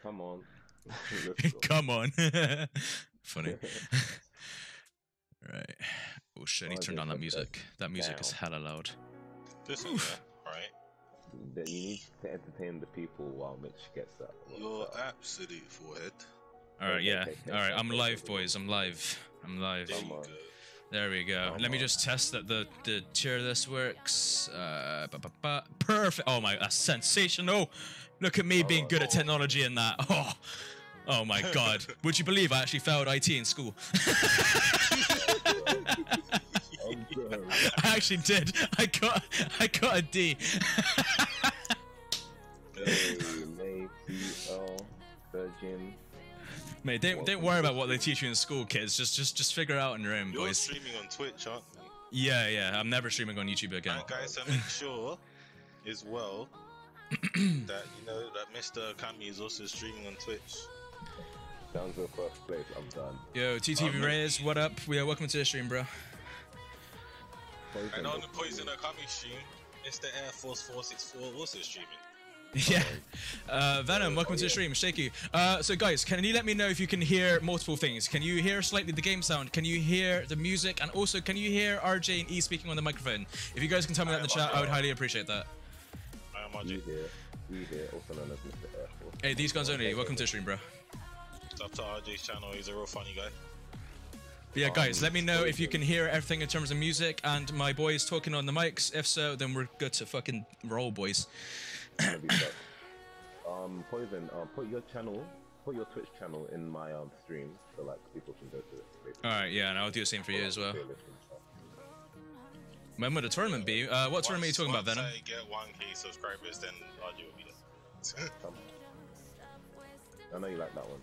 Come on. Let's go. Come on. Funny. Right. Oh shit, I need to turn down that music. That music is hella loud. This one, yeah. Right. Then you need to entertain the people while Mitch gets that. Your absolute forehead. Alright, yeah. Alright, I'm live, boys. I'm live. There you on. go. There we go. Come Let me on. just test that the tier list works. Perfect. Oh my, that's sensational. Look at me being good at technology and that. Oh my god. Would you believe I actually failed IT in school? I actually did. I got a D. Virgin. Mate, don't worry about what they teach you in school, kids. Just figure it out on your own, You're boys. streaming on Twitch, aren't you? Yeah. I'm never streaming on YouTube again. And guys, so make sure as well that you know that Mr. Kami is also streaming on Twitch. Down to first place. I'm done. Yo, TTV Reyes, what up? Welcome to the stream, bro. And on the Poison Kami stream, Mr. Air Force 464 also streaming. Yeah. Venom, welcome to the stream. Shaky. So guys, can you let me know if you can hear multiple things? Can you hear slightly the game sound? Can you hear the music? And also, can you hear RJ and E speaking on the microphone? If you guys can tell me that in the chat, I would highly appreciate that. I am We RJ. here, also known as Mr. Air Force. Hey, these guns only. Welcome to the stream, bro. Sub to RJ's channel, he's a real funny guy. But yeah, guys, let me know if you can hear everything in terms of music and my boys talking on the mics. If so, then we're good to fucking roll, boys. Gonna be stuck. Poison, put your Twitch channel in my stream so like people can go to it. Basically. Alright, yeah, and I'll do the same for you as well. Playlist and stuff. When would the tournament be? What tournament are you talking about, Venom? Once I get 1k subscribers, then RJ will be there. I know you like that one.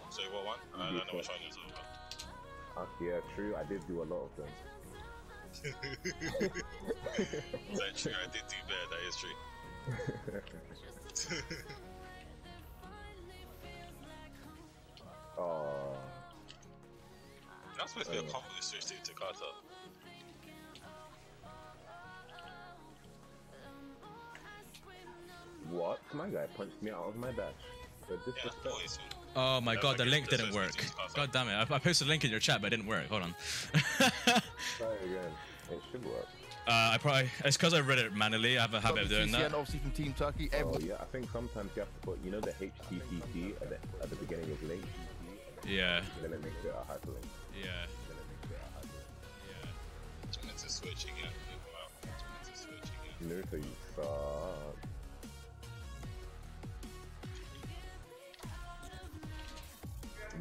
So what one? I don't know which one you're talking about. Yeah, true. I did do a lot of them. That's true, I did do bad, that is true. Oh, That's supposed to be a combo switch to Takata. what? My guy punched me out of my dash. The Yeah, disrespect. boys. Oh my god, the Okay, link this didn't is work. meeting Takata. God damn it, I posted a link in your chat, but it didn't work. Hold on. Try again. It should work. It's because I read it manually. I have a habit of doing that. Obviously from Team Turkey. Oh yeah, I think sometimes you have to put, the HTTP at the beginning of link, Yeah. and then it makes it a hyperlink. Yeah. Just meant to switch again. Wow. Just meant to switch again. Naruto, you suck.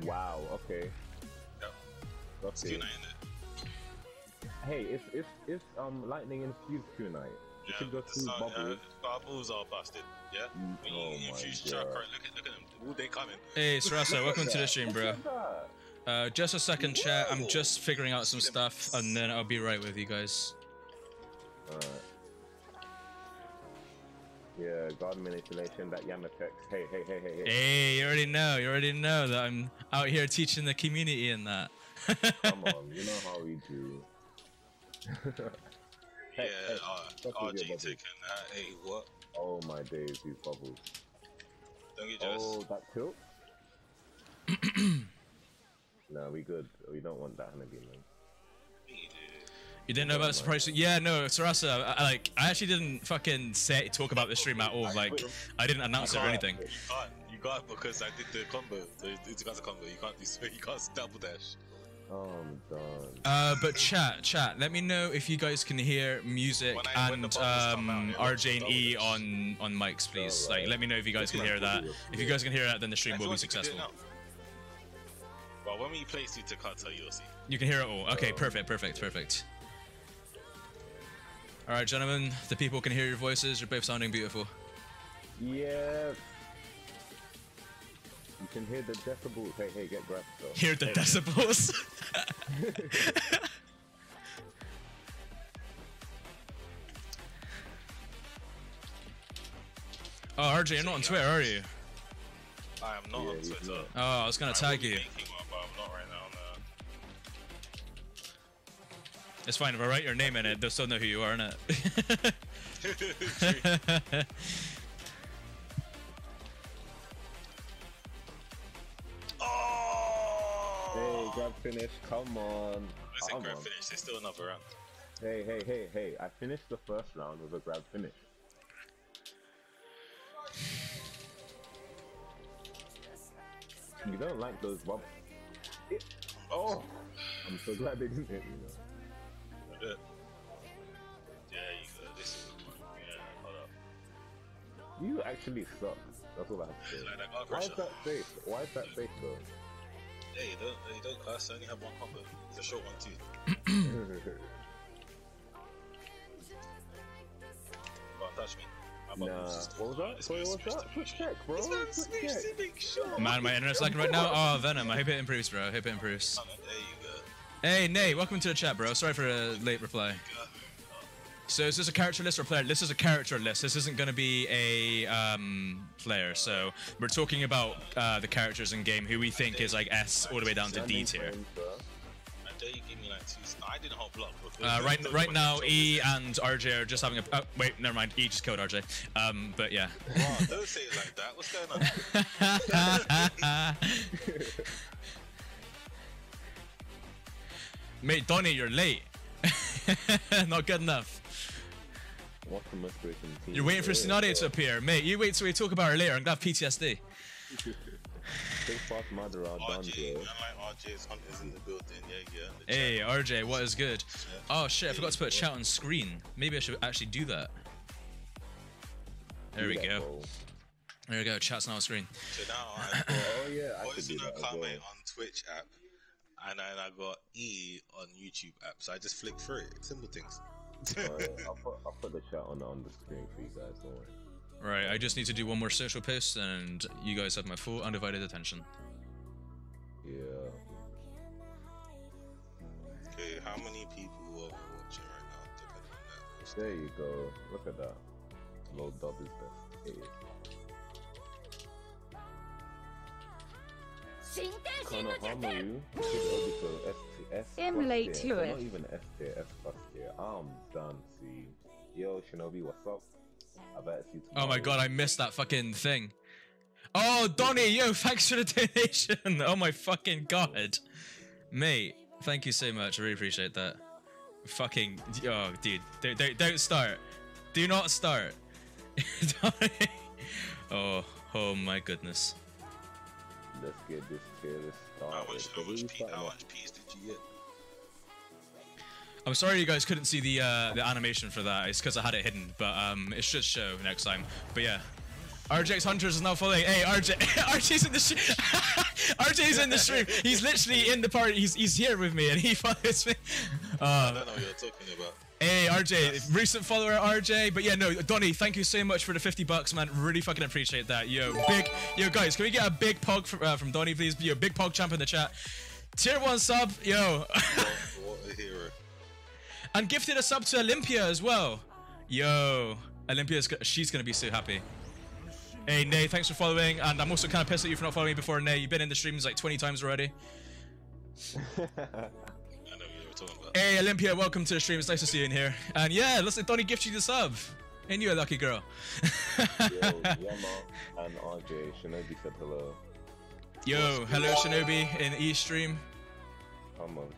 Wow. Okay. Yep. It's Okay. Q9 in it. Hey, if lightning infused kunai, it Yeah, should go the through sun- bubbles. bubbles are busted. Yeah. When Oh you my infuse God. chakra, look at them. All they coming. Hey, Sarasa, welcome to the stream, bro. Look at that. Just a second, chat. I'm just figuring out some stuff, and then I'll be right with you guys. Alright. Yeah, guard manipulation, that Yamatex. Hey. Hey, you already know. You already know that I'm out here teaching the community and that. Come on, you know how we do. Yeah, stop with your RG bubbles. taking that. Hey, what? Oh my days, these bubbles. Don't get jealous. Oh, that tilt? No, we good. We don't want that Hanabi, man. You didn't know about the surprise? Yeah, no, Sarasa. I actually didn't fucking talk about the stream at all. Like, I didn't announce it or anything. You can't because I did the combo. It's got a combo. You can't do. You can't double dash. Oh, I'm done. But chat. Let me know if you guys can hear music When the and bubbles come out, yeah, RJ and E double on mics, please. Alright. Like, let me know if you guys can hear that. If you guys can hear that, then the stream will be successful. Well, when we play through Takata, you'll see. You can hear it all. Okay, perfect. All right, gentlemen, the people can hear your voices. You're both sounding beautiful. Yes. You can hear the decibels. Hey, get grabbed though. Hear the decibels. Oh, RJ, you're not on Twitter, are you? I am not on he's Twitter. not. Oh, I was gonna tag you. Thinking one, but I'm not right now. It's fine if I write your name in it. They'll still know who you are, innit? True. Hey, grab finish. Come on. Listen, Come grab on. finish. There's still another round. Hey. I finished the first round with a grab finish. You don't like those bumps. Oh! I'm so glad they didn't hit me though. Good. Yeah, you got this. Is yeah, hold up. You actually suck. That's all I have to say. Like that guard Why is crusher. that safe? Why is that safe though? Hey, you don't cuss. I only have one combo. It's a short one too. Don't touch me. Nah, what was that? Sorry, what's that? Quick check, bro. Quick check. Man, my internet's lagging right now. Oh, Venom. I hope it improves, bro. I hope it improves. There you go. Hey, Nay, welcome to the chat, bro. Sorry for a late reply. So is this a character list or player? This is a character list. This isn't going to be a player. So we're talking about the characters in game who we think is like S all the way down to D tier. I dare you give me like 2. I didn't hold block. Right now, E and RJ are just having a. Oh, wait, never mind. E just killed RJ. But yeah. Wow, don't say it like that. What's going on? Mate, Donnie, you're late. Not good enough. What's the motivation team? You're waiting for Tsunade to appear. Mate, you wait till we talk about her later. I'm gonna have PTSD. Take fast Madara down, RJ, bro. man, like RJ's hunters in the building. Yeah. The Hey, chat. RJ, what is good? Oh shit, I forgot to put chat on screen. Maybe I should actually do that. There we Do that, go. bro. There we go. Chat's now on screen. So now I got Oh yeah, I could do Poison that as Okame well. on Twitch app, and then I got E on YouTube app. So I just flick through it. Simple things. Alright, I'll put the chat on the screen for you guys. Don't worry. Right, I just need to do one more social post, and you guys have my full undivided attention. Yeah. Okay, how many people are watching right now? Depending on that. There you go. Look at that. Low dub is best. Hey. Konohamaru should also STS. Emulate plus to tier. it. Not even STS plus tier. I'm done. See. Yo, Shinobi, what's up? I bet see you tomorrow. Oh my god, I missed that fucking thing. Oh, Donnie, yo, thanks for the donation. Oh my fucking god. Mate, thank you so much. I really appreciate that. Fucking, oh, dude, don't start. Do not start. oh my goodness. Let's get this tier started. How much peas did you get? I'm sorry you guys couldn't see the animation for that. It's because I had it hidden, but it should show next time. But yeah, RJ's Hunters is now following. Hey, RJ, RJ's in the stream. RJ's in the stream. He's literally in the party. He's here with me, and he follows me. I don't know what you're talking about. Hey, RJ, recent follower, RJ. But yeah, no, Donnie, thank you so much for the $50, man. Really fucking appreciate that. Yo, guys, can we get a big pog from Donnie, please? Yo, big pog champ in the chat. Tier 1 sub, yo. What a hero. And gifted a sub to Olympia as well. Yo, she's gonna be so happy. Hey, Nay, thanks for following. And I'm also kind of pissed at you for not following me before, Nay. You've been in the streams like 20 times already. I know what you were talking about. Hey, Olympia, welcome to the stream. It's nice to see you in here. And yeah, let's let Donnie gift you the sub. Ain't you a lucky girl? Yo, Yama and RJ, Shinobi said hello. Yo, hello Shinobi in E-stream. Come on.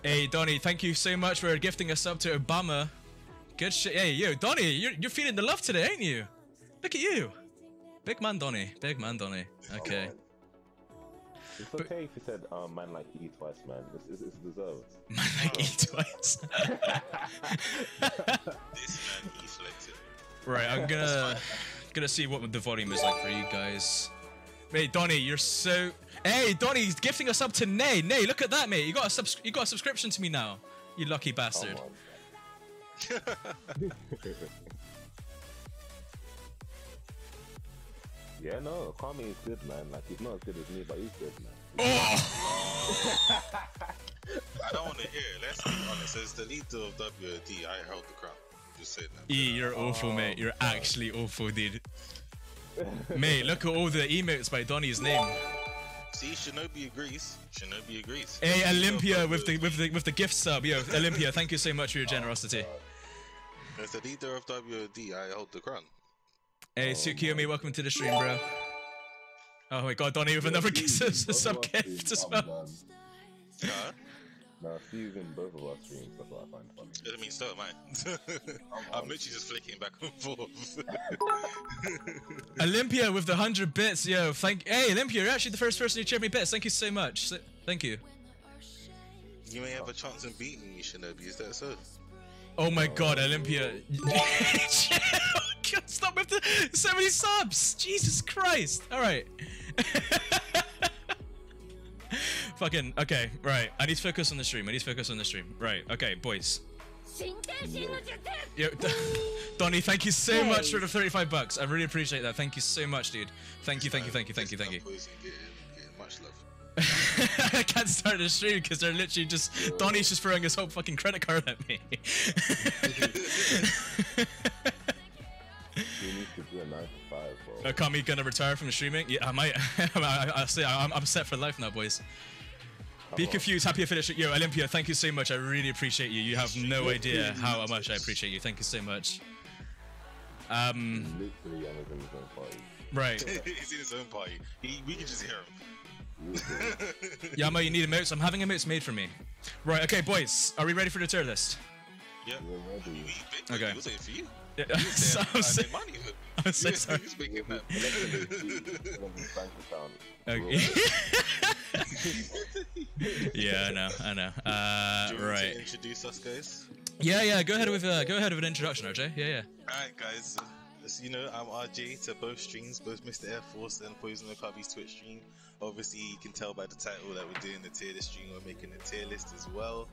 Hey, Donnie, thank you so much for gifting a sub to Obama. Good shit. Hey, yo, Donnie, you're feeling the love today, ain't you? Look at you. Big man Donnie. Big man Donnie. Okay. It's okay if you said, man like E twice, man. It's deserved. Man like E twice. This man, he flicked it. Right, I'm gonna see what the volume is like for you guys. Hey, Donnie, you're so... Hey, Donnie's gifting us up to Nay. Nay, look at that, mate. You got a subscription to me now. You lucky bastard. Come on. Yeah, no, Kwame is good, man. Like, he's not as good as me, but he's good, man. Oh! I don't want to hear it. Let's be honest. As the leader of WOD, I held the crown. Just saying that. E, you're awful, mate. You're actually awful, dude. Mate, look at all the emotes by Donnie's name. See, Shinobi agrees. Shinobi agrees. Hey, Olympia with the gift sub. Yo, Olympia, thank you so much for your generosity. As the leader of WOD, I hold the crown. Hey, Tsukiyomi, welcome to the stream, bro. Oh my god, Donnie with another sub gift as well. No, Steve's in both of our streams. That's what I find funny. I mean, so am I. I'm literally just flicking back and forth. Olympia with the 100 bits, yo. Hey, Olympia, you're actually the first person who cheered me bits. Thank you so much. Thank you. You may have a chance in beating me, Shinobi. Is that so? Oh my God, Olympia. Stop with the 70 subs. Jesus Christ. All right. Fucking, okay, right. I need to focus on the stream. Right, okay, boys. Yo, Donnie, thank you so much for the 35 bucks. I really appreciate that. Thank you so much, dude. Thank you. Much love. I can't start the stream because they're literally just... Donnie's just throwing his whole fucking credit card at me. You need to do a 9 to 5, bro. Kami gonna retire from streaming? Yeah, I might. I'll say I'm set for life now, boys. Be confused, happy to finish it. Yo, Olympia, thank you so much. I really appreciate you. You have no idea how much I appreciate you. Thank you so much. Literally, Amazon's own party. Right. He's in his own party. We can just hear him. Yama, you need emotes? I'm having emotes made for me. Right, okay, boys. Are we ready for the tier list? Yeah. Okay. Was it for you? Yeah. I'm so sorry. Okay. Yeah, I know. Do you want Right. to introduce us, guys? Yeah. Go ahead with an introduction, RJ. Yeah. Alright, guys. As you know, I'm RJ to both streams, both Mr. Air Force and Poison Okabe's Twitch stream. Obviously, you can tell by the title that we're doing the tier list stream. We're making a tier list as well.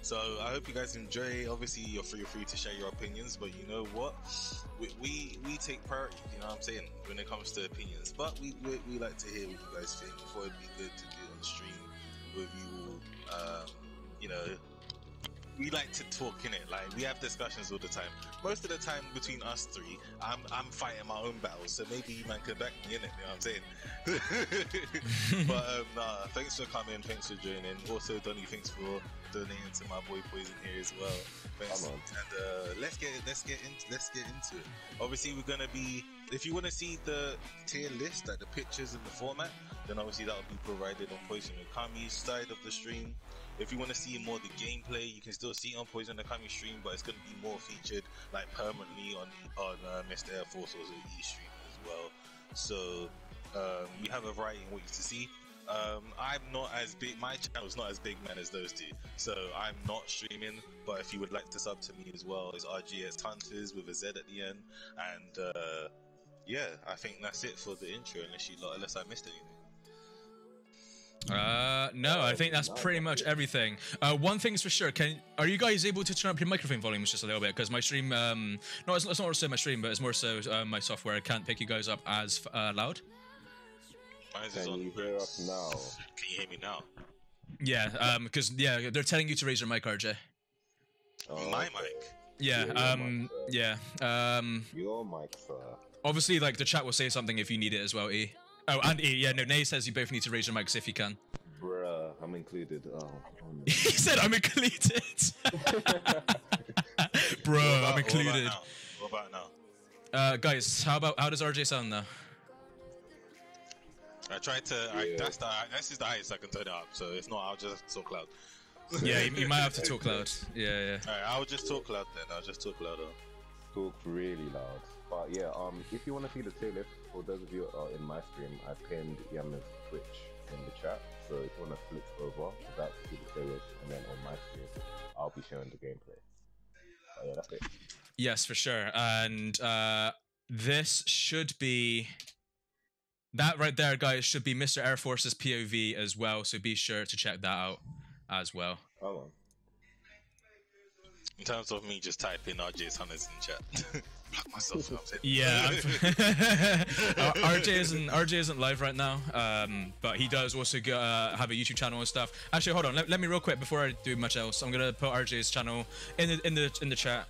So I hope you guys enjoy. Obviously, you're free to share your opinions, but you know what? We take priority. You know what I'm saying when it comes to opinions. But we like to hear what you guys think. Before it'd be good to do on the stream with you all. You know, we like to talk in it. Like we have discussions all the time. Most of the time between us three, I'm fighting my own battles. So maybe you man can back me in it. You know what I'm saying? But nah, thanks for coming. Thanks for joining. Also, Donnie, thanks for donating to my boy Poison here as well. Thanks. And let's get into it. Obviously, we're gonna be. If you want to see the tier list, like the pictures and the format, then obviously that will be provided on Poison Okami's side of the stream. If you want to see more of the gameplay, you can still see it on Poison Okami stream, but it's going to be more featured like permanently on Mr. Air Force or E stream as well. So you have a variety in what you to see. I'm not as big. My channel is not as big, man, as those two. So I'm not streaming. But if you would like to sub to me as well, it's RGS Hunters with a Z at the end. And yeah, I think that's it for the intro. Unless I missed anything. No, I think that's pretty much everything. One thing's for sure. Are you guys able to turn up your microphone volumes just a little bit? Because my stream, no, it's not more so my stream, but it's more so my software can't pick you guys up as loud. Can you hear us now? Can you hear me now? Yeah, because they're telling you to raise your mic, RJ. My mic. Yeah, yeah. Your mic, sir. Obviously, like the chat will say something if you need it as well, E. Oh, and E, yeah, no, Nay says you both need to raise your mics if you can. Bruh, I'm included. Oh, He said I'm included. Bro, I'm included. What about now? Guys, how does RJ sound now? I tried to. This is the highest I can turn it up. So if not, I'll just talk loud. Yeah, you might have to talk loud. Yeah. Alright, I'll just talk loud then. I'll just talk louder. Talk really loud. But yeah, if you want to see the tier list, for those of you in my stream, I pinned Yama's Twitch in the chat. So if you want to flick over, that's to see the tier list, and then on my stream, I'll be showing the gameplay. But yeah, that's it. Yes, for sure. And this should be... That right there, guys, should be Mr. Air Force's POV as well. So be sure to check that out as well. Hold on. In terms of me just typing RJ's Hunters in chat. Block myself. Yeah, RJ isn't live right now, but he does also have a YouTube channel and stuff. Actually, hold on, let me real quick before I do much else. I'm gonna put RJ's channel in the chat,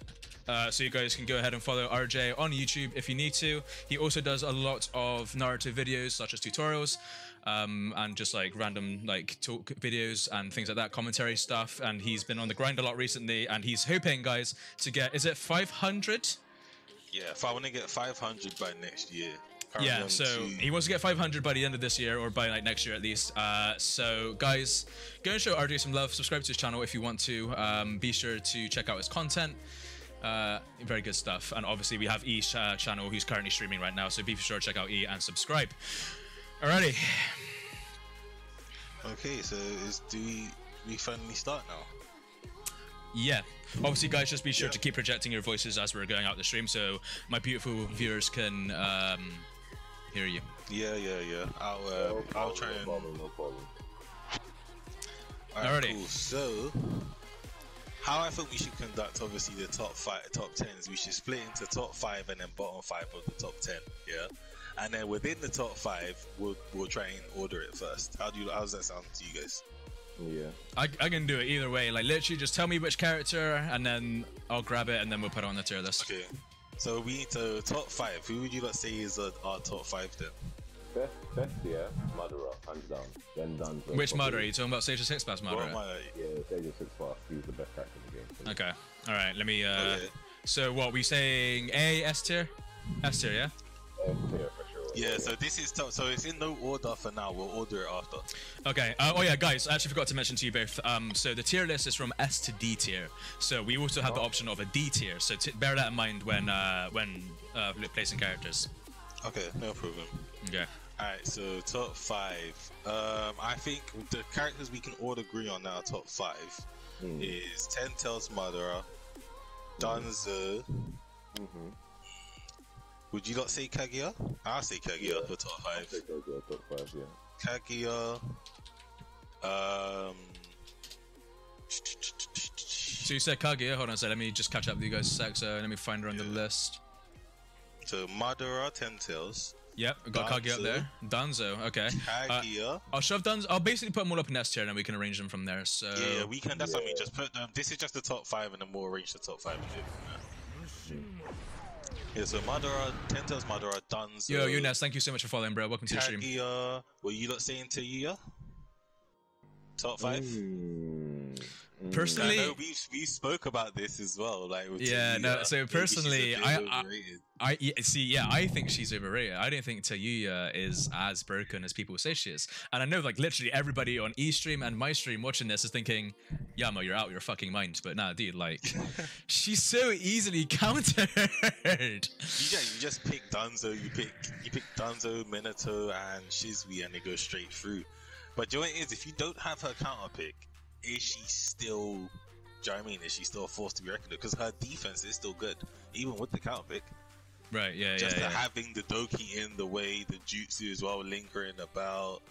so you guys can go ahead and follow RJ on YouTube if you need to. He also does a lot of narrative videos such as tutorials, and just like random like talk videos and things like that, commentary stuff. And he's been on the grind a lot recently, and he's hoping, guys, to get, is it 500? Yeah, if I want to get 500 by next year, Currently Yeah, on so 2. he wants to get 500 by the end of this year, or by like next year at least. So guys, go and show RJ some love. Subscribe to his channel if you want to. Be sure to check out his content. Very good stuff. And obviously we have E's channel, who's currently streaming right now. So be sure to check out E and subscribe. Alrighty. Okay, so do we finally start now? Yeah. Obviously, guys, just be sure to keep projecting your voices as we're going out the stream, so my beautiful viewers can hear you. Yeah. I'll try and. No problem. Alright, Alrighty. cool. So, how I think we should conduct, obviously, the top 10s. We should split into top 5 and then bottom 5 of the top 10. Yeah. And then within the top 5, we'll try and order it first. How's that sound to you guys? Yeah. I can do it either way. Like, literally, just tell me which character, and then I'll grab it, and then we'll put it on the tier list. Okay. So we need to top 5. Who would you not say is our top 5 then? Best, yeah. Madara, hands down. Then Danzo. Which Madara? Are you talking about Sage of Six Pass Madara? Yeah, Sage of Six Pass. He's the best character in the game. Okay. All right. Let me. Okay. So what we saying? A S tier? S tier, yeah. Yeah, for sure. Yeah, so this is top, so it's in no order for now. We'll order it after. Okay. Oh yeah, guys. I actually forgot to mention to you both. So the tier list is from S to D tier. So we also have the option of a D tier. So bear that in mind when placing characters. Okay, no problem. Okay. Alright, so top 5. I think the characters we can all agree on now, top 5, is Ten Tails Madara, Danzo. Would you not say Kaguya? I'll say Kaguya for top 5. Take Kaguya, top 5, yeah. Kaguya. So you said Kaguya. Hold on a sec. Let me just catch up with you guys a sec. So let me find her on the list. So Madara, Ten Tails. Yep, we got Kaguya up there. Danzo, okay. Kaguya. I'll shove Danzo. I'll basically put them all up in S tier, and then we can arrange them from there. So Yeah, we can. That's what I mean. Just put them. This is just the top 5, and then we'll arrange the top 5 and do it from there. Yeah, so Madara, Ten Tails Madara, Danzo. Yo, Younes, thank you so much for following, bro. Welcome to the stream. Kaguya. Were you not saying Tayuya? Top 5? Personally, I know we spoke about this as well. Like, with yeah, Tayuya. no. So Maybe personally, she's a bit overrated. I think she's overrated. I don't think Tayuya is as broken as people say she is. And I know, like, literally everybody on E stream and my stream watching this is thinking, Yamo, you're out your fucking mind. But nah, dude, like, she's so easily countered. You just pick Danzo. You pick Danzo, Minato, and Shizui, and they go straight through. But the point is, if you don't have her counter pick, is she still? Do you know what I mean? Is she still a force to be reckoned with? Because her defense is still good, even with the counter pick. Right, yeah, Just yeah. having the Doki in the way, the Jutsu as well, lingering about.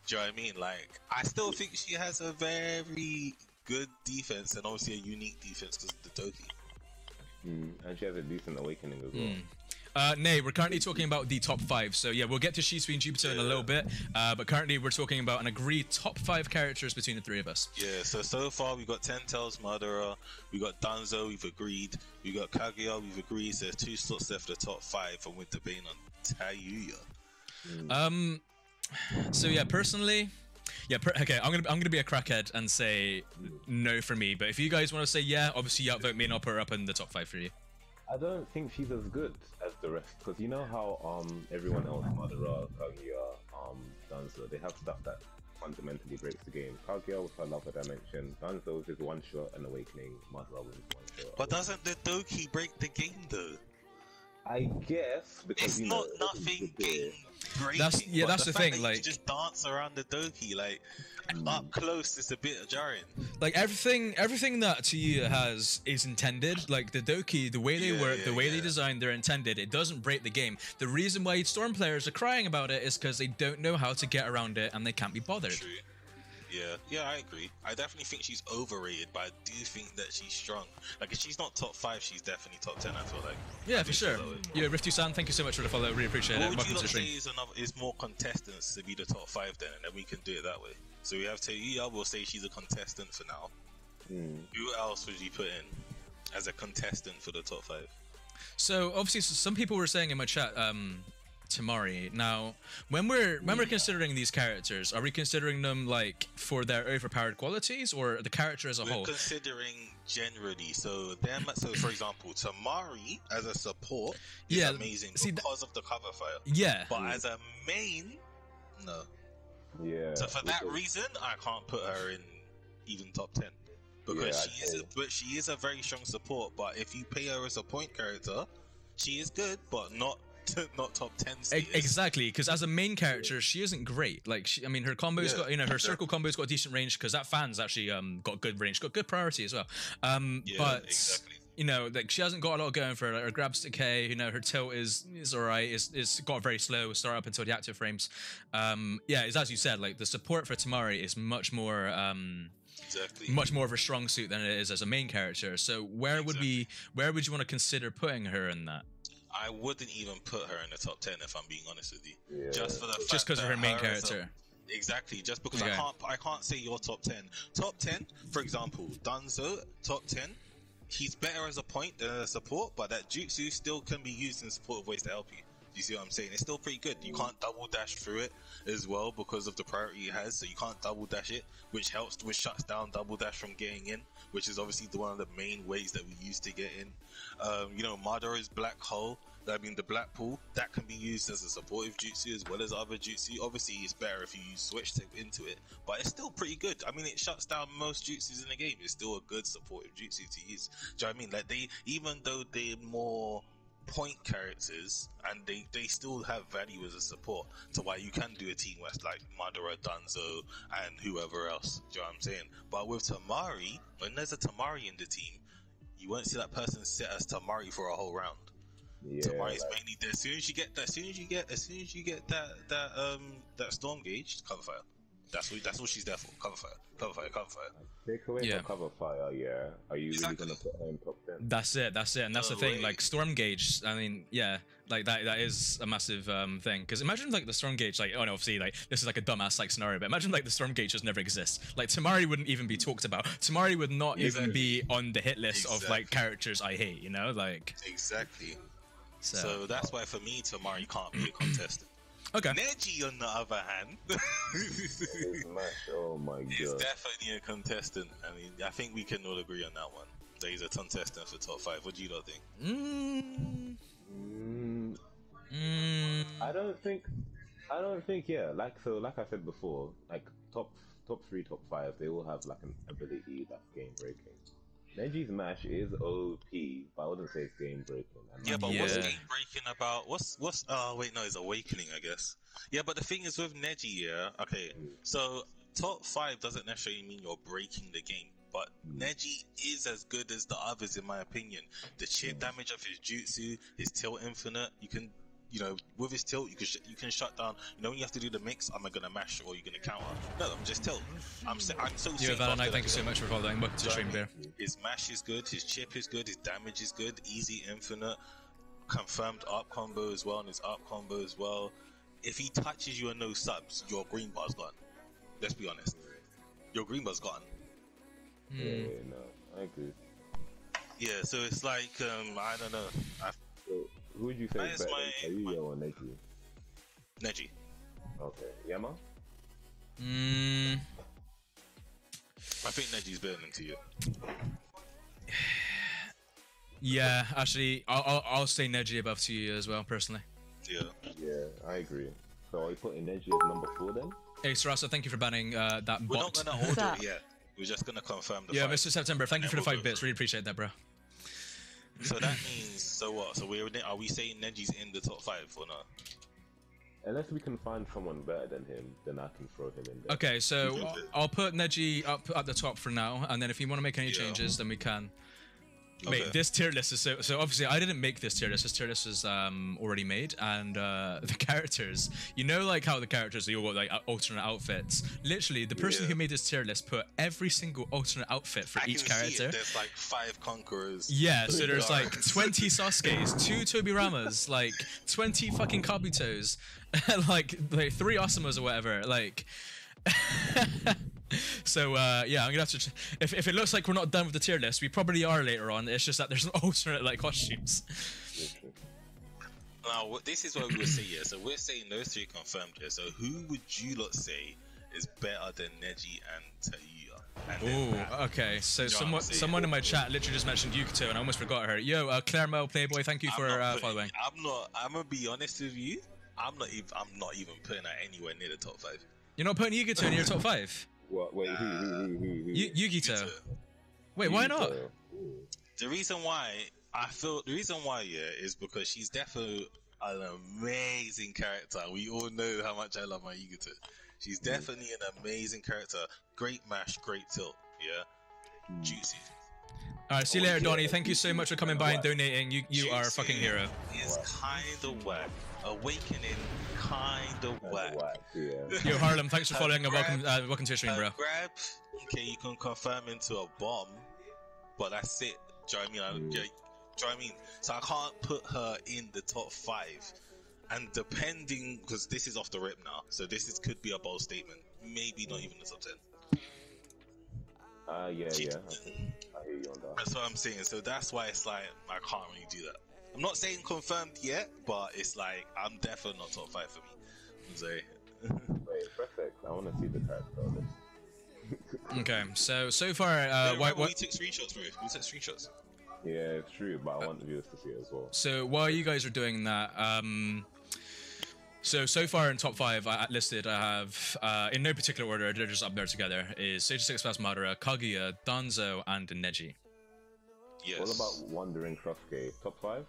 Do you know what I mean? Like, I still think she has a very good defense and obviously a unique defense because of the Doki. And she has a decent awakening as well. Nay, we're currently talking about the top 5. So yeah, we'll get to Shisui and Jupiter in a little bit. But currently we're talking about an agreed top 5 characters between the 3 of us. Yeah, so far we've got Ten Tails Madara, we got Danzo, we've agreed, we got Kaguya, we've agreed. So there's 2 slots left for the top 5, and we're debating on Tayuya. So yeah, personally, okay, I'm gonna be a crackhead and say no for me. But if you guys want to say yeah, obviously you outvote me and I'll put her up in the top 5 for you. I don't think she's as good as the rest, because you know how everyone else, Madara, Kaguya, Danzo, they have stuff that fundamentally breaks the game. Kaguya with her Lava Dimension, Danzo with his one shot and awakening, Madara with his one shot. But doesn't the Doki break the game though? I guess because It's not nothing game breaking. That's the fact thing, that like- you just dance around the Doki, like up close, it's a bit jarring. Like everything that Tayuya has is intended. Like the Doki, the way they work, the way they design, they're intended. It doesn't break the game. The reason why Storm players are crying about it is because they don't know how to get around it and they can't be bothered. True. Yeah, I agree. I definitely think she's overrated, but I do think that she's strong. Like, if she's not top 5, she's definitely top 10, I feel like. Yeah, for sure. Yeah, Rifty-san, thank you so much for the follow. Really appreciate it. What would Welcome you to the not say stream. is more contestants to be the top 5 then, and then we can do it that way. So we have Tayuya, we'll say she's a contestant for now. Who else would you put in as a contestant for the top 5? So obviously, some people were saying in my chat, Tamari. Now, when we're considering these characters, are we considering them like for their overpowered qualities or the character as a We're whole? considering generally. So them. So for example, Tamari as a support is Yeah, amazing see, because of the cover fire. Yeah. But as a main, no. Yeah. So for that because- reason, I can't put her in even top 10 because she is a very strong support. But if you pay her as a point character, she is good, but not top 10 status. Exactly, because as a main character, she isn't great. Like, I mean, her combo's got, her circle combo's got a decent range because that fan's actually got good range, got good priority as well. But exactly. like she hasn't got a lot going for her. Like, her grab stick K, her tilt is alright. It's got very slow start up until the active frames. It's as you said, like the support for Tamari is much more. Exactly. Much more of a strong suit than it is as a main character. So where would you want to consider putting her in that? I wouldn't even put her in the top 10 if I'm being honest with you. Yeah. Just for the fact Just because of that her main as character. Exactly, just because Okay. I can't say you're top 10. Top 10, for example, Danzo, top 10, he's better as a point than a support, but that jutsu still can be used in supportive ways to help you. Do you see what I'm saying? It's still pretty good. You can't double dash through it as well because of the priority it has, so you can't double dash it, which shuts down double dash from getting in, which is obviously one of the main ways that we use to get in. Madara's Black Hole, the Black Pool, that can be used as a supportive jutsu as well as other jutsu. Obviously, it's better if you use switch tip into it, but it's still pretty good. I mean, it shuts down most jutsus in the game. It's still a good supportive jutsu to use. Do you know what I mean? Like, even though they're more point characters and they still have value as a support to why you can do a team west like Madara, Danzo and whoever else. Do you know what I'm saying? But with Tamari, when there's a Tamari in the team, you won't see that person sit as Tamari for a whole round. Yeah, Tamari's mainly there. As soon as you get that storm gauge, cover fire. That's what she's there for. Cover fire. Take away Yeah. the cover fire, yeah. Are you Exactly. really gonna put her in top 10? That's it, and that's No the thing. way. Like storm gauge, I mean, yeah, like that is a massive thing. Because imagine like the storm gauge, like obviously like this is like a dumbass like scenario, but imagine like the storm gauge just never exists. Like Tamari wouldn't even be talked about. Tamari would not even Exactly. be on the hit list of like Exactly. characters I hate. Like Exactly. so. So that's why for me, Tamari can't be a contestant. Okay. Neji, on the other hand, His match, oh my is god. definitely a contestant. I mean, I think we can all agree on that one. That he's a contestant for top 5. What do you lot think? I don't think, yeah. Like I said before, like top 3, top 5, they all have like an ability that's game breaking. Neji's mash is OP, but I wouldn't say it's game breaking. Yeah, but what's Yeah. game breaking about? What's? It's awakening, I guess. Yeah, but the thing is with Neji, yeah. Okay, so top 5 doesn't necessarily mean you're breaking the game, but Neji is as good as the others in my opinion. The chip damage of his jutsu, his tilt infinite, you can. With his tilt, you can shut down. When you have to do the mix, am I gonna mash or are you gonna counter? No, I'm just tilt. I'm so Yeah, safe Valentine, after thank you that. so much for following. Welcome to the stream, Bear. His mash is good, his chip is good, his damage is good, easy infinite, confirmed up combo as well, and his up combo as well. If he touches you and no subs, your green bar's gone. Let's be honest. Your green bar's gone. Yeah, no, I agree. Yeah, so it's like, I don't know. So, who would you say That is is better, my- Kazuya or Neji? Neji. Okay, Yama? I think Neji's better than Tia. Yeah, actually, I'll say Neji above 2 years as well, personally. Yeah. Yeah, I agree. So are you putting Neji as number 4 then? Hey, Sarasa, thank you for banning that We're bot. not gonna order it yet. We're just gonna confirm the Yeah, five. Mr. September, thank you for the 5 bits. Really appreciate that, bro. So that means, so what? So are we saying Neji's in the top 5 or not? Unless we can find someone better than him, then I can throw him in there. Okay, so I'll put Neji up at the top for now, and then if you want to make any Yeah. changes, then we can. Okay. Mate, this tier list is so obviously I didn't make this tier list. This tier list is already made, and the characters, like how the characters they all got like alternate outfits. Literally, the person Yeah. who made this tier list put every single alternate outfit for I each can see character. it. There's like 5 conquerors. Yeah, so there's like Dark. 20 Sasuke's, 2 Tobiramas, like 20 fucking Kabutos, like 3 Asumas or whatever, like. So yeah, I'm gonna have to. If it looks like we're not done with the tier list, we probably are later on. It's just that there's an alternate like costumes. Now, this is what we would say, yeah. So we're saying those three confirmed here. So who would you lot say is better than Neji and Tayuya? Oh, okay. So someone in my chat literally just mentioned Yukito, and I almost forgot her. Yo, Claire Mel Playboy, thank you for following. I'm gonna be honest with you. I'm not even putting her anywhere near the top 5. You're not putting Yukito in your top 5? What? Wait, who? Yukito. Wait, why not? The reason why, yeah, is because she's definitely an amazing character. We all know how much I love my Yukito. She's definitely an amazing character. Great mash, great tilt. Yeah, juicy. All right, see you later, Donnie. Thank you so much for coming by and donating. You are a fucking hero. Is kind of whack. Awakening, kind of whack. Yo, Harlem, thanks for following and welcome to your stream, bro. Grab, okay, you can confirm into a bomb, but that's it. Do you know what I mean? Do you know what I mean? So I can't put her in the top 5. And depending, because this is off the rip now, so could be a bold statement. Maybe not even the top 10. Yeah. I hear you on that. That's what I'm saying. So that's why it's like I can't really do that. I'm not saying confirmed yet, but it's like I'm definitely not top 5 for me. So. Wait, perfect. I want to see the character of this. Okay, so far, we took screenshots, bro. We took screenshots. Yeah, it's true, but I want the viewers to see it as well. So while you guys are doing that, so far in top 5 I listed, I have in no particular order, they're just up there together, is Sage 6 Fast Madara, Kaguya, Danzo, and Neji. Yes. What about Wandering Crossgate? Top 5?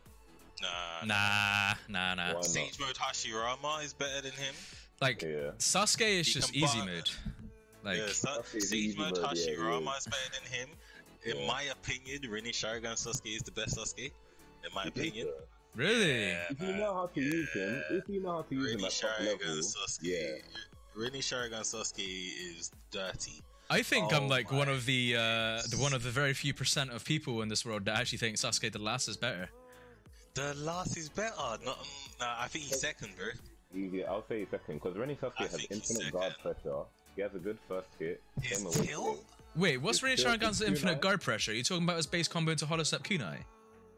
Nah. Sage Mode Hashirama is better than him. Like, Sasuke is just easy mode. Like, Sage Mode Hashirama is better than him. In my opinion, Rin Sharingan Sasuke is the best Sasuke. In my opinion. Really? If you know how to use him, Rin at top level, Rin Sharingan Sasuke is dirty. I think I'm like one of the very few % of people in this world that actually think Sasuke the Last is better. The Last is better. I think he's second, bro. Yeah, I'll say second because Ren Sasuke has infinite guard pressure. He has a good first hit. His tilt? Wait, what's Rin Sharingan's infinite guard pressure? Are you talking about his base combo into Hollow Step Kunai?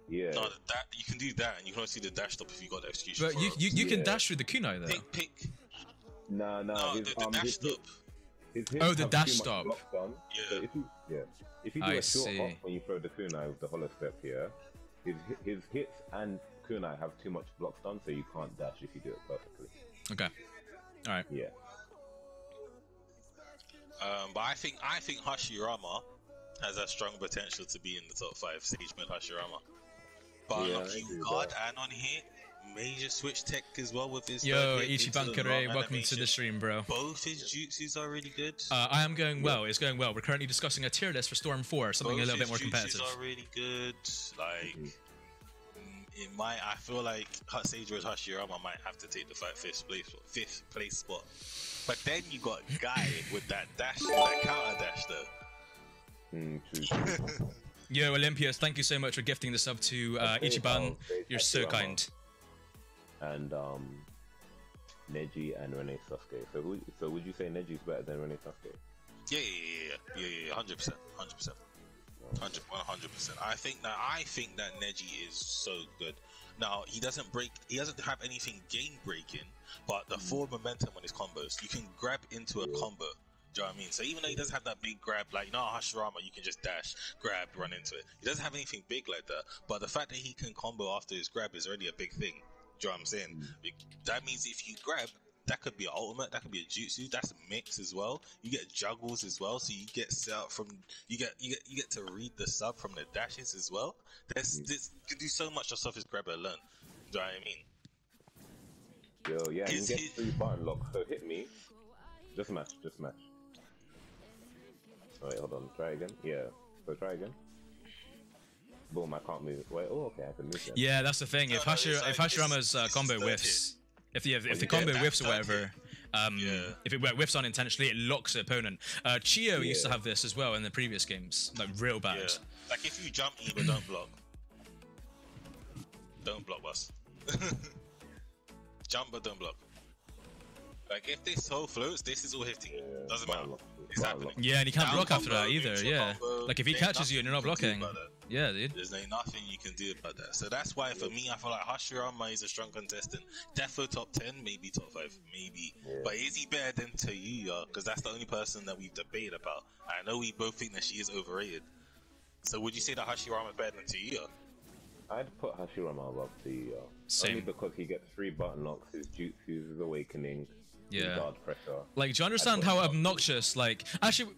Yeah. No, that you can do that, and you can also see the dash stop if you got the execution. But you can dash through the Kunai though. Pick. No, the dash stop. The dash stop. Yeah. So if you do a short hop when you throw the kunai with the hollow step here, his hits and kunai have too much block stun, so you can't dash if you do it perfectly. Okay. All right. Yeah. But I think Hashirama has a strong potential to be in the top 5. Sage Mode Hashirama. But you guard and on hit. Major switch tech as well with his. Yo, Ichiban Kare, welcome to the stream, bro. Both his jutsus are really good. I am going well. It's going well. We're currently discussing a tier list for Storm 4, something a little bit more competitive. Both his jutsus are really good. Like, I feel like Sage Mode Hashirama might have to take the fifth place spot. But then you got Guy with that dash, that counter dash though. True. Yo, Olympius, thank you so much for gifting the sub to Ichiban. You're so kind. And Neji and Ren Sasuke. So would you say Neji's better than Ren Sasuke? Yeah, 100%. 100%. I think that Neji is so good. Now he doesn't have anything game breaking, but the forward momentum on his combos, you can grab into a combo. Do you know what I mean? So even though he doesn't have that big grab, like Hashirama, you can just dash, grab, run into it. He doesn't have anything big like that. But the fact that he can combo after his grab is already a big thing. Do you know what I'm saying? That means if you grab, that could be an ultimate, that could be a jutsu, that's a mix as well. You get juggles as well, so you get set up from you get to read the sub from the dashes as well. You can do so much of his grab alone. Do you know what I mean? Yo, yeah, you get 3 button lock, so hit me. Just smash. Wait, hold on, try again. Yeah, so try again. Boom, I can't move. Wait, okay, I can move that. Yeah, that's the thing. If Hashirama's combo whiffs, if the combo whiffs or whatever, if it whiffs unintentionally, it locks the opponent. Chio used to have this as well in the previous games, like real bad. Yeah. Like if you jump E but don't block. Don't block, boss. Jump but don't block. Like if this whole floats, this is all hitting. Doesn't matter. It's happening. Yeah, and he can't Down block after combo, that either. neutral Yeah, combo, like if he there's catches you and you're not nothing you can blocking. do about that. Yeah, dude. There's nothing you can do about that. So that's why for me, I feel like Hashirama is a strong contestant. Defo top 10, maybe top 5, maybe. But is he better than Tayuya? Because that's the only person that we've debated about. I know we both think that she is overrated. So would you say that Hashirama is better than Tayuya? I'd put Hashirama above the Same. only because he gets 3 button knocks, his jutsu, his awakening, Yeah. guard pressure. Like, do you understand how obnoxious, like, actually,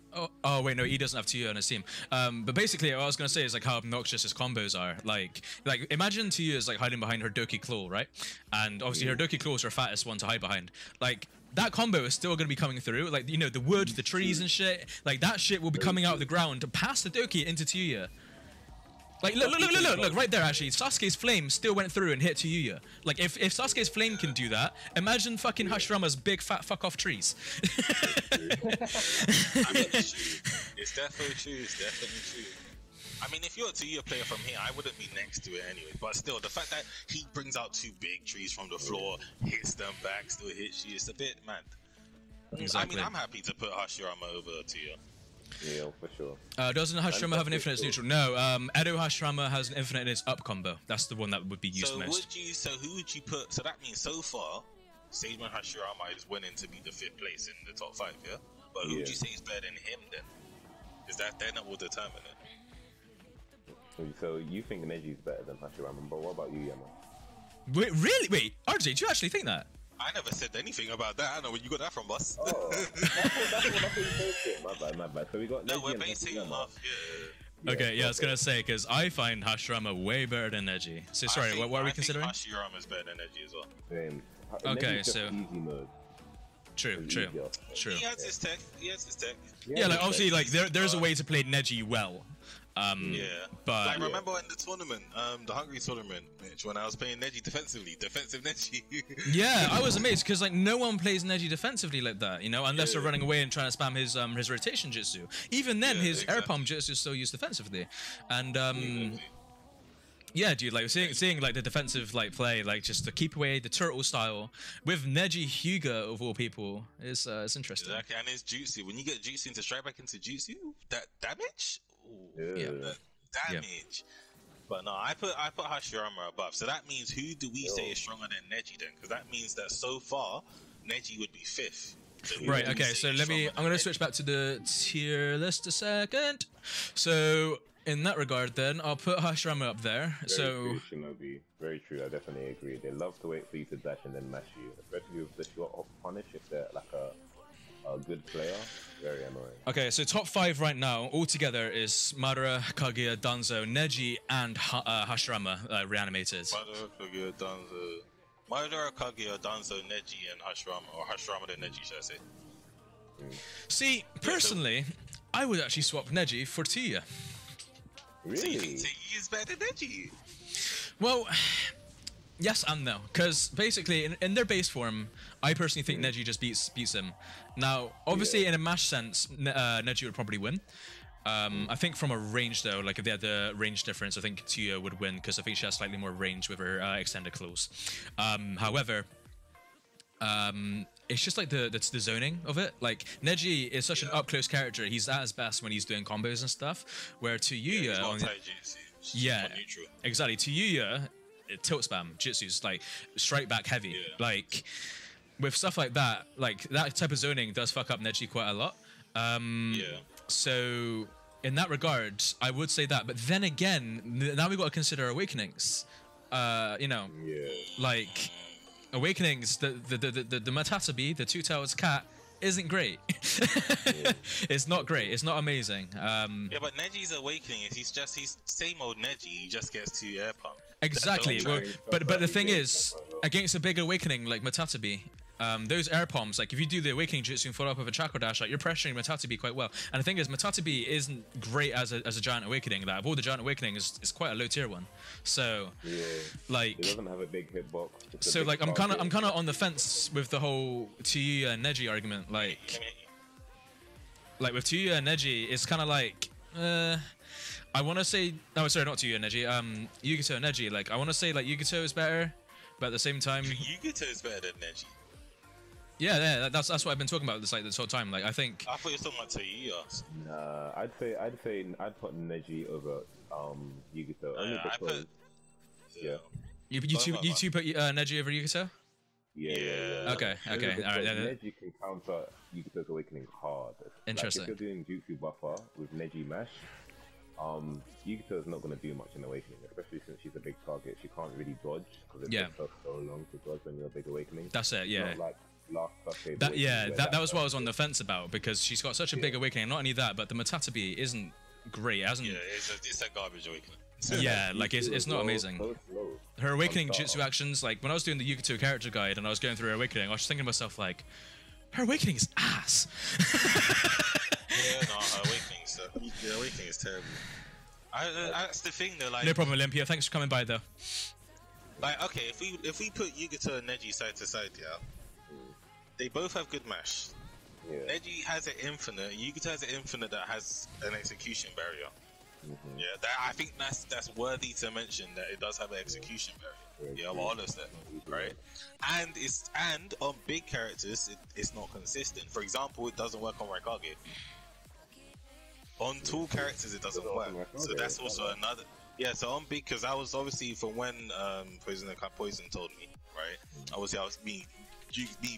oh wait, no, he doesn't have Tio on his team. But basically, what I was gonna say is like how obnoxious his combos are. Like imagine Tio is like hiding behind her Doki Claw, right? And obviously her Doki Claw is her fattest one to hide behind. Like, that combo is still gonna be coming through. Like, you know, the wood, the trees and shit. Like, that shit will be coming out of the ground past the Doki into Tio. Like, look, right there, actually. Sasuke's flame still went through and hit Tayuya. Like, if Sasuke's flame can do that, imagine fucking Hashirama's big fat fuck off trees. I mean, it's definitely true. It's definitely true. I mean, if you're a 2-year player from here, I wouldn't be next to it anyway. But still, the fact that he brings out 2 big trees from the floor, hits them back, still hits you, it's a bit mad. Exactly. I mean, I'm happy to put Hashirama over Tayuya. Yeah, for sure. Doesn't Hashirama have an infinite neutral? No, Edo Hashirama has an infinite in his up combo. That's the one that would be used most. So who would you put? So that means so far, Sageman Hashirama is winning to be the 5th place in the top 5, yeah? But who would you say is better than him then? Is that then that will determine it? So you think Neji's better than Hashirama, but what about you, Yama? Wait, really? Wait, RJ, do you actually think that? I never said anything about that. I don't know where you got that from, boss. Oh, that's what I my bad. So we got No, Neji we're and basing Hashirama. off, Okay, yeah, I was gonna say, because I find Hashirama way better than Neji. So sorry, what are we considering? I think Hashirama is better than Neji as well. Same. Okay, Neji's just so- easy mode. True. He has his tech. Yeah, like obviously, like there's a way to play Neji well. Yeah, but like remember in the tournament, the Hungry tournament, Mitch, when I was playing Neji defensively, defensive Neji. yeah, I was amazed because like no one plays Neji defensively like that, you know, unless they're running away and trying to spam his rotation jutsu. Even then, his air palm jutsu is still used defensively, and yeah, dude, like seeing like the defensive like play, like just the keep away, the turtle style with Neji Hyuga of all people is interesting. Exactly, and his jutsu. When you get jutsu into strike back into jutsu, that damage. Ooh, Yeah. that damage. But no, I put Hashirama above. So that means who do we say is stronger than Neji then? Because that means that so far Neji would be 5th. So who Right, do we okay, say so is let me, stronger I'm than going to Neji? switch back to the tier list a second. So, in that regard then, I'll put Hashirama up there. Very true, Shinobi. Very true, I definitely agree. They love to wait for you to dash and then mash you, especially with the short hop punish if they're like a good player. Very annoying. Okay, so top 5 right now, altogether, is Madara, Kaguya, Danzo, Neji, and Hashirama reanimated. Madara, Kaguya, Danzo, Neji, and Hashirama, or Hashirama then Neji, should I say? See, personally, I would actually swap Neji for Tia. So you Really? think he is better than Neji? Well, yes and no, because basically in their base form, I personally think Neji just beats him. Now, obviously in a match sense, Neji would probably win. I think from a range though, like if they had the range difference, I think Tia would win because I think she has slightly more range with her extended claws. However, it's just like the zoning of it. Like Neji is such an up close character; he's at his best when he's doing combos and stuff. Where Tayuya, on the- yeah, neutral. exactly. Tayuya, tilt spam jutsu's like strike back heavy. Yeah. Like with stuff like that type of zoning does fuck up Neji quite a lot. Yeah. So in that regard, I would say that. But then again, now we got to consider awakenings. You know, Yeah. like awakenings. The Matatabi, the Two Towers cat, isn't great. It's not great. It's not amazing. Yeah, but Neji's awakening is he's same old Neji. He just gets 2 air pump. Exactly. That's Well, all but the thing is, against a big awakening like Matatabi, those air palms, like if you do the awakening jutsu and follow up with a chakra dash, like you're pressuring Matatabi quite well. And the thing is, Matatabi isn't great as a giant awakening. Like of all the giant awakenings, it's quite a low tier one. So Yeah. like. It doesn't have a big hitbox. It's a So big like I'm target. kind of on the fence with the whole Tayuya and Neji argument. Like with Tayuya and Neji, it's kind of like I want to say no, sorry, not Tayuya and Neji. Yugito and Neji. Like I want to say like Yugito is better, but at the same time, Yugito is better than Neji. Yeah, that's what I've been talking about this whole time. Like, I think I thought you were talking about Taiya. Nah, I'd put Neji over Yugito only I because put. yeah. you two put Neji over Yugito. Yeah. Okay, Only okay, because alright. Neji can counter Yugito's awakening hard. Interesting. Like if you're doing Jutsu buffer with Neji Mash, Yugito is not going to do much in awakening, especially since she's a big target. She can't really dodge because it takes her so long to dodge when you're a big awakening. That's it. Yeah. Not like last Sasuke That Awakening, that was what I was on the fence about, because she's got such a big awakening. Not only that, but the Matatabi isn't great. It hasn't. Yeah, it's a garbage awakening. Yeah, like it's not amazing. So slow. Her awakening jutsu actions, like when I was doing the Yugito character guide and I was going through her awakening, I was just thinking to myself like, her awakening is ass. Yeah, no, her the awakening is terrible. That's the thing though, like. No problem, Olympia. Thanks for coming by though. Like, okay, if we put Yugito and Neji side to side, yeah, they both have good mash. Yeah. Neji has an infinite, Yugito has an infinite that has an execution barrier. Yeah, I think that's worthy to mention, that it does have an execution barrier. Yeah, well, honestly, right? And on big characters, it's not consistent. For example, it doesn't work on Raikage. On tall characters, it doesn't work. So that's also another. Yeah, so on big, because I was obviously from when Poison told me, right? Obviously, I was me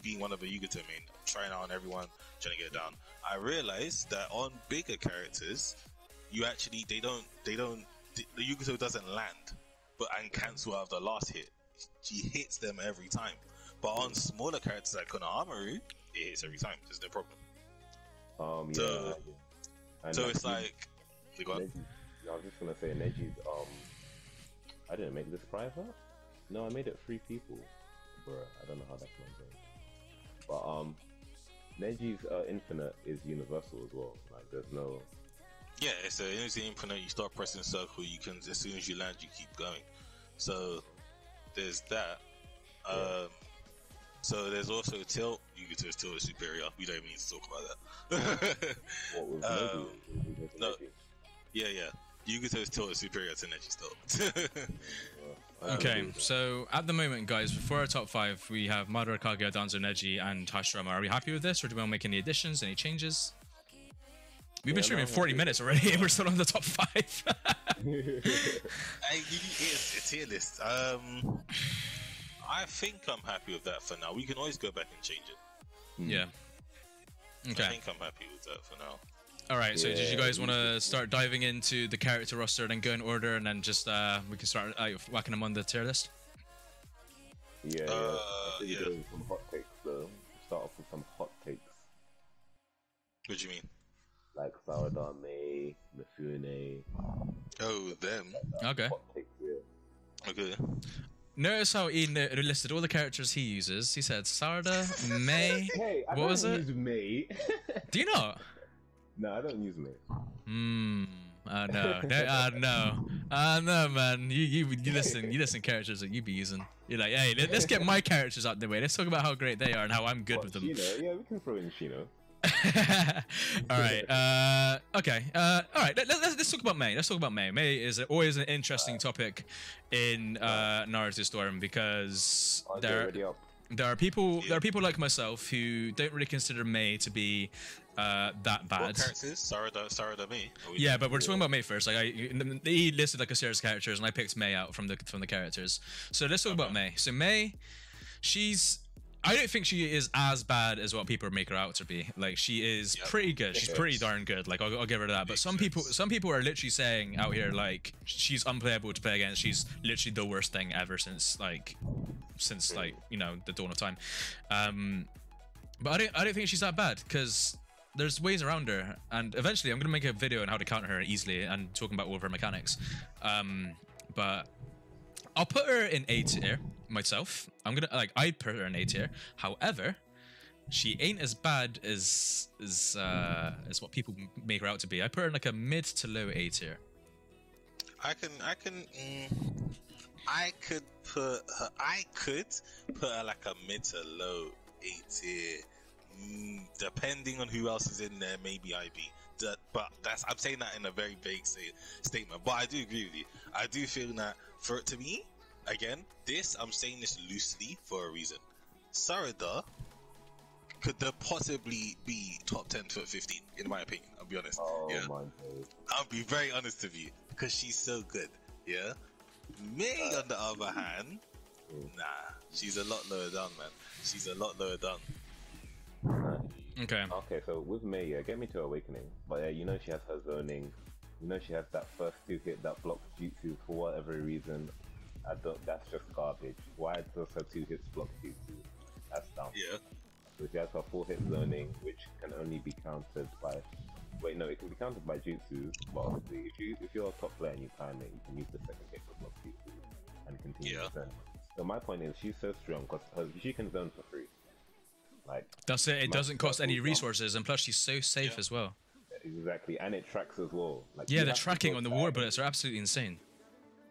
being one of the Yugito main, trying out on everyone, trying to get it down. I realized that on bigger characters, you actually the Yugito doesn't land, and cancel out the last hit. She hits them every time. But on smaller characters like Konohamaru, it hits every time. There's no problem. So it's like. Neji, I was just gonna say Neji's. I didn't make this private. No, I made it 3 people. Bruh, I don't know how that's not going. But Neji's infinite is universal as well. Like there's no. Yeah, it's an infinite. You start pressing circle, you can, as soon as you land, you keep going. So there's that. So there's also tilt. Yugito's tilt is superior. We don't even need to talk about that. What was Neji? No. Yeah. Yugito's tilt is superior to Neji's tilt. Okay, so at the moment, guys, for our top 5, we have Madara, Kaguya, Danzo, Neji, and Hashirama. Are we happy with this, or do we want to make any additions, any changes? We've been streaming 40 minutes already, and we're still on the top 5. It's tier list. I think I'm happy with that for now. We can always go back and change it. Yeah. Okay. I think I'm happy with that for now. Alright, so did you guys want to start diving into the character roster and go in order, and then just we can start whacking them on the tier list? Yeah. Some hot takes though. Start off with some hot takes. What do you mean? Like Sarada, Mei, Mifune. Oh, them. Okay. Hot takes, yeah. Okay. Notice how he listed all the characters he uses. He said Sarada, Mei. Hey, I what was don't it? use Mei. Do you not? No, I don't use Mei. I know. I know, man. You listen characters that you be using. You're like, hey, let's get my characters out the way. Let's talk about how great they are and how I'm good with them. Shino? Yeah, we can throw in Shino. All right. Okay. All right. Let's talk about Mei. Let's talk about Mei. Mei is always an interesting topic in Naruto Storm, because there are people like myself who don't really consider Mei to be that bad. What characters? Sarada, Mei. Yeah, but we're talking about Mei first. Like he listed like a series of characters, and I picked Mei out from the characters. So let's talk about Mei. So Mei, I don't think she is as bad as what people make her out to be. Like, she is pretty good. She's pretty darn good. Like, I'll give her that. But some people are literally saying out here, like, she's unplayable to play against. She's literally the worst thing ever since you know, the dawn of time. But I don't think she's that bad, because there's ways around her, and eventually I'm gonna make a video on how to counter her easily and talking about all of her mechanics. But I'll put her in A tier myself. I put her in A tier. However, she ain't as bad as what people make her out to be. I put her in like a mid to low A tier. I could put her like a mid to low A tier. Depending on who else is in there, maybe IB. But I'm saying that in a very vague statement. But I do agree with you. I do feel that for it to me, again, I'm saying this loosely for a reason. Sarada could there possibly be top 10 to 15, in my opinion. I'll be honest. Oh yeah. my god. I'll be very honest with you, because she's so good. Yeah. Mei, on the other hand, nah, she's a lot lower down, man. She's a lot lower down. Okay. Okay, so with Mei, yeah, get me to Awakening. But yeah, you know she has her zoning. You know she has that first 2 hit that blocks Jutsu for whatever reason. That's just garbage. Why does her 2 hits block Jutsu? That's dumb. Yeah. So she has her 4 hit zoning, which can only be countered by. Wait, no, it can be countered by Jutsu. But obviously, if you're a top player and you time it, you can use the second hit to block Jutsu and continue to zone. So my point is, she's so strong because she can zone for free. Like that's it. It doesn't cost any resources, and plus she's so safe as well. Exactly, and it tracks as well. Like yeah, the tracking on the water bullets are absolutely insane.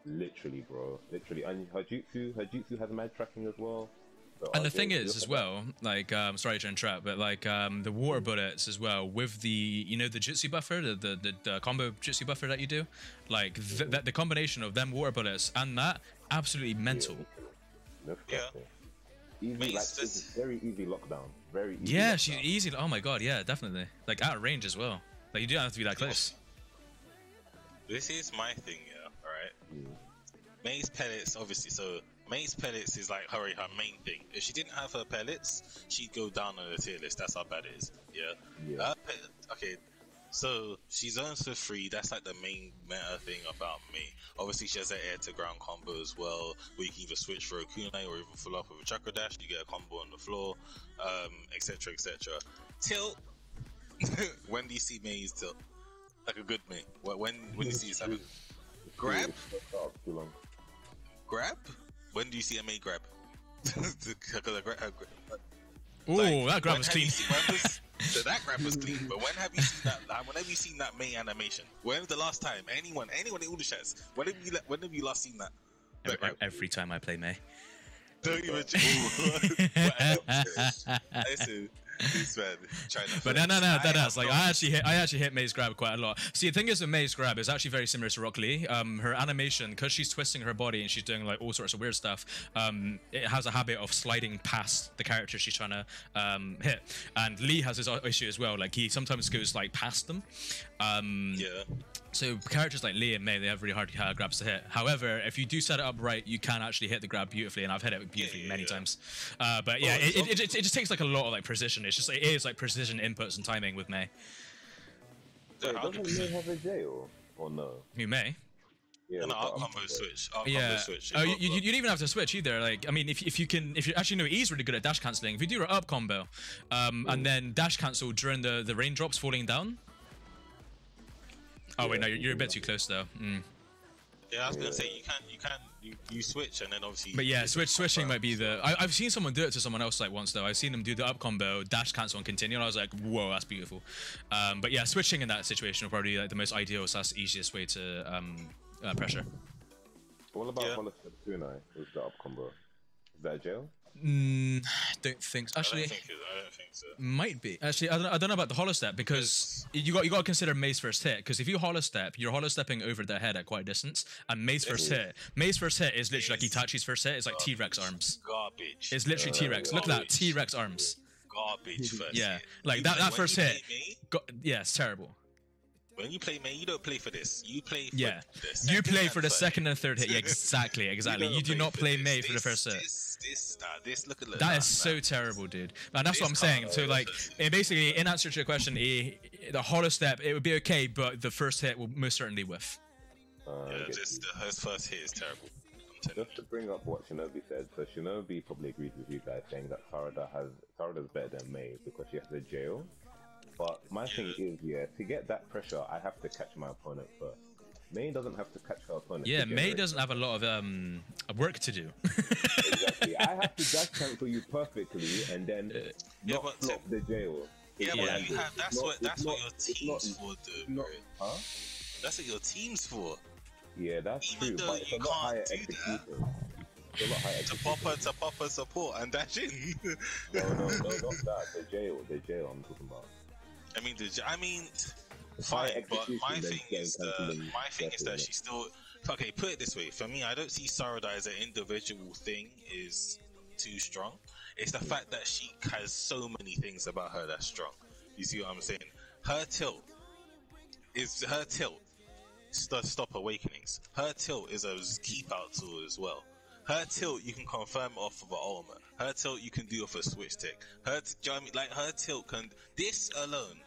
Literally, bro. Literally, and her jutsu has mad tracking as well. So and the thing is, as well, like, sorry to interrupt, but like, the water bullets as well with the, you know, the jutsu buffer, the combo jutsu buffer that you do, like the combination of them water bullets and that, absolutely mental. Yeah. Easy, like, it's very easy lockdown. Very easy. Yeah, she's easy. Oh my god, yeah, definitely. Like out of range as well. Like you don't have to be that close. This is my thing, yeah. Alright. Mei's pellets, obviously. So Mei's pellets is like her main thing. If she didn't have her pellets, she'd go down on the tier list. That's how bad it is. Yeah. Okay. So she zones for free. That's like the main meta thing about Mei. Obviously, she has an air to ground combo as well, where you can either switch for a kunai or even full up with a chakra dash. You get a combo on the floor, etc., etc. Tilt. When do you see Mei's tilt? Like a good Mei. When you see this happen? Grab. Grab. When do you see a Mei grab? Ooh, like, that grab was clean. So that grab was clean, but when have you seen that? Like, when have you seen that Mei animation? When was the last time? Anyone in all the chats? When have you last seen that? Every time I play Mei. Don't even. Listen, this man trying to. But no, that's like I actually hit Mei's grab quite a lot. See, the thing is with Mei's grab is actually very similar to Rock Lee. Her animation, because she's twisting her body and she's doing like all sorts of weird stuff. It has a habit of sliding past the character she's trying to hit. And Lee has his issue as well. Like he sometimes goes like past them. Yeah. So characters like Lee and Mei, they have really hard grabs to hit. However, if you do set it up right, you can actually hit the grab beautifully, and I've hit it beautifully many times. But yeah, it just takes like a lot of like precision. It's just like, it is like precision inputs and timing with Mei. Wait, doesn't Mei have a jail or no? Who, Mei? Yeah, no, I'll combo switch. Oh, you don't even have to switch either. Like, I mean, if you actually know, E's really good at dash cancelling. If you do her up combo, and then dash cancel during the raindrops falling down. Oh wait, no, you're a bit too close though. Yeah, I was gonna say you switch and then obviously. But yeah, switching might be the. I've seen someone do it to someone else like once though. I've seen them do the up combo, dash cancel and continue, and I was like, whoa, that's beautiful. But yeah, switching in that situation will probably be like the most ideal, so that's the easiest way to pressure. What about Holostep Kunai with the up combo? Is that a jail? Don't think so. Actually, I don't think so. Might be. Actually, I don't know about the hollow step because you got to consider Mei's first hit, because if you hollow step, you're hollow stepping over their head at quite a distance, and Mei's first hit is literally like Itachi's first hit. It's like T-Rex arms. Garbage. It's literally T-Rex. Look at that, T-Rex arms. Garbage first. Yeah, hit. like that first hit. Yeah, it's terrible. When you play Mei, you don't play for this. You play for you play for the second and third hit. Yeah, exactly. You do not play Mei for the first hit. Look at that is so terrible, dude. And that's what I'm saying. So like, basically, in answer to your question, the hollow step, it would be okay, but the first hit will most certainly whiff. Her first hit is terrible. Just to bring up what Shinobi said, so Shinobi probably agrees with you guys saying that Sarada's better than Mei because she has a jail. But my thing is, to get that pressure, I have to catch my opponent first. Mei doesn't have to catch her opponent. Yeah, Mei doesn't have a lot of work to do. Exactly. I have to dash cancel you perfectly and then not flop the jail. That's what your team's for, dude. Huh? That's what your team's for. Yeah, that's true. But it's a lot higher execution. To pop her support and dash in. No, not that. The jail I'm talking about. Fine, but my thing is that she's still okay. Put it this way: for me, I don't see Sarada as an individual thing is too strong. It's the fact that she has so many things about her that's strong. You see what I'm saying? Her tilt does stop awakenings. Her tilt is a keep out tool as well. Her tilt you can confirm off of an ultimate. Her tilt you can do off a switch tick. Do you know what I mean? Like her tilt can. This alone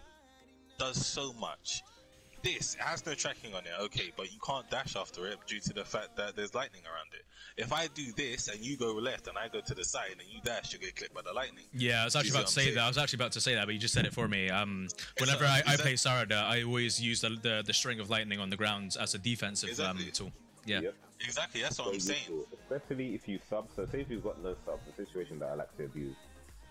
does so much. This it has no tracking on it, okay, but you can't dash after it due to the fact that there's lightning around it. If I do this and you go left and I go to the side and you dash, you get clipped by the lightning. Yeah, I was actually about to say that. I was actually about to say that, but you just said it for me. Whenever I play Sarada, I always use the string of lightning on the ground as a defensive tool. Yeah. Yep. Exactly, that's what I'm saying. Especially if you sub. So say if you've got no sub, the situation that I like to abuse.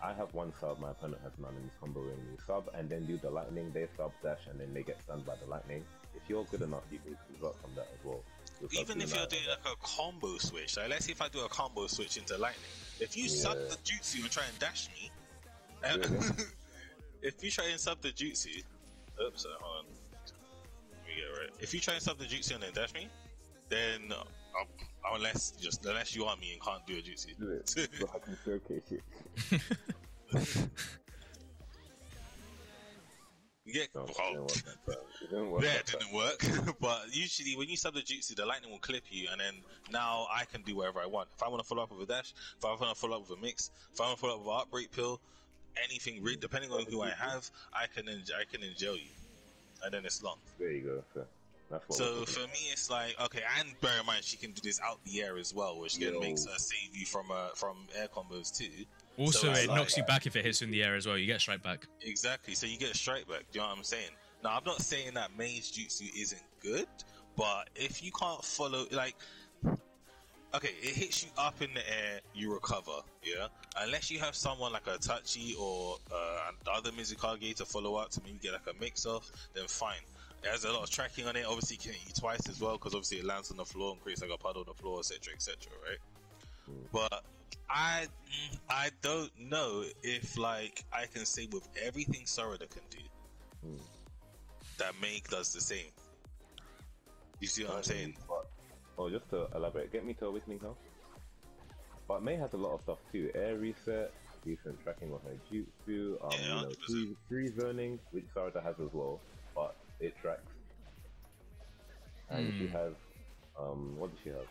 I have one sub, my opponent has none in this combo ring. You sub and then do the lightning, they sub dash and then they get stunned by the lightning. If you're good enough, you can convert from that as well. Even if you're doing like a combo switch, like let's say if I do a combo switch into lightning, if you sub the jutsu and try and dash me, if you try and sub the jutsu, oops, hold on, let me get it right. If you try and sub the jutsu and then dash me, then unless you are me and can't do a jutsu. Yeah, it didn't work. But usually when you sub the jutsu, the lightning will clip you, and then now I can do whatever I want. If I want to follow up with a dash, if I want to follow up with a mix, if I want to follow up with an outbreak pill, anything, depending on who I have, I can enjail you, and then it's long. There you go. Sir. So for me, it's like, okay, and bear in mind she can do this out the air as well, which again makes her save you from air combos too. Also, so it knocks you back if it hits you in the air as well. You get strike back. Exactly. So you get a strike back. Do you know what I'm saying? Now, I'm not saying that Mei's jutsu isn't good, but if you can't follow, like, okay, it hits you up in the air, you recover, yeah? Unless you have someone like a Tachi or other Mizukage to follow up to maybe get like a mix-off, then fine. It has a lot of tracking on it. Obviously, you can hit you twice as well, because obviously it lands on the floor and creates like a puddle on the floor, etc., right? But I don't know if like I can say with everything Sarada can do that Mei does the same. You see what I'm saying? But, just to elaborate, get me to Awakening Health. But Mei has a lot of stuff too. Air reset, decent tracking on her jutsu, free zoning, which Sarada has as well, but it tracks. And she has what does she have?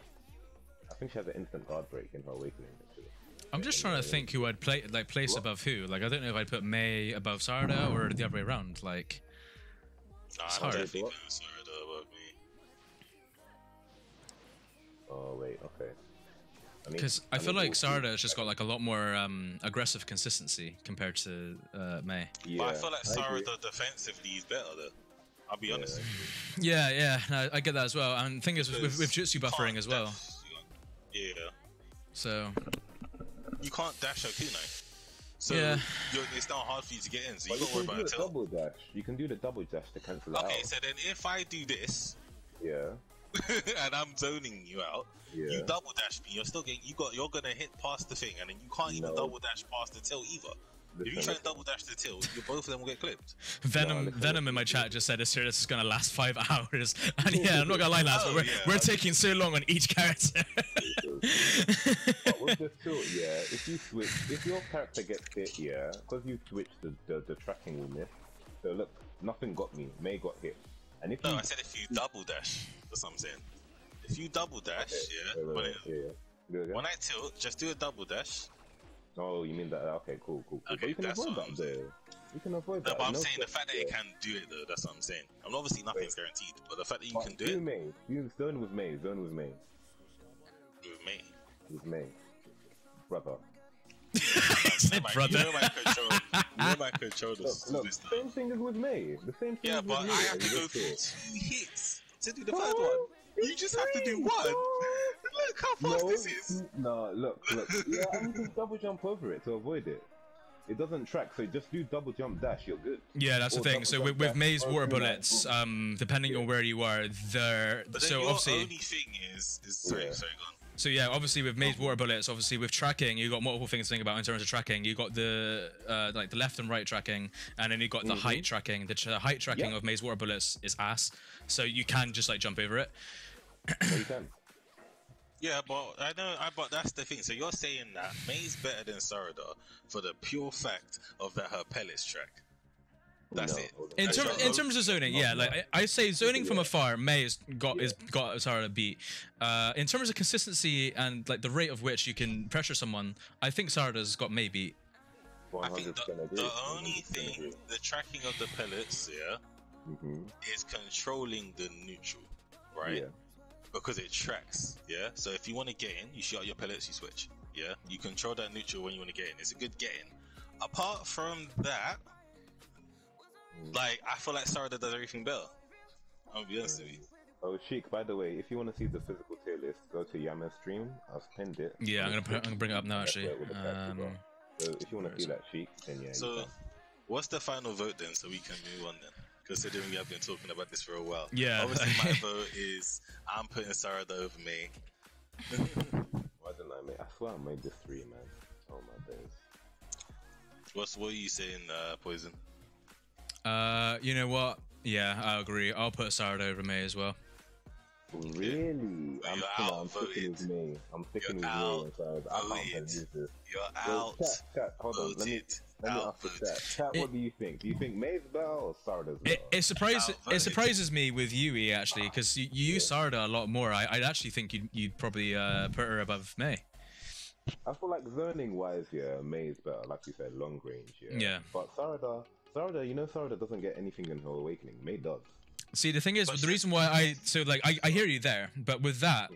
I think she has an instant guard break in her Awakening. Actually. I'm just trying to think who I'd place above who. Like, I don't know if I'd put Mei above Sarada or the other way around. Like, it's hard. Definitely put Sarada above me. Oh wait, okay. Because I feel like Sarada has just got like a lot more aggressive consistency compared to Mei. Yeah, but I feel like Sarada defensively is better though. I'll be honest with you. Yeah, no, I get that as well. And the thing is with jutsu buffering as well. Yeah. So you can't dash a kunai. So it's not hard for you to get in. So you don't worry about it. Double dash. You can do the double dash to cancel it out. Okay, so then if I do this, and I'm zoning you out, you double dash me. You're still getting. You're gonna hit past the thing, and then you can't even double dash past the tilt either. If you try and double dash the tilt, both of them will get clipped. Venom in my chat just said this is gonna last 5 hours, and yeah, I'm not gonna lie, lads, but we're taking so long on each character. But with the tilt, if your character gets hit, because you switched the tracking will miss. So look, nothing got me. Mei got hit, and if I said if you double dash, that's what I'm saying. If you double dash, when I tilt, just do a double dash. Oh, you mean that? Okay, cool. Okay, but you can avoid that there. You can avoid that. No, but I'm saying the fact that you can do it though, that's what I'm saying. And obviously nothing's guaranteed, but the fact that you can do it. Mei. You zone with Mei. With Mei. With Mei. Brother. Brother. You know my controllers. Look, same thing as with Mei. The same thing. Yeah, but I have to go through 2 hits to do the third one. You just have to do one. Look how fast this is. No, look. Yeah, and you can double jump over it to avoid it. It doesn't track, so just do double jump dash. You're good. Yeah, that's the thing. So with Mei's water bullets, depending on where you are, so obviously. Only thing is sorry, go on. So yeah, obviously with Mei's water bullets, obviously with tracking, you got multiple things to think about in terms of tracking. You got the like the left and right tracking, and then you got the height tracking. The height tracking of Mei's water bullets is ass, so you can just like jump over it. You can. Yeah, but I know. But that's the thing. So you're saying that May's better than Sarada for the pure fact of that her pellets track. That's it. In, That's your in terms of zoning, yeah, like I say, zoning from Yeah. afar, May has got Sarada beat. In terms of consistency and like the rate of which you can pressure someone, I think Sarada's got May beat. I think 100% agree. the only 100% thing, agree. the tracking of the pellets, yeah, Mhm. is controlling the neutral, right? Yeah. Because it tracks, yeah. So if you want to get in, you shoot out your pellets, you switch, yeah. You control that neutral when you want to get in. It's a good get in. Apart from that, like I feel like Sarada does everything better. I'll be honest with you. Oh, Sheik, by the way, if you want to see the physical tier list, go to Yama's stream. I've pinned it. Yeah, I'm gonna bring it up now actually. With the facts as well. So if you want to see that, Sheik, then yeah. So, you can. what's the final vote then, so we can move on then? Considering we have been talking about this for a while. Yeah. Obviously, my vote is I'm putting Sarada over May. Why didn't I make? I swear I made this 3, man. Oh my days. What are you saying, Poison? You know what? Yeah, I agree. I'll put Sarada over May as well. Really? You're I'm outvoted. sticking with me. I'm sticking with You're me. And so I can't outvoted. believe this. You're Well, chat, hold on. Let me Outvoted. ask the chat. Chat, what do you think? Do you think May's better or Sarda's better? It Outvoted. surprises me with Yui actually because you use Sarada a lot more. I actually think you'd probably put her above May. I feel like zoning wise, yeah, May is better. Like you said, long range, yeah. Yeah. But Sarada, you know, Sarada doesn't get anything in her awakening. May does. See, the thing is, But the reason why I hear you there, but with that,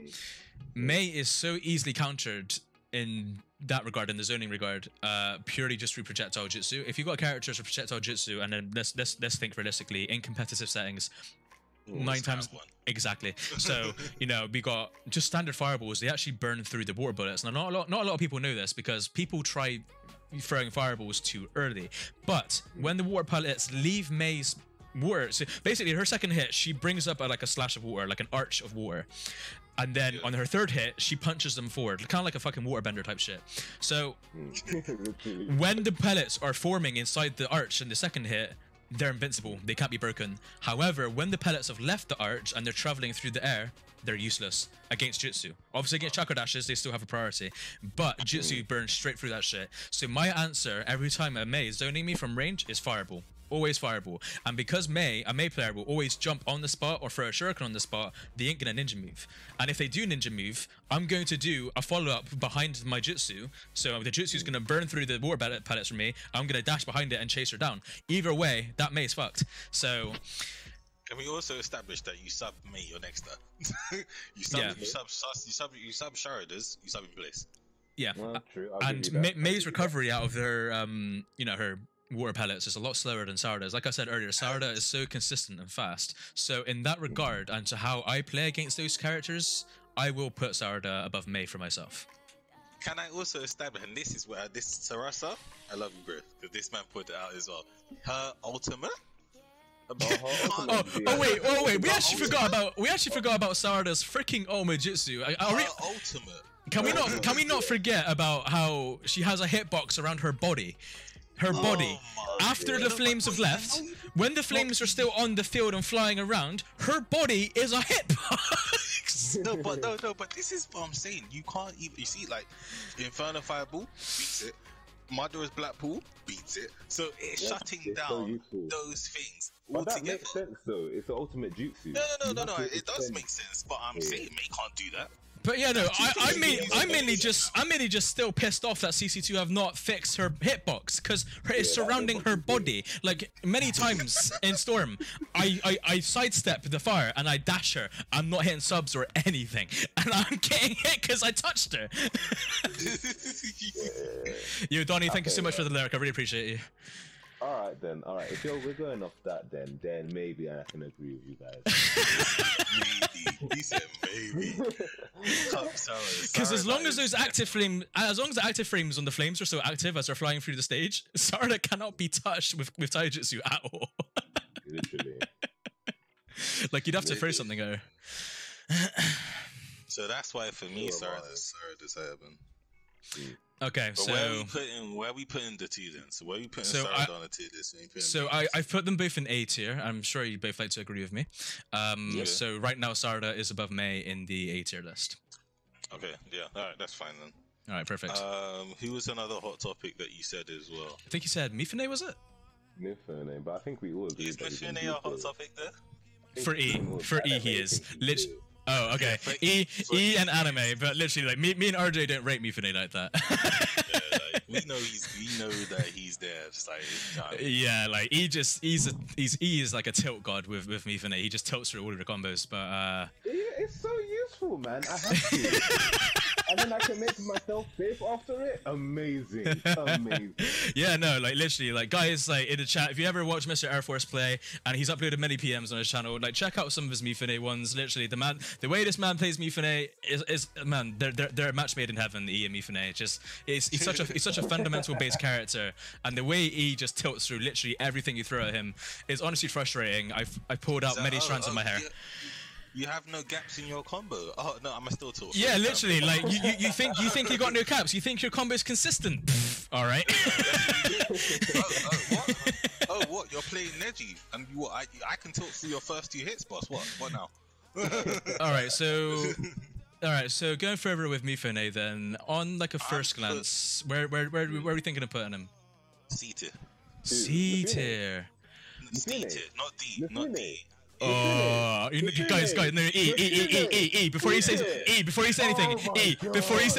May is so easily countered in that regard, in the zoning regard, purely just through projectile jutsu. If you've got characters with projectile jutsu, and then let's think realistically in competitive settings, 9 times have one. exactly. So we got just standard fireballs. They actually burn through the water bullets. Now, not a lot of people know this because people try throwing fireballs too early. But when the water pellets leave May's water, so basically her second hit, she brings up like a slash of water, like an arch of water. And then on her third hit, she punches them forward, kind of like a fucking waterbender type shit. So when the pellets are forming inside the arch in the second hit, they're invincible. They can't be broken. However, when the pellets have left the arch and they're traveling through the air, they're useless against jutsu. Obviously, against chakra dashes, they still have a priority. But jutsu burns straight through that shit. So my answer every time a May is zoning me from range is fireball. Always fireball. And because a May player will always jump on the spot or throw a shuriken on the spot, they ain't gonna ninja move. And if they do ninja move, I'm going to do a follow-up behind my jutsu. So the jutsu's gonna burn through the water pellets from me. I'm gonna dash behind it and chase her down. Either way, that May's fucked. So Can we also establish that you sub May your next up? you sub Sharadas, you sub in place. yeah. Well, true. I'll And give you that. May's recovery out of her her water pellets is a lot slower than Sarada's. Like I said earlier, Sarada is so consistent and fast. So in that regard, and to how I play against those characters, I will put Sarada above May for myself. Can I also establish, and this is where this Sarasa, I love you, bro, because this man put it out as well. Her ultimate. Oh wait, we actually forgot about Sarada's freaking Omajutsu. Her ultimate. Can we not forget about how she has a hitbox around her body? Her body. After the flames have left, when the flames are still on the field and flying around, her body is a hitbox. No, but this is what I'm saying. You can't even. You see, like Inferno Fireball beats it. Madara's Blackpool beats it. So it's shutting it's so down useful. those things But that altogether. makes sense though. It's the ultimate jutsu. No. You have to It does extend- make sense, but I'm saying May can't do that. But yeah, no, I'm mainly just still pissed off that CC2 have not fixed her hitbox because it's surrounding her body. Like many times in Storm, I sidestep the fire and I dash her. I'm not hitting subs or anything, and I'm getting hit because I touched her. Yo, Donnie, thank you so much for the lyric. I really appreciate you. All right then. All right. If we're going off that, then maybe I can agree with you guys. Maybe. He said maybe. Because as long as the active frames on the flames are so active as they're flying through the stage, Sarada cannot be touched with taijutsu at all. Literally. Like you'd have to throw something at her. So that's why for me, Sarada's urban. Okay, But so where we putting the two then? So where we putting So Sarada on the tier list? Where we putting So I've put them both in A tier. I'm sure you both like to agree with me. Yeah. So right now Sarada is above May in the A tier list. Okay, yeah, alright, that's fine then. All right, perfect. Who was another hot topic that you said as well? I think you said Mifune, was it? Mifune, but I think we all agree Is that he's Mifune a hot topic there? For E, he is. Oh, okay. Yeah, E and anime, but literally, like me and RJ don't rate Mifune like that. Yeah, like, we know that he's there. Just like, yeah, like E is like a tilt god with Mifune. He just tilts through all of the combos, but it's so useful, man. I have to. And then I can make myself safe after it. Amazing. Yeah, no, like literally, like guys, like in the chat, if you ever watch Mr. Air Force play, and he's uploaded many PMs on his channel, like check out some of his Mifune ones. Literally, the way this man plays Mifune is man, they're a match made in heaven. E and Mifune, just he's such a fundamental base character, and the way E just tilts through literally everything you throw at him is honestly frustrating. I've pulled out many strands of my hair. You have no gaps in your combo. Oh no, I'm still talking. Yeah, literally, like you think you got no caps. You think your combo is consistent. All right. What? You're playing Neji, and I can talk through your first 2 hits, boss. What now? All right, so going further with Mifune then, on like a first glance, where are we thinking of putting him? C tier. C tier. C tier, not D, not D. Oh, guys, no, E. Before you say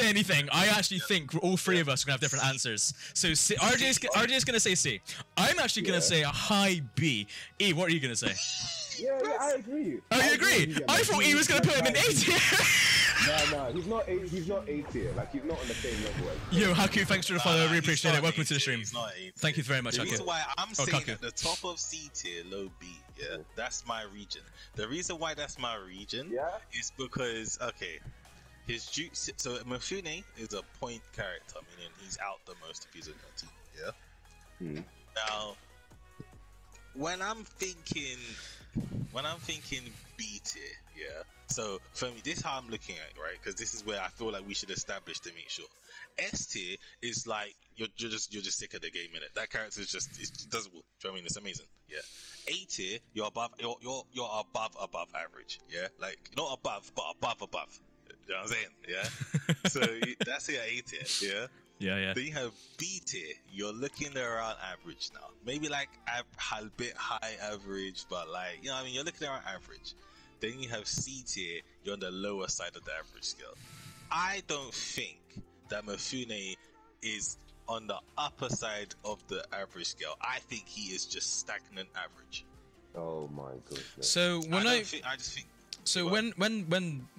anything, I actually think all 3 of us are gonna have different answers. So RJ's gonna say C. I'm actually gonna say a high B. E, what are you gonna say? Yeah, I agree. Oh, you agree? I thought E was gonna put him in A tier. No, he's not A tier. Like he's not on the same level. Yo, Haku, thanks for the follow. I really appreciate it. Welcome to the stream. Thank you very much, Haku. The reason why I'm saying Haku. at the top of C tier, low B, yeah, that's my region. The reason why that's my region is because, okay, his jutsu. So Mifune is a point character, meaning he's out the most if he's in your team. Yeah. Now, when I'm thinking B tier, yeah. So for me, this is how I'm looking at it, right? Because this is where I feel like we should establish to make sure. S tier is like you're just sick of the game, innit? That character is just it does. Do you know what I mean? It's amazing, yeah. A tier, you're above above average, yeah. Like not above, but above. You know what I'm saying? Yeah. So that's your A tier, yeah. Yeah. Then you have B tier. You're looking around average now. Maybe like a bit high average, but like you know what I mean. You're looking around average. Then you have C tier. You're on the lower side of the average scale. I don't think that Mifune is on the upper side of the average scale. I think he is just stagnant average. Oh my goodness. So when I just think. So when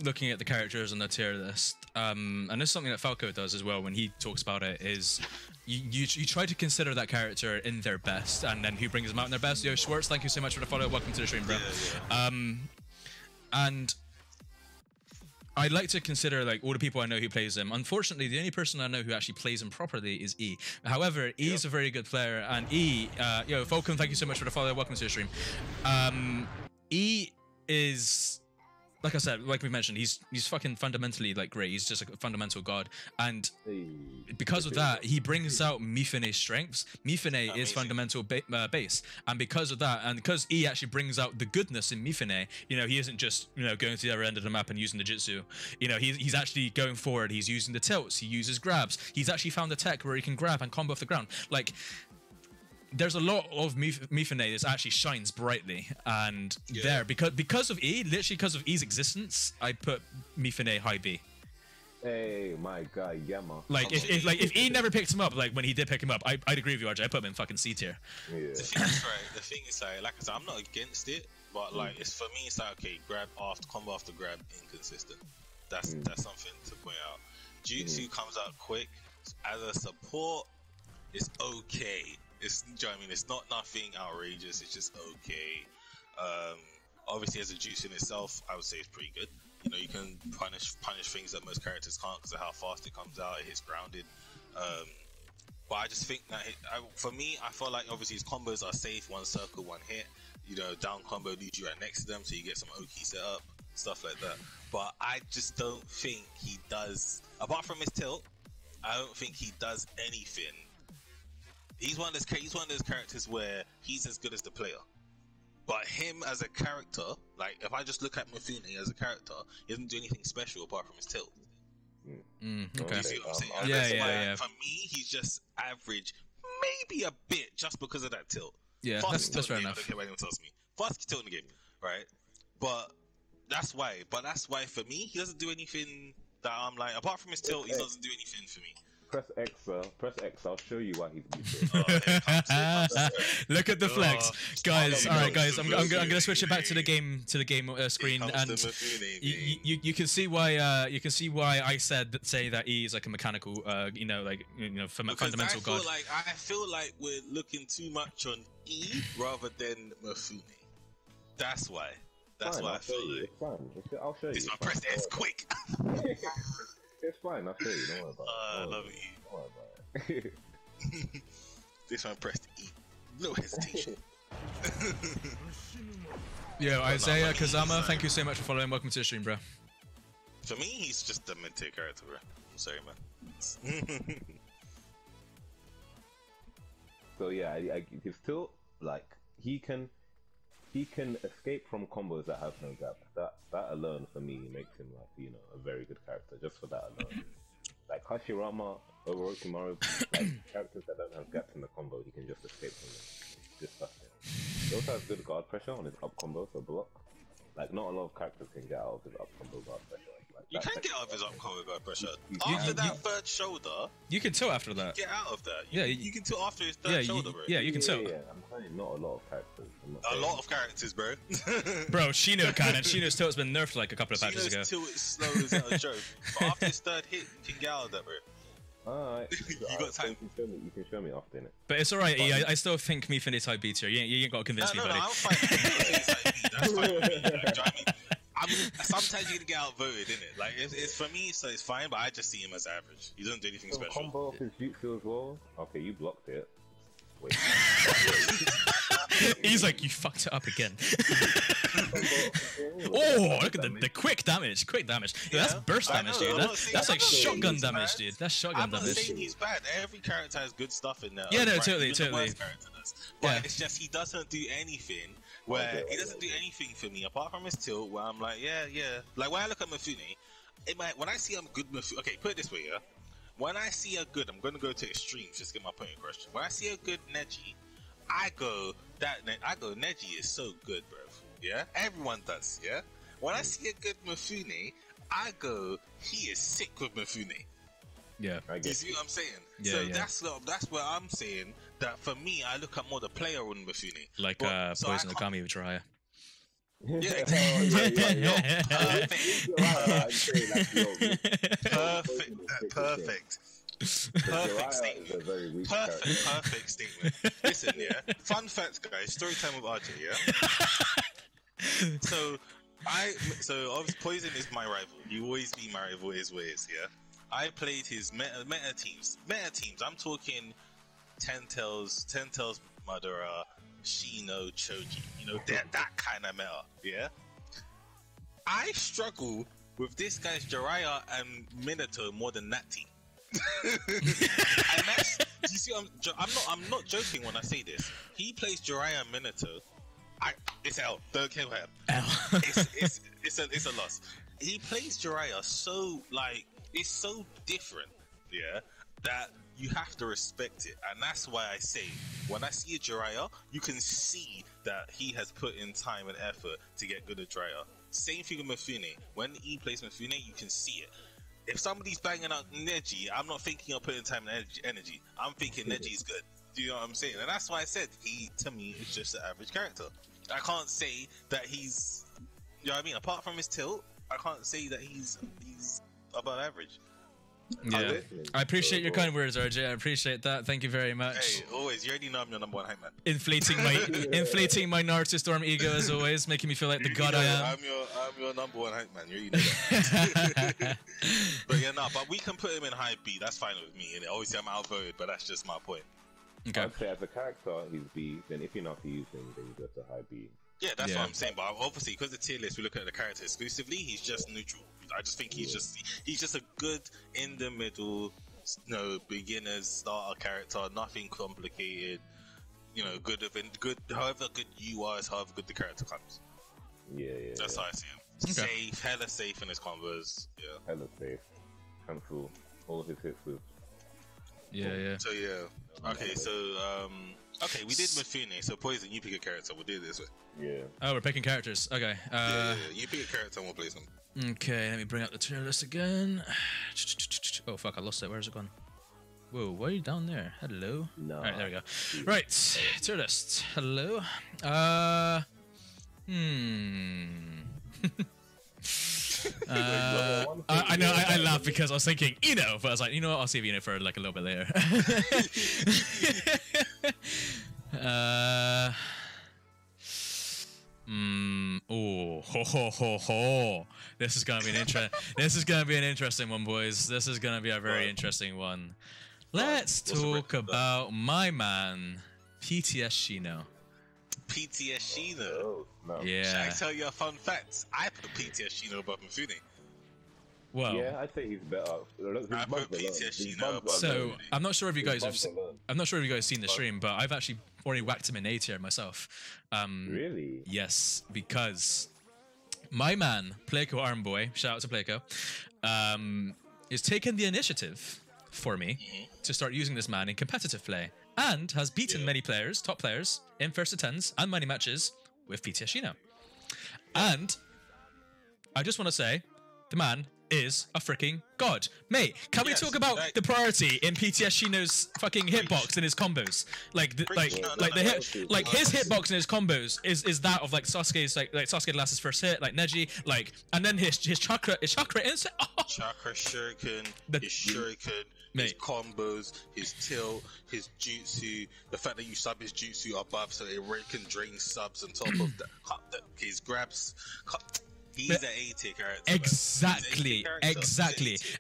looking at the characters on the tier list, and this is something that Falco does as well when he talks about it, is you try to consider that character in their best, and then who brings them out in their best. Yo, Schwartz, thank you so much for the follow. Welcome to the stream, bro. Yeah. And I'd like to consider like all the people I know who plays him. Unfortunately, the only person I know who actually plays him properly is E. However, E is a very good player, and E, yo, Falcon, thank you so much for the follow. Welcome to the stream. E is, like I said, like we mentioned, he's fucking fundamentally like great. He's just a fundamental god, and because of that, he brings out Mifune's strengths. Mifune is fundamental base, and because of that, and because E actually brings out the goodness in Mifune, you know, he isn't just going to the other end of the map and using the jutsu. You know, he's actually going forward. He's using the tilts. He uses grabs. He's actually found a tech where he can grab and combo off the ground. Like, there's a lot of Mifune that actually shines brightly, and there because of E, literally because of E's existence, I put Mifune high B. Hey, my God, Yama. Like if E never picked him up, like when he did pick him up, I'd agree with you, RJ. I put him in fucking C tier. Yeah. The thing is, like I said, I'm not against it, but like it's for me, it's like okay, combo after grab, inconsistent. That's something to point out. Jutsu comes out quick. As a support, it's okay. Do you know what I mean? It's not nothing outrageous. It's just okay. Obviously, as a jutsu in itself, I would say it's pretty good. You know, you can punish things that most characters can't because of how fast it comes out. It hits grounded. But I just think that for me, I feel like obviously his combos are safe. One circle, one hit. You know, down combo leads you right next to them, so you get some Oki set up, stuff like that. But I just don't think he does. Apart from his tilt, I don't think he does anything. He's one of those characters where he's as good as the player. But him as a character, like if I just look at Mifune as a character, he doesn't do anything special apart from his tilt. Okay. You see what I'm saying? And Yeah, that's yeah, why, yeah. For me, he's just average, maybe a bit, just because of that tilt. Yeah, Fastest that's tilt in fair the game, I enough. don't care what anyone tells me. Fastest tilt in the game, right? But that's why. But that's why for me, he doesn't do anything that I'm like. Apart from his tilt, he doesn't do anything for me. Press X, sir. Press X. I'll show you why he's good. Look at the flex, guys. All right, guys. I'm gonna switch it back to the Mofune. game screen, Here and comes the Mofune, you can see why I say that he's like a mechanical Because fundamental god. I feel like we're looking too much on E rather than Mofune. That's why. That's why I feel like. It's fine. I'll show you. This one, press S quick. It's fine. I'll show you. Don't worry about it. I love it. Don't worry about it. This one, pressed E. No hesitation. Yo, Isaiah Kazama, thank you so much for following. Welcome to the stream, bro. For me, he's just a mid-tier character, bro. I'm sorry, man. So yeah, his tilt, like he can escape from combos that have no gap. That alone for me makes him like a very good character just for that alone. Like Hashirama, Orochimaru, like characters that don't have gaps in the combo, he can just escape from them. Just stuff there. He also has good guard pressure on his up combo, so block. Like not a lot of characters can get out of his up combo guard pressure. Like, You can get out of his up combo guard pressure. After that third shoulder, You can tilt after that. get out of that. Yeah, You can tilt after his third shoulder, bro. Yeah, you can tilt. Yeah, I'm saying not a lot of characters. A lot of characters, bro. Bro, Shino can, and Shino's tilt's been nerfed like a couple of patches ago. Shino's tilt is slow as a joke. But after his third hit, you can get out of that, bro. Alright. You got time. You can show me after, innit? But it's alright, E. I still think Mifune is high B tier. You ain't got to convince me, buddy. I'm fine. That's fine with me. Like, do you know what I mean? Sometimes you're gonna get outvoted, innit? Like, it's for me, so it's fine, but I just see him as average. He doesn't do anything special. Combo off his jutsu as well. Okay, you blocked it. Wait. He's like, you fucked it up again. Oh, look at the quick damage. Quick damage. Yeah, that's burst damage, dude. That's like shotgun damage, dude. That's shotgun I'm not damage. saying he's bad. Every character has good stuff in there. Yeah, no, Right, totally, even the totally. worst character does. But Yeah. it's just he doesn't do anything where he doesn't do anything for me apart from his tilt. Where I'm like, yeah. Like when I look at Mifune, when I see a good Mifune, okay, put it this way, yeah. When I see a good, I'm going to go to extremes just to get my point in question. When I see a good Neji, I go Neji is so good, bro. Yeah, everyone does. Yeah. When I see a good Mifune, I go, he is sick with Mifune. Yeah. I Do you guess. see what I'm saying? Yeah, So yeah. that's where I'm saying that for me, I look at more the player on Mifune. Like But- so I Poison can't- Okami with Jiraiya. Yeah, Perfect. Perfect statement. Perfect statement. Listen, yeah. Fun fact, guys. Story time with RJ, yeah. So obviously Poison is my rival. You always be my rival, is what it is, yeah. I played his meta teams. I'm talking Ten Tails, Madara, Shino, Choji. That kind of meta, yeah. I struggle with this guy's Jiraiya and Minato more than that team. And that's, you see, I'm not joking when I say this. He plays Jiraiya and Minato. It's L. Don't care what it's a loss. He plays Jiraiya so it's so different, yeah, that you have to respect it. And that's why I say when I see a Jiraiya, you can see that he has put in time and effort to get good at Jiraiya. Same thing with Mifune. When he plays Mifune, you can see it. If somebody's banging out Neji, I'm not thinking of putting time and energy. I'm thinking Neji's good. Do you know what I'm saying? And that's why I said he, to me, is just an average character. I can't say that he's, you know what I mean? Apart from his tilt, I can't say that he's above average. Yeah. I appreciate your kind words, RJ. I appreciate that. Thank you very much. Hey, always. You already know I'm your number one hype man. Inflating my Naruto Storm ego as always, making me feel like the god I am. I'm your number one hype man. You already know that. But yeah, but we can put him in high B. That's fine with me. And obviously, I'm outvoted, but that's just my point. Okay. I'd say as a character, he's B. Then if you're not to use him, then you go to high B. Yeah, that's Yeah. what I'm saying. But obviously, because the tier list, we look at the character exclusively. He's just neutral. I just think he's just a good in the middle, beginner's starter character. Nothing complicated. Good. However good you are is however good the character comes. Yeah. That's how I see him. Okay. Hella safe in his combos. Yeah. Hella safe. cancel all his hits with. Yeah. So okay, so okay, we did Mifune. So Poison, you pick a character. We'll do it this way. Yeah. Oh, we're picking characters. Okay. You pick a character and we'll play some. Okay, let me bring up the tier list again. Oh fuck, I lost it. Where's it gone? Whoa, why are you down there? Hello. No. Alright, there we go. Right, tier list. Hello. I know, I laughed because I was thinking Eno, but I was like, you know what, I'll save Eno for like a little bit later. Oh, ho. This is gonna be an interesting one, boys. This is gonna be a very interesting one. Let's talk about my man, PTS Shino. PTS Shino. Oh, no. Yeah. Should I tell you a fun fact? I put PTS Shino above Mifune. Well, Yeah, I'd say he's better. I put PTS Shino. so I'm not sure if you guys have. alone. I'm not sure if you guys seen the stream, but I've actually already whacked him in A tier myself. Really? Yes, because my man Playco Armboy, shout out to Playco, is taking the initiative for me to start using this man in competitive play, and has beaten many players, top players, in first to tens and money matches with PTS Shino. And I just want to say, the man is a freaking god. Mate, can we talk about the priority in PTS Shino's fucking hitbox and his combos? Like, his hitbox and his combos is that of like Sasuke's like Sasuke Last's first hit, like Neji, like, and then his chakra instant. Oh. Chakra shuriken, his shuriken, his Mate. combos, his tilt, his jutsu, the fact that you sub his jutsu above so it can drain subs on top of his grabs. He's an A-tier character. Exactly.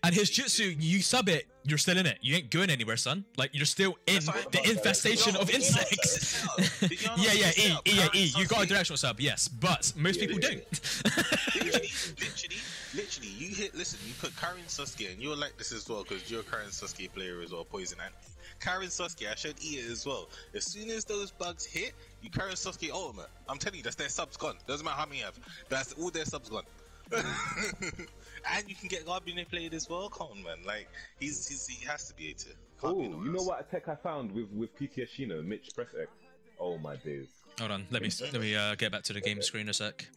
And his jutsu, you sub it, you're still in it. You ain't going anywhere, son. Like, you're still in the infestation of insects. E. You got a directional sub, yes, but most people don't. Literally, you hit. Listen, you put Karen Sasuke, and you're like this as well because you're a Karen Sasuke player as well. Poison and Karen Sasuke, I showed it as well. As soon as those bugs hit, you Karen Sasuke ultimate. I'm telling you, that's their subs gone. Doesn't matter how many you have. That's all their subs gone. And you can get Garbine played as well. Come on, man. Like he has to be A tier. Oh, you know what tech I found with PTS Shino, Mitch Press X. Oh my days. Hold on, let me get back to the game screen a sec.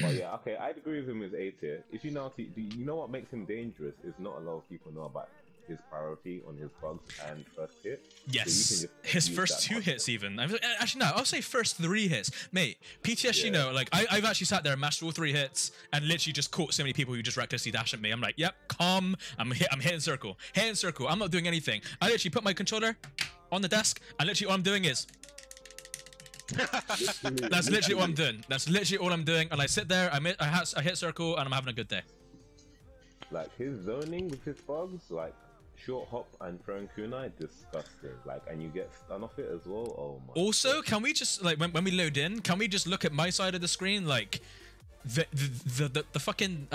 Oh yeah, okay, I'd agree with him as A tier. If you now see, you know what makes him dangerous is not a lot of people know about his priority on his bugs and first hit. Yes, so his first 2 hits even. Actually, no, I'll say first 3 hits. Mate, PTS Shino, like, I've actually sat there and mashed all 3 hits and literally just caught so many people who just recklessly dash at me. I'm like, yep, calm, I'm hitting circle. I'm not doing anything. I literally put my controller on the desk and literally all I'm doing is... That's literally what I'm doing. That's literally all I'm doing. And I sit there, I hit circle, and I'm having a good day. Like, his zoning with his bugs, like, short hop and throwing kunai, disgusting. Like, and you get stun off it as well. Oh my. Also, can we just like when we load in, can we just look at my side of the screen, like the fucking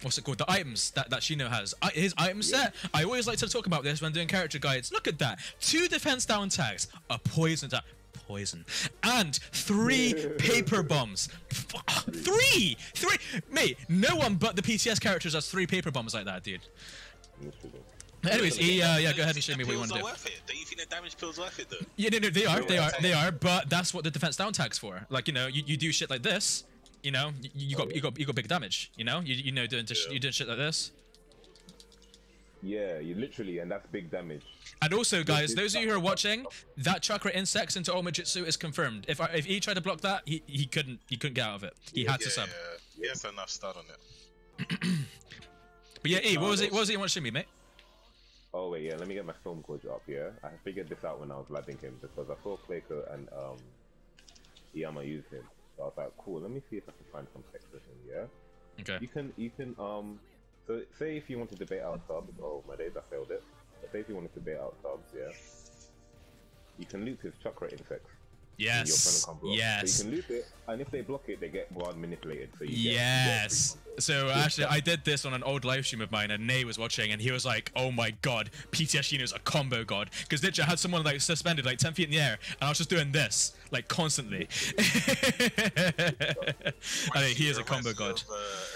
what's it called? The items that Shino has. His item set. I always like to talk about this when doing character guides. Look at that. 2 defense down tags, a poison tag. Poison and 3 paper bombs. 3, mate. No one but the PTS characters has 3 paper bombs like that, dude. Anyways, yeah, go ahead and show me what you want to do. Don't you think the damage pills worth it though? Yeah, no, they are. But that's what the defense down tag's for. Like, you know, you do shit like this. You know, you got big damage. You know, you doing shit like this. Yeah, you literally, and that's big damage. And also, guys, those of you who are watching, that chakra insects into Ultimate Jutsu is confirmed. If he tried to block that, he couldn't get out of it. He had to sub. Yeah, he has enough stun on it. But yeah, E, what was it you want to show me, mate? Oh wait, yeah, let me get my film code up here. I figured this out when I was ladding him because I saw Playco and Iyama use him. So I was like, cool, let me see if I can find some text with him, yeah? Okay. You can so say if you wanted to bait out subs, oh my days, I failed it. But say if you wanted to bait out subs, yeah, you can loop his chakra insects. Yes. Yes. So you can loop it, and if they block it, they get guard manipulated. So So actually, I did this on an old live stream of mine, and Nay was watching, and he was like, "Oh my god, PTS Shino's a combo god." Because literally, I had someone like suspended like 10 feet in the air, and I was just doing this like constantly. I think he is a combo god. It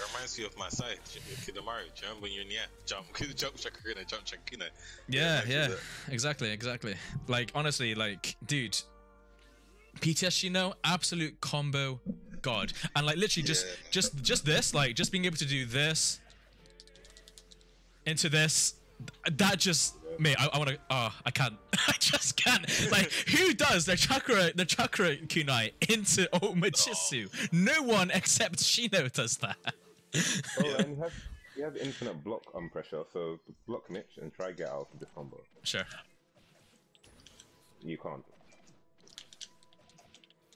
reminds reminds me of my side, Kidomaru. Do you remember when you're in the air? Jump Shakurina, jump Shakuna. Yeah, exactly. Like, honestly, like, dude, PTS Shino, absolute combo god. And like, literally, just this, like, just being able to do this into this, that just, mate, I want to, I can't. I just can't. Like, who does the chakra kunai into Omachitsu? No one except Shino does that. Oh, and you have infinite block pressure, so block Mitch and try get out of this combo. Sure. You can't.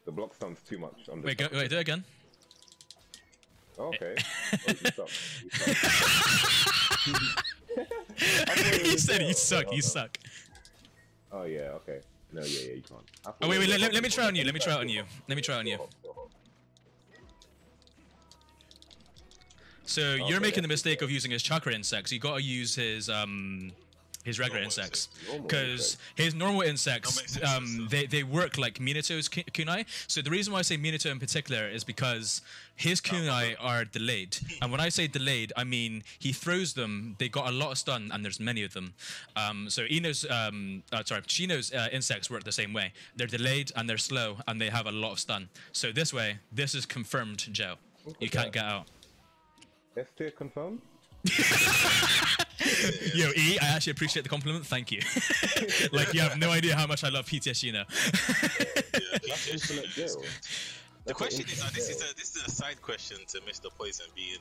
The block stuns too much on the Wait, do it again. Okay. Oh, you suck. He said you suck, you suck. Oh yeah, okay. No, yeah, you can't. Oh wait, let me try on you. Let me try on you. So you're making the mistake of using his chakra insects. You gotta use his regular insects, because his normal insects they work like Minato's kunai. So the reason why I say Minato in particular is because his kunai are delayed, and when I say delayed, I mean he throws them, they got a lot of stun, and there's many of them. So Shino's insects work the same way. They're delayed and they're slow and they have a lot of stun. So this way, this is confirmed, Joe. You can't get out. S tier confirmed. Yo, E, I actually appreciate the compliment. Thank you. Like, you have no idea how much I love PTS Shino. That's infinite jail. The question is, this is a side question to Mr. Poison being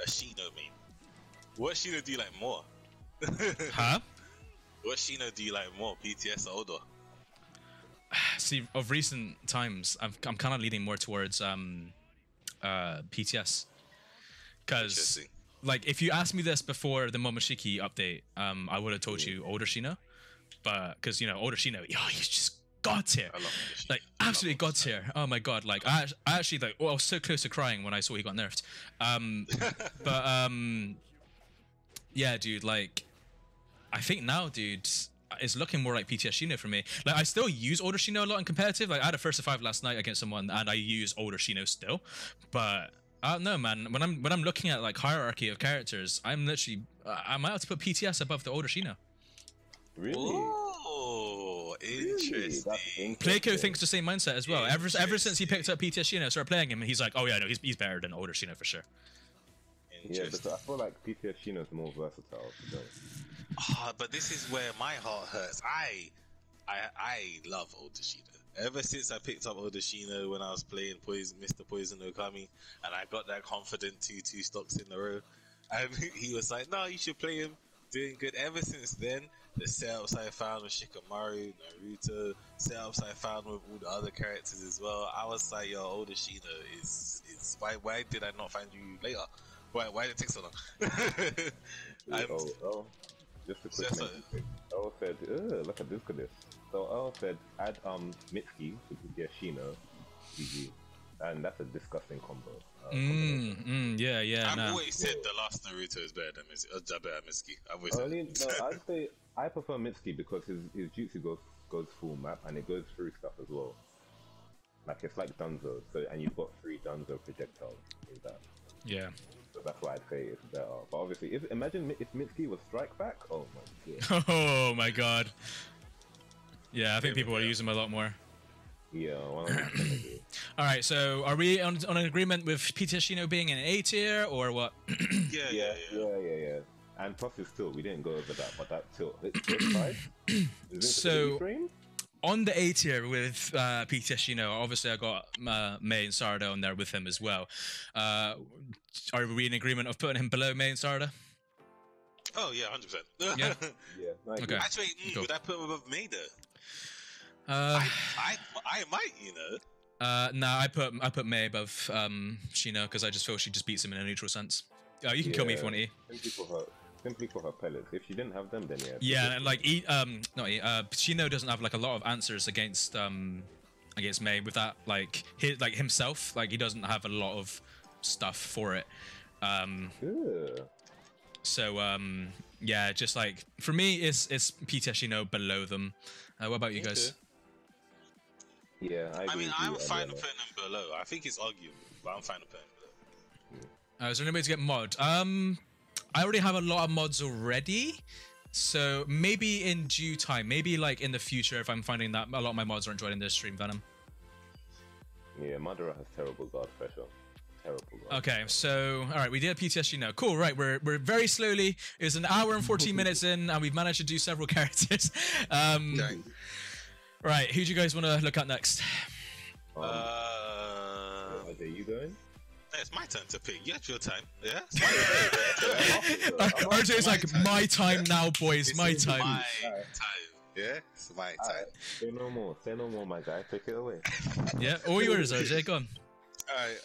a Shino main. What Shino do you like more? Huh? What Shino do you like more, PTS or Odo? See, of recent times, I'm kind of leaning more towards PTS. Because, like, if you asked me this before the Momoshiki update, I would have told you older Shino. But, because, you know, older Shino, he's just god tier. Like, absolutely god tier. Oh my god. Like, I actually, like, I was so close to crying when I saw he got nerfed. Yeah, dude, like, I think now, dude, it's looking more like PTS Shino for me. Like, I still use older Shino a lot in competitive. Like, I had a first to 5 last night against someone, and I use older Shino still. But I don't know, man. When I'm looking at like hierarchy of characters, I'm literally I might have to put PTS above the older Shino. Really? Oh, interesting. Playco thinks the same mindset as well. Ever since he picked up PTS Shino, started playing him, he's like, oh yeah, no, he's better than older Shino for sure. Yeah, but I feel like PTS Shino is more versatile. But this is where my heart hurts. I love older Shino. Ever since I picked up older Shino when I was playing Mr. Poison Okami, and I got that confident 2-2 stocks in a row, and he was like, no, you should play him, doing good. Ever since then, the setups I found with Shikamaru, Naruto, setups I found with all the other characters as well, I was like, yo, older Shino is why did I not find you later? Why did it take so long? Just a quick mention. Oh said, look at this. So I said add Mitsuki to PTS Shino, GG, and that's a disgusting combo. Yeah. I've always said the last Naruto is better than Mitsuki. I've always said. I'd say I prefer Mitsuki because his jutsu goes full map and it goes through stuff as well. Like it's like Dunzo, and you've got 3 Dunzo projectiles with that. Yeah. So that's why I'd say it's better. But obviously, imagine if Mitsuki was strike back. Oh my god. Oh my god. Yeah, I think people will use him a lot more. Yeah. Well, all right, so are we on an agreement with PTS Shino being an A tier or what? Yeah. And plus, his tilt. We didn't go over that, but that tilt. It's right. So on the A tier with PTS Shino, obviously I got Mei and Sarada on there with him as well. Are we in agreement of putting him below Mei and Sarada? Oh yeah, 100%. Yeah. Okay. Actually, would I put him above Mei though? I might, you know. Nah, I put Mei above Shino because I just feel she just beats him in a neutral sense. You can kill me if you want to. Simply for her pellets. If she didn't have them, then yeah. Yeah, and like Shino doesn't have like a lot of answers against Mei with that himself. Like he doesn't have a lot of stuff for it. So yeah, just like for me, it's PTS Shino below them. What about you guys? Yeah, I mean, I'm fine with putting him below. I think it's arguable, but I'm fine with putting him Is there any way to get mod? I already have a lot of mods already, so maybe in due time, maybe like in the future, if I'm finding that a lot of my mods aren't joining this stream, Venom. Yeah, Madara has terrible guard pressure. Terrible guard. Okay, so all right, we did PTSG now. Cool, right? We're very slowly. It's an hour and 14 minutes in, and we've managed to do several characters. Right, who do you guys want to look at next? Are you going? It's my turn to pick. Yeah, it's your time. Yeah. It's my turn. RJ's like, my time now, boys. My time. My time. Yeah, it's my time. Say no more. Say no more, my guy. Take it away. Yeah, all yours, RJ. Go on. Alright,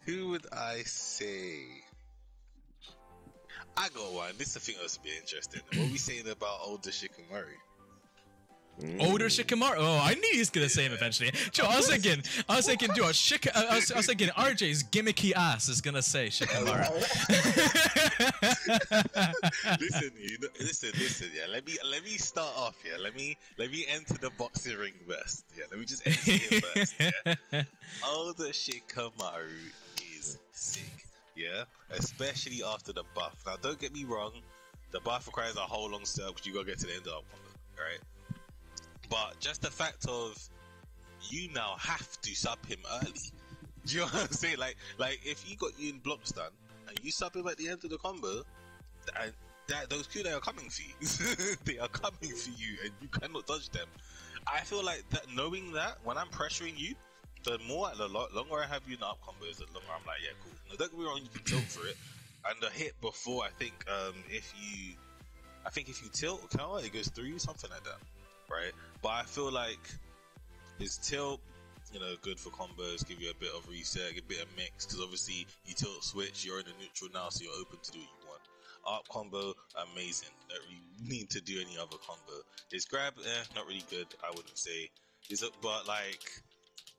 who would I say? I got one. This I think was be interesting. What are we saying about older Shikamaru? Older Shikamaru. Oh, I knew he was gonna say him eventually. Joe, I was thinking, I was thinking RJ's gimmicky ass is gonna say Shikamaru. listen. Yeah, let me start off. Yeah, let me enter the boxing ring first. Yeah, let me just enter it first. Yeah? Older Shikamaru is sick. Yeah, especially after the buff. Now, don't get me wrong, the buff requires a whole long setup because you gotta get to the end of the combo, right? But just the fact of you now have to sub him early. Do you know what I'm saying? Like if you got you in block stun and you sub him at the end of the combo, and those kunai are coming for you. They are coming for you, and you cannot dodge them. I feel like that knowing that when I'm pressuring you, the longer I have you in the up combos, the longer I'm like, yeah, cool. Now don't get me wrong, you can tilt for it, and the hit before I think if you tilt or counter, it goes through something like that. Right, but I feel like his tilt, good for combos, give you a bit of reset, a bit of mix, because obviously you tilt switch, you're in the neutral now, so you're open to do what you want. Up combo, amazing. Don't really need to do any other combo. His grab, not really good, I wouldn't say. But like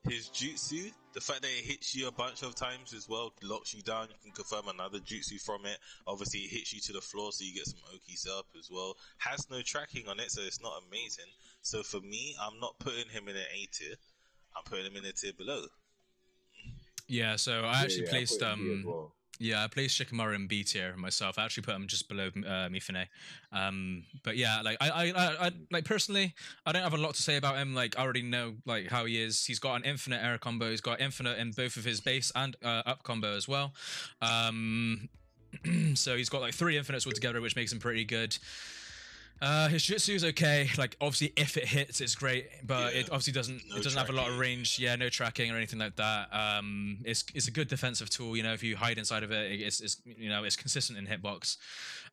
his jutsu, the fact that it hits you a bunch of times as well, locks you down, you can confirm another jutsu from it. Obviously it hits you to the floor, so you get some Oki setup as well. Has no tracking on it, so it's not amazing. So for me, I'm not putting him in an A tier, I'm putting him in a tier below. Yeah, so I actually placed I placed Shikamaru in B tier myself. I actually put him just below Mifune. But yeah, like I like personally, I don't have a lot to say about him. Like I already know like how he is. He's got an infinite air combo. He's got infinite in both of his base and up combo as well. So he's got like 3 infinites altogether, which makes him pretty good. His jutsu is okay. Like obviously, if it hits, it's great, but it obviously doesn't. It doesn't have a lot of range. Yeah, no tracking or anything like that. It's a good defensive tool. If you hide inside of it, it's consistent in hitbox.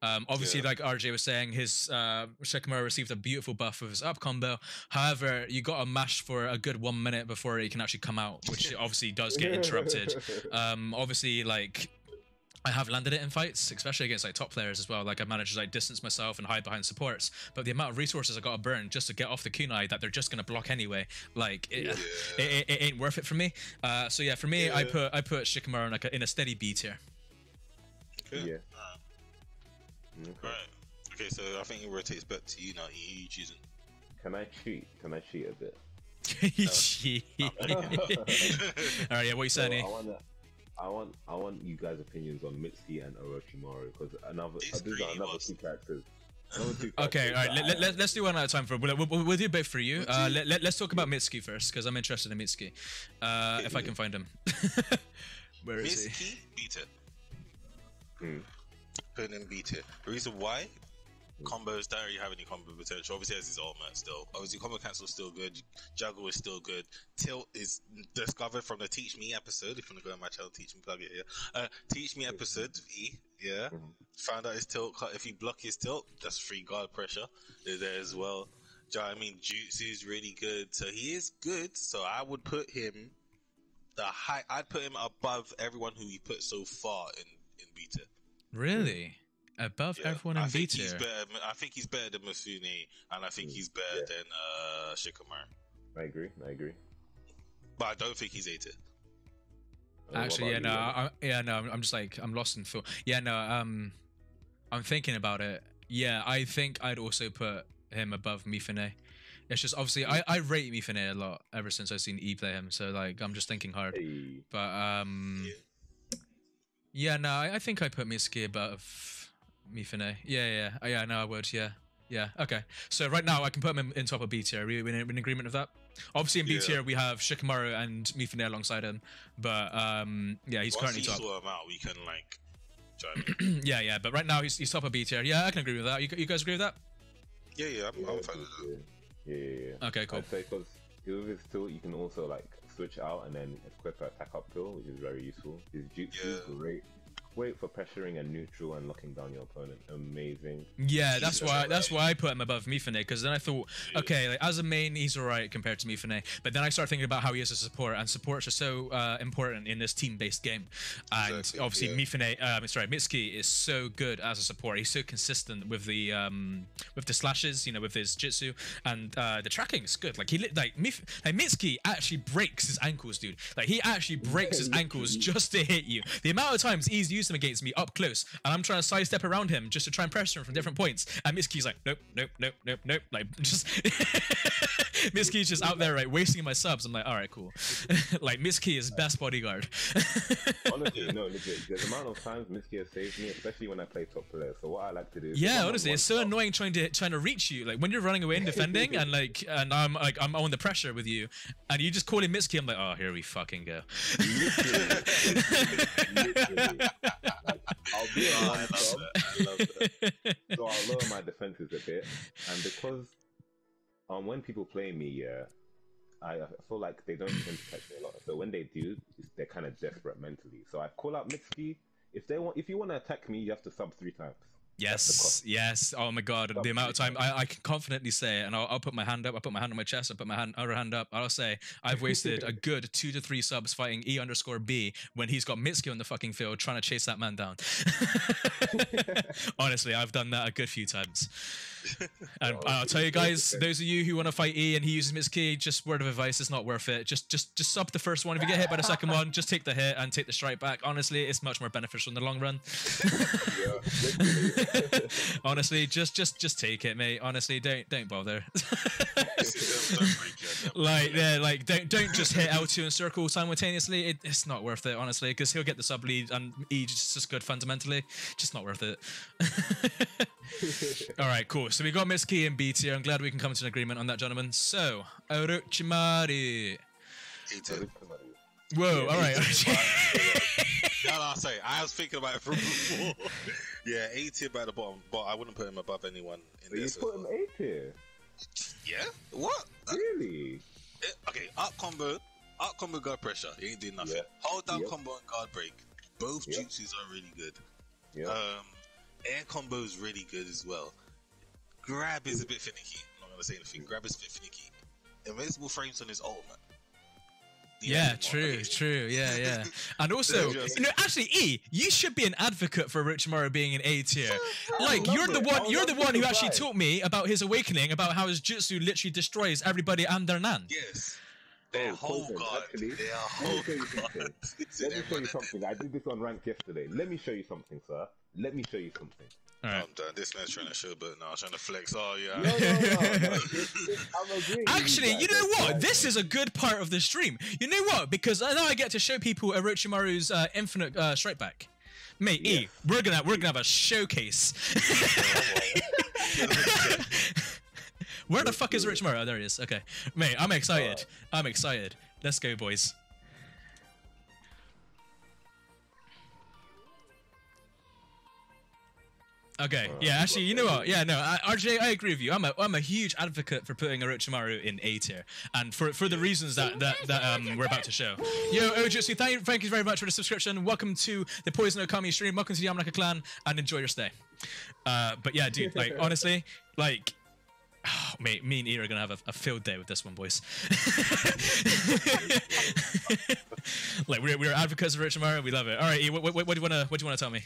Obviously, like RJ was saying, his Shikamaru received a beautiful buff with his up combo. However, you got to mash for a good 1 minute before it can actually come out, which obviously does get interrupted. Obviously, like. I have landed it in fights, especially against like top players as well. Like I've managed to like distance myself and hide behind supports, but the amount of resources I got to burn just to get off the kunai that they're just gonna block anyway, like it ain't worth it for me. So yeah, for me, I put Shikamaru in a steady B tier. Okay. Yeah. Right. Okay, so I think it rotates back to you now. You choosing? Can I cheat? Can I cheat a bit? Cheat. All right. Yeah. What you saying? I want you guys' opinions on Mitsuki and Orochimaru because another 2 characters. Okay, all right. Let's do one at a time. We'll do both for you. Let's talk about Mitsuki first because I'm interested in Mitsuki. If I can find him. Where is he? Mitsuki, putting in B tier. The reason why? Combos don't really have any combo potential. Obviously, has his ultimate still. Obviously, combo cancel is still good. Juggle is still good. Tilt is discovered from the Teach Me episode. If you want to go on my channel, Teach Me, plug it here. Teach Me episode V. Yeah. Found out his tilt. If you block his tilt, that's free guard pressure. Is there as well. Do you know what I mean? Jutsu is really good. So he is good. So I would put him I'd put him above everyone who he put so far in B tier. Really? Above everyone in B tier. I think he's better than Mifune, and I think he's better than Shikamaru. I agree. But I don't think he's A tier. Actually, I'm just like I'm lost in thought. Yeah, no, I'm thinking about it. Yeah, I think I'd also put him above Mifune It's just obviously I rate Mifune a lot ever since I've seen E play him. So like I'm just thinking hard. Hey. But yeah, no, I think I put Mitsuki above Mifune. Yeah, no, I would. Yeah. Okay. So right now I can put him in top of B tier. Are we in agreement with that? Obviously in B tier we have Shikamaru and Mifune alongside him. But yeah, he's currently top. Once him out, we can like. yeah. But right now he's top of B tier. Yeah, I can agree with that. You guys agree with that? Yeah, I'm fine with that. Yeah. Okay, cool. I'd say because with his tool, you can also like switch out and then equip an attack up tool, which is very useful. His jutsu is great for pressuring and neutral and locking down your opponent. Amazing. Yeah, that's why I put him above Mifune, because then I thought, okay, like as a main he's alright compared to Mifune, but then I started thinking about how he is a support, and supports are so important in this team-based game. And obviously Mitsuki is so good as a support. He's so consistent with the slashes, you know, with his jutsu, and the tracking is good. Like Mitsuki actually breaks his ankles, dude. Like he actually breaks his ankles just to hit you. The amount of times he's used him against me up close, and I'm trying to sidestep around him just to try and pressure him from different points, and Mitsuki's like nope, like just Mitsuki's just out there, right, wasting my subs. I'm like, all right, cool. Like Mitsuki is best bodyguard. Honestly, no, legit. The amount of times Mitsuki has saved me, especially when I play top player. So what I like to do is honestly, it's so annoying trying to reach you, like when you're running away and defending, and I'm on the pressure with you, and you just call him Mitsuki. I'm like, oh, here we fucking go. Literally. I'll be on one sub, so I'll lower my defenses a bit, and because when people play me, I feel like they don't tend to catch me a lot. So when they do, they're kind of desperate mentally. So I call out Mitsuki. If you want to attack me, you have to sub 3 times. Yes. Oh my god, the amount of time I can confidently say it, and I'll put my hand up. I put my hand on my chest. I put my other hand up. I'll say I've wasted a good 2 to 3 subs fighting E_B when he's got Mitsuki on the fucking field trying to chase that man down. Honestly, I've done that a good few times. And I'll tell you guys, those of you who want to fight E and he uses Mitsuki, just word of advice, it's not worth it. Just sub the first one. If you get hit by the second one, just take the hit and take the strike back. Honestly, it's much more beneficial in the long run. Honestly, just take it, mate. Honestly, don't bother. Don't just hit L2 and circle simultaneously. It's not worth it, honestly, because he'll get the sub lead and E just as good fundamentally. Just not worth it. All right, cool. So we got Mitsuki and B tier. I'm glad we can come to an agreement on that, gentlemen. So Orochimaru. Whoa, all right. No, sorry. I was thinking about it from before. Yeah, A tier by the bottom, but I wouldn't put him above anyone in this. You put him A tier? Yeah? What? Really? Okay, up combo guard pressure. He ain't doing nothing. Hold down combo and guard break. Both jutsus are really good. Air combo is really good as well. Grab is a bit finicky. I'm not gonna say anything. Grab is a bit finicky. Invincible frames on his ultimate. True. Yeah. And also, actually, E, you should be an advocate for Orochimaru being an A tier. Like, you're the one who actually taught me about his awakening, about how his jutsu literally destroys everybody and their nan. Yes. Their whole god. Let me show you something. I did this on rank yesterday. Let me show you something, sir. Let me show you something. All right. I'm done. This man's trying to show, but no, I'm trying to flex. Oh, yeah. No. Actually, you know what? This is a good part of the stream. You know what? Because now I get to show people Orochimaru's infinite strike back. Mate, E, we're gonna have a showcase. Where the fuck is Orochimaru? Oh, there he is. Okay. Mate, I'm excited. Let's go, boys. Okay, yeah, actually, you know what? Yeah, no, RJ, I agree with you. I'm a huge advocate for putting Orochimaru in A tier, and for the reasons that we're about to show. Yo, Ojutsu, thank you very much for the subscription. Welcome to the Poison Okami stream. Welcome to the Yamanaka clan, and enjoy your stay. But yeah, dude, like honestly, like. Oh, mate, me and E are gonna have a field day with this one, boys. Like we're advocates of Orochimaru. We love it. All right, E, what do you wanna tell me?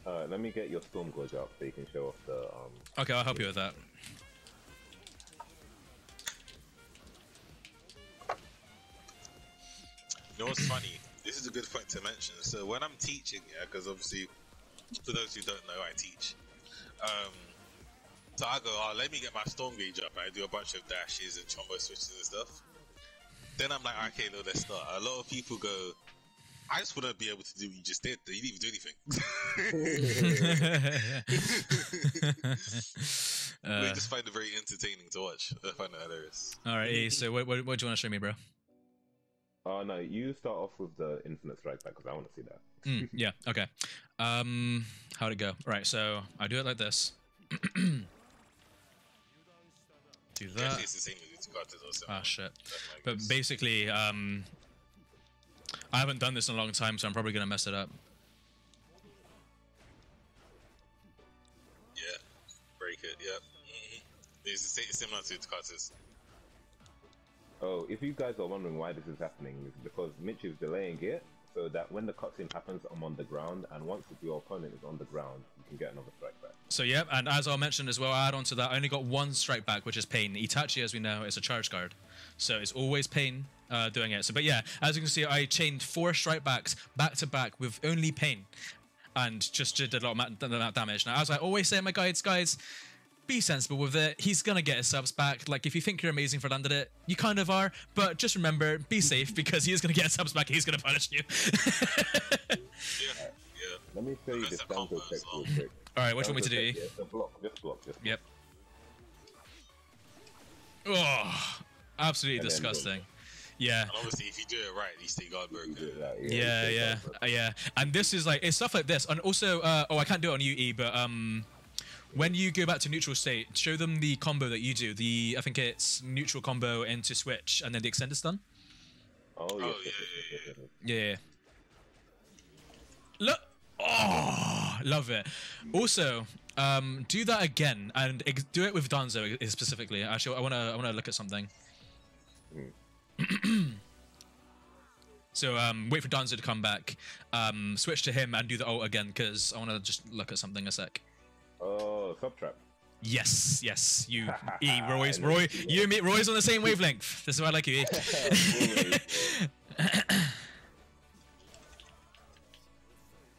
Let me get your Storm Gorge up so you can show off the. Okay, I'll help you with that. You know what's funny? This is a good point to mention. So when I'm teaching, because obviously, for those who don't know, I teach. So I go, oh, let me get my storm gauge up. I do a bunch of dashes and combo switches and stuff. Then I'm like, okay, no, let's start. A lot of people go, I just want to be able to do what you just did. You didn't even do anything. We just find it very entertaining to watch. I find it hilarious. Alright, so what do you want to show me, bro? Oh no, you start off with the infinite strike back because I want to see that. Yeah, okay. How'd it go? Right, so I do it like this. Do that. Actually, it's the same as Utagatas also. Ah, shit. But basically, I haven't done this in a long time, so I'm probably gonna mess it up. Yeah, break it, yep. It's similar to Utagatas. Oh, if you guys are wondering why this is happening, it's because Mitch is delaying it so that when the cutscene happens, I'm on the ground, and once your opponent is on the ground, you can get another strike back. So yeah, and as I mentioned as well, I add on to that, I only got one strike back, which is Pain. Itachi, as we know, is a charge card, so it's always Pain doing it. So, but yeah, as you can see, I chained 4 strike backs back to back with only Pain, and just did a lot of damage. Now, as I always say in my guides, guys, be sensible with it. He's gonna get his subs back. Like, if you think you're amazing for landing it, you kind of are. But just remember, be safe, because he is gonna get his subs back. He's gonna punish you. Yeah. Let me show you the Stanzo text real quick. All right, what do you want me to do? Yeah, the block, just block. Yep. Oh, absolutely And then disgusting. Yeah. And obviously, if you do it right, you stay guard broken. Yeah. And this is like, it's stuff like this. And also, oh, I can't do it on UE, but when you go back to neutral state, show them the combo that you do. I think it's neutral combo into switch, and then the extended stun. Oh, Yeah. Look. Oh, love it. Also, do that again and do it with Danzo specifically. Actually, I wanna look at something. So wait for Danzo to come back. Switch to him and do the ult again, because I wanna just look at something a sec. Oh, sub trap. Yes. You, E, Roy, you and me, Roy's on the same wavelength. This is why I like you, E.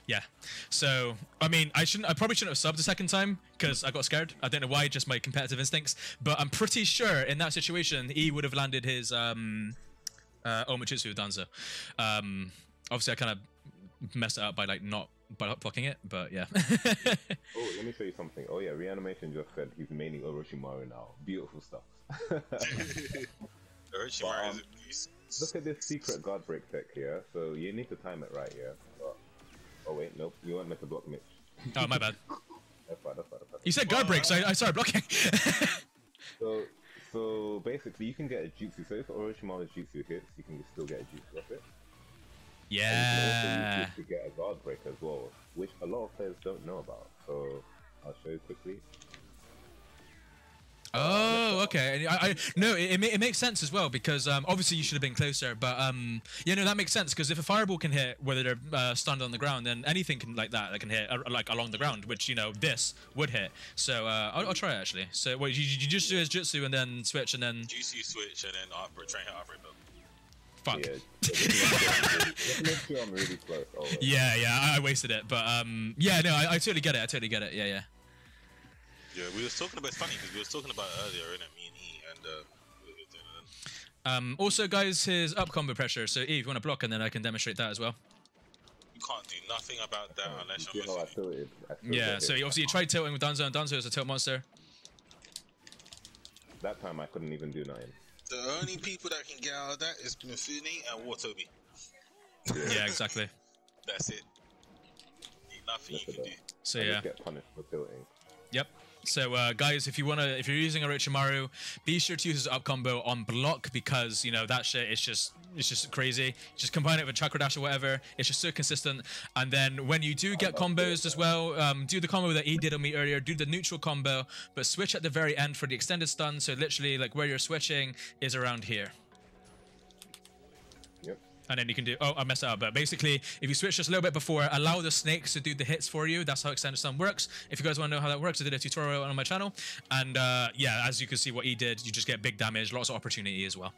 Yeah. So, I mean, I probably shouldn't have subbed a second time because I got scared. I don't know why, just my competitive instincts. But I'm pretty sure in that situation, E would have landed his Omachitsu Danzo. Obviously, I kind of messed it up by not blocking it, but yeah. Oh, let me show you something. Oh yeah, Reanimation just said he's mainly Orochimaru now. Beautiful stuff. Orochimaru is a beast. Look at this secret guard break tech here. So you need to time it right here. Oh wait, nope. You weren't meant to block Mitch. Oh, my bad. That's fine. You said guard break, so I started blocking. So basically, you can get a jutsu. So if Orochimaru's jutsu hits, you can still get a jutsu off it. Yeah. And you can also use this to get a guard break as well, which a lot of players don't know about. So I'll show you quickly. Oh, okay. No, it makes sense as well, because obviously you should have been closer, but yeah, no, that makes sense, because if a fireball can hit whether they're stunned on the ground, then anything can that can hit like along the ground, which this would hit. So I'll try it actually. So wait, you just do his jutsu and then switch and then Jutsu switch and then try and hit operate build. fuck. Yeah, just make sure I'm really close. Oh, wait. Yeah, I wasted it, but yeah, no, I totally get it. Yeah. Yeah, we was talking about, it's funny because we was talking about it earlier, innit, me and E, and we were doing it then. Also, guys, his up combo pressure. So, Eve, you want to block, and then I can demonstrate that as well. You can't do nothing about that unless You you're know, I missing. tilted. Yeah, so obviously you tried tilting with Danzo, and Danzo is a tilt monster. That time I couldn't even do nothing. The only people that can get out of that is Mifune and Watobi. Yeah, exactly. That's it. Ain't nothing you can do. So I yeah. just get punished for tilting. Yep. So guys, if you're using Orochimaru, be sure to use his up combo on block, because that shit is just crazy. Just combine it with Chakra Dash or whatever. It's just so consistent. And then when you do get combos as well, do the combo that he did on me earlier. Do the neutral combo, but switch at the very end for the extended stun. So literally, like where you're switching is around here. Yep. And then you can do, oh, I messed it up, but basically, if you switch just a little bit before, allow the snakes to do the hits for you. That's how Extended Stun works. If you guys want to know how that works, I did a tutorial on my channel. And yeah, as you can see what he did, you just get big damage, lots of opportunity as well.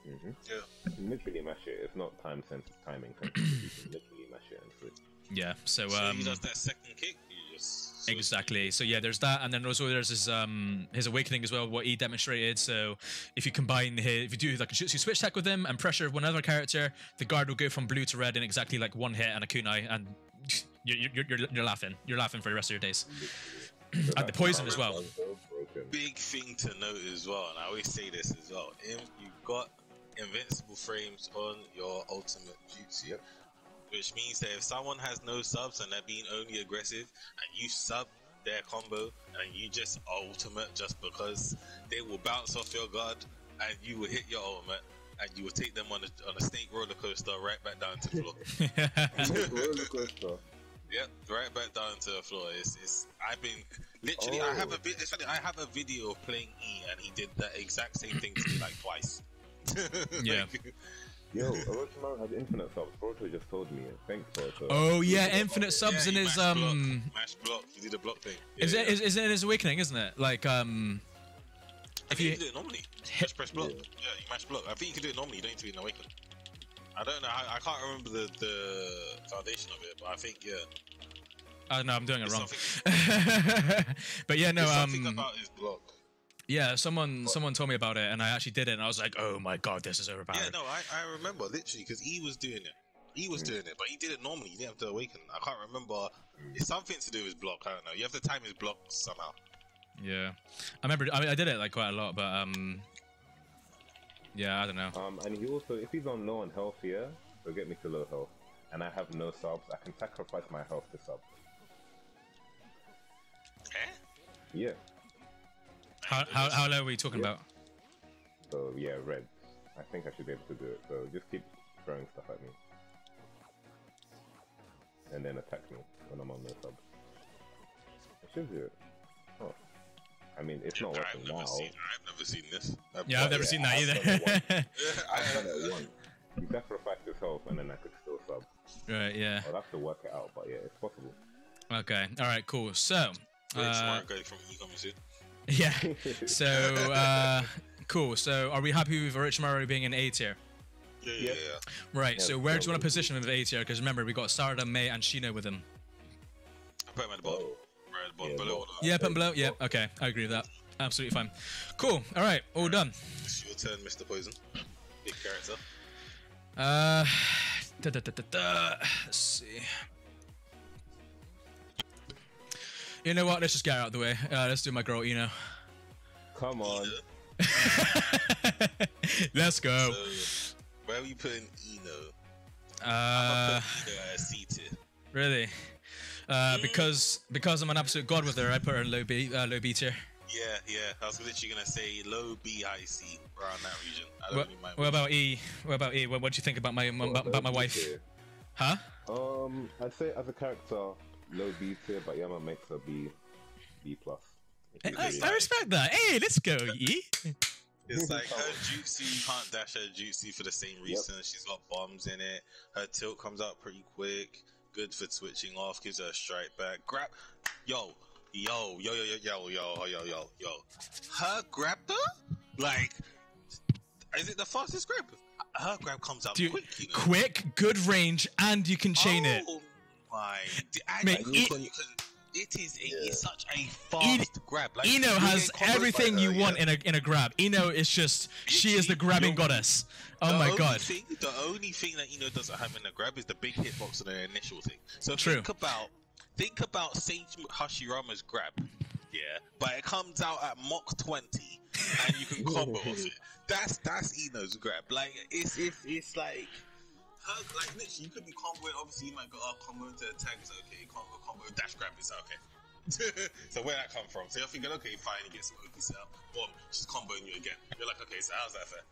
Mm-hmm. Yeah. You can literally mash it. It's not timing sensitive. You can literally mash it and switch. Yeah, so So he does that second kick, you just Exactly. So yeah, there's that, and then also there's his awakening as well, what he demonstrated. So if you combine if you do like a jutsu switch attack with him and pressure one other character, the guard will go from blue to red in exactly like one hit and a kunai, and you're laughing. You're laughing for the rest of your days. And the poison as well. Big thing to note as well, and I always say this as well. If you've got invincible frames on your ultimate jutsu, which means that if someone has no subs and they're being only aggressive, and you sub their combo and you just ultimate just because, they will bounce off your guard and you will hit your ultimate and you will take them on a snake roller coaster right back down to the floor. Roller coaster. Yep, right back down to the floor. I've been literally. I have a video of playing E, and he did that exact same thing to me like twice. Yeah. Yo, Orochimaru has infinite subs. Boruto just told me. Thanks, Boruto. Oh yeah, infinite subs in his mash block. He did a block thing. Is it in his awakening, isn't it? Like I think you can do it normally. Just press block. Yeah, you mash block. I think you can do it normally. You don't need to be in awakening. I don't know. I can't remember the foundation of it, but I think no, I'm doing it wrong. But yeah, no. Something about his block. Yeah, someone told me about it, and I actually did it, and I was like, oh my god, this is overpowered. Yeah, no, I remember literally because he was doing it. He was doing it, but he did it normally. He didn't have to awaken. I can't remember. It's something to do with his block. I don't know. You have to time his block somehow. Yeah, I remember. I mean, I did it like quite a lot, but yeah, I don't know. And he also, if he's on low on health here, he'll get me to low health, and I have no subs. I can sacrifice my health to sub. Eh? Yeah. How low are we talking about? So yeah, red. I think I should be able to do it. So just keep throwing stuff at me, and then attack me when I'm on no subs. I should do it. Oh. I mean, it's not working now. I've never seen this. I've never seen that either. I've done it once. You sacrifice his health and then I could still sub. Right, yeah. I'll have to work it out, but yeah, it's possible. Okay, alright, cool. So... going from e-commerce soon. Yeah, so... cool, so are we happy with Orochimaru being in A tier? Yeah. Right, so where do you want to position him in A tier? Because remember, we got Sarada, Mei, and Shino with him. I put him at the bottom. Right at the bottom, below. Yeah, put him below? Yeah, okay, I agree with that. Absolutely fine. Cool, alright, all done. It's your turn, Mr. Poison. Big character. Let's see. You know what? Let's just get her out of the way. Let's do my girl Ino. Come on. Let's go. So, where are we putting Ino? I'm put Ino at C tier. Really? Because I'm an absolute god with her, I put her in low B tier. Yeah. I was literally gonna say low B, high C, around that region. I don't really mind. What about E? What do you think about my wife? Tier. Huh? I'd say as a character, low B tier, but Yama makes her B plus. I respect that. Hey, let's go, E. It's like her jutsu, you can't dash her jutsu for the same reason. Yep. She's got bombs in it. Her tilt comes out pretty quick. Good for switching off. Gives her a strike back. Grab. Yo. Her grab though? Like, is it the fastest grab? Her grab comes out quick, you know? Quick, good range, and you can chain it. Oh my. It's such a fast grab. Like, Ino has everything you want in a grab. Ino is just, she is the grabbing goddess. Oh my god. The only thing that Ino doesn't have in a grab is the big hitbox on the initial thing. So true. Think about Sage Hashirama's grab. Yeah. But it comes out at Mach 20 and you can combo off it. That's Ino's grab. Like it's like her, like literally you could be comboing. Obviously you might go combo into attack is okay, combo dash grab is okay. So where that come from? So you're thinking, okay, fine, you get some OP setup. Boom, she's comboing you again. You're like, okay, so how's that fair?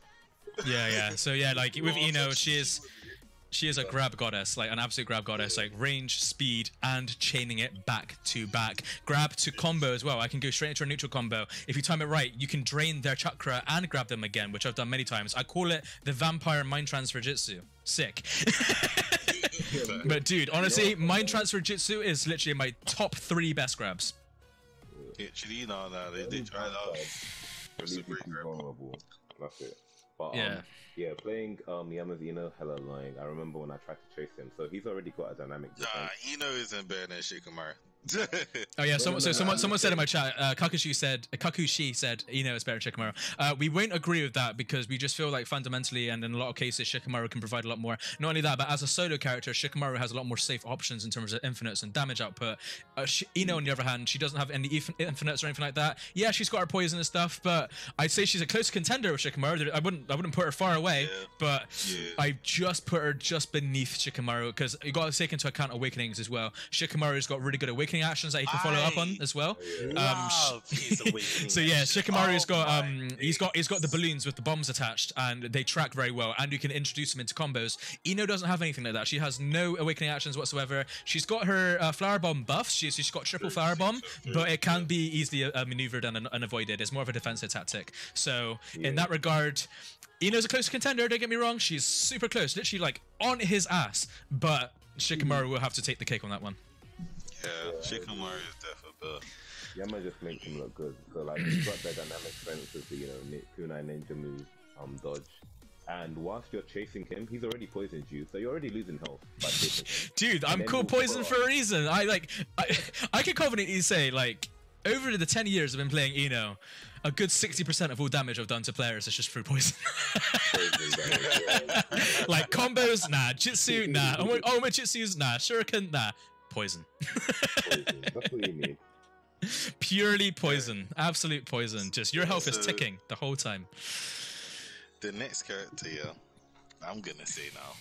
Yeah. So yeah, like with Ino, she is a grab goddess, like an absolute grab goddess, like range, speed, and chaining it back to back. Grab to combo as well. I can go straight into a neutral combo. If you time it right, you can drain their chakra and grab them again, which I've done many times. I call it the vampire mind transfer jutsu. Sick. But dude, honestly, mind transfer jutsu is literally my top 3 best grabs. Literally, no, they try it out. It's vulnerable. That's it. But, yeah, playing Yamazino hella annoying. I remember when I tried to chase him, so he's already got a dynamic defense. Ino isn't better than Shikamaru. Oh yeah, someone said in my chat, Kakushi said Ino is better than Shikamaru. We won't agree with that because we just feel like fundamentally, and in a lot of cases, Shikamaru can provide a lot more. Not only that, but as a solo character, Shikamaru has a lot more safe options in terms of infinites and damage output. Ino, on the other hand, she doesn't have any infinites or anything like that. Yeah, she's got her poison and stuff, but I'd say she's a close contender with Shikamaru. I wouldn't put her far away, but I just put her just beneath Shikamaru because you got to take into account awakenings as well. Shikamaru's got really good awakening actions that he can follow up on as well. So yeah, Shikamaru's got he's got the balloons with the bombs attached, and they track very well, and you can introduce him into combos. Ino doesn't have anything like that. She has no awakening actions whatsoever. She's got her flower bomb buff. She's got triple flower bomb, but it can be easily maneuvered and avoided. It's more of a defensive tactic. So in that regard, Ino's a close contender. Don't get me wrong. She's super close, literally like on his ass. But Shikamaru will have to take the cake on that one. Yeah, Shikamaru is definitely better. Yama just makes him look good. So like he's got the dynamic strength with the kunai ninja move, dodge. And whilst you're chasing him, he's already poisoned you, so you're already losing health by chasing him. Dude, I'm called poison for a reason. I can confidently say, like, over the 10 years I've been playing Ino, a good 60% of all damage I've done to players is just through poison. Like combos, nah. Jitsu, nah. Oh, my Jitsu's, nah. Shuriken, nah. Poison. Poison. That's what you need. Purely poison. Absolute poison. Just your health is ticking the whole time. The next character, I'm gonna say now,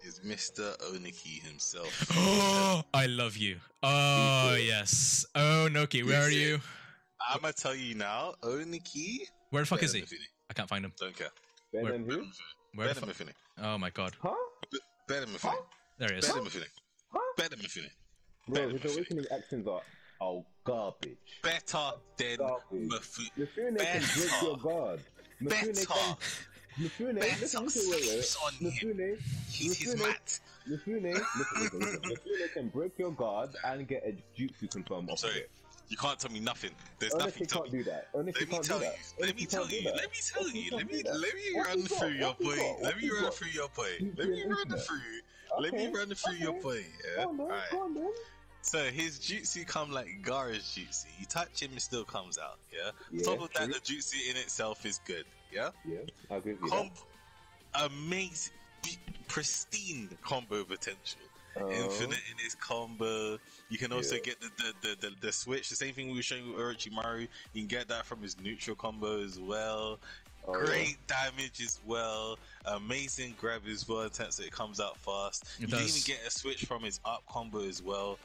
is Mr. Oniki himself. Oh, I love you. Oh, yes. Oh, Noki, where are you? I'm gonna tell you now, Oniki. Where the fuck is he? I can't find him. Don't care. Better than who? Better than Mifune. Oh my god. Huh? Better than Mifune. There he is. Better than Mifune. Better than Mifune. Bro, his awakening actions are garbage. Better than Mifune. Mifune can break your guard. Mifune, Mifune can break your guard and get a jutsu confirm off of it. You can't tell me nothing. There's Honestly, nothing to can't do that. Honestly, Let me tell you. Let me run through your point. Let me run through your point. Yeah. Alright. So his jutsu come like Gaara's jutsu. You touch him, it still comes out. Yeah. Top of that, the jutsu in itself is good. Yeah. Yeah. I agree with you. Amazing, pristine combo potential. Infinite in his combo. You can also get the switch. The same thing we were showing with Orochimaru. You can get that from his neutral combo as well. Great damage as well. Amazing grab as well. In terms of it comes out fast. You can even get a switch from his up combo as well.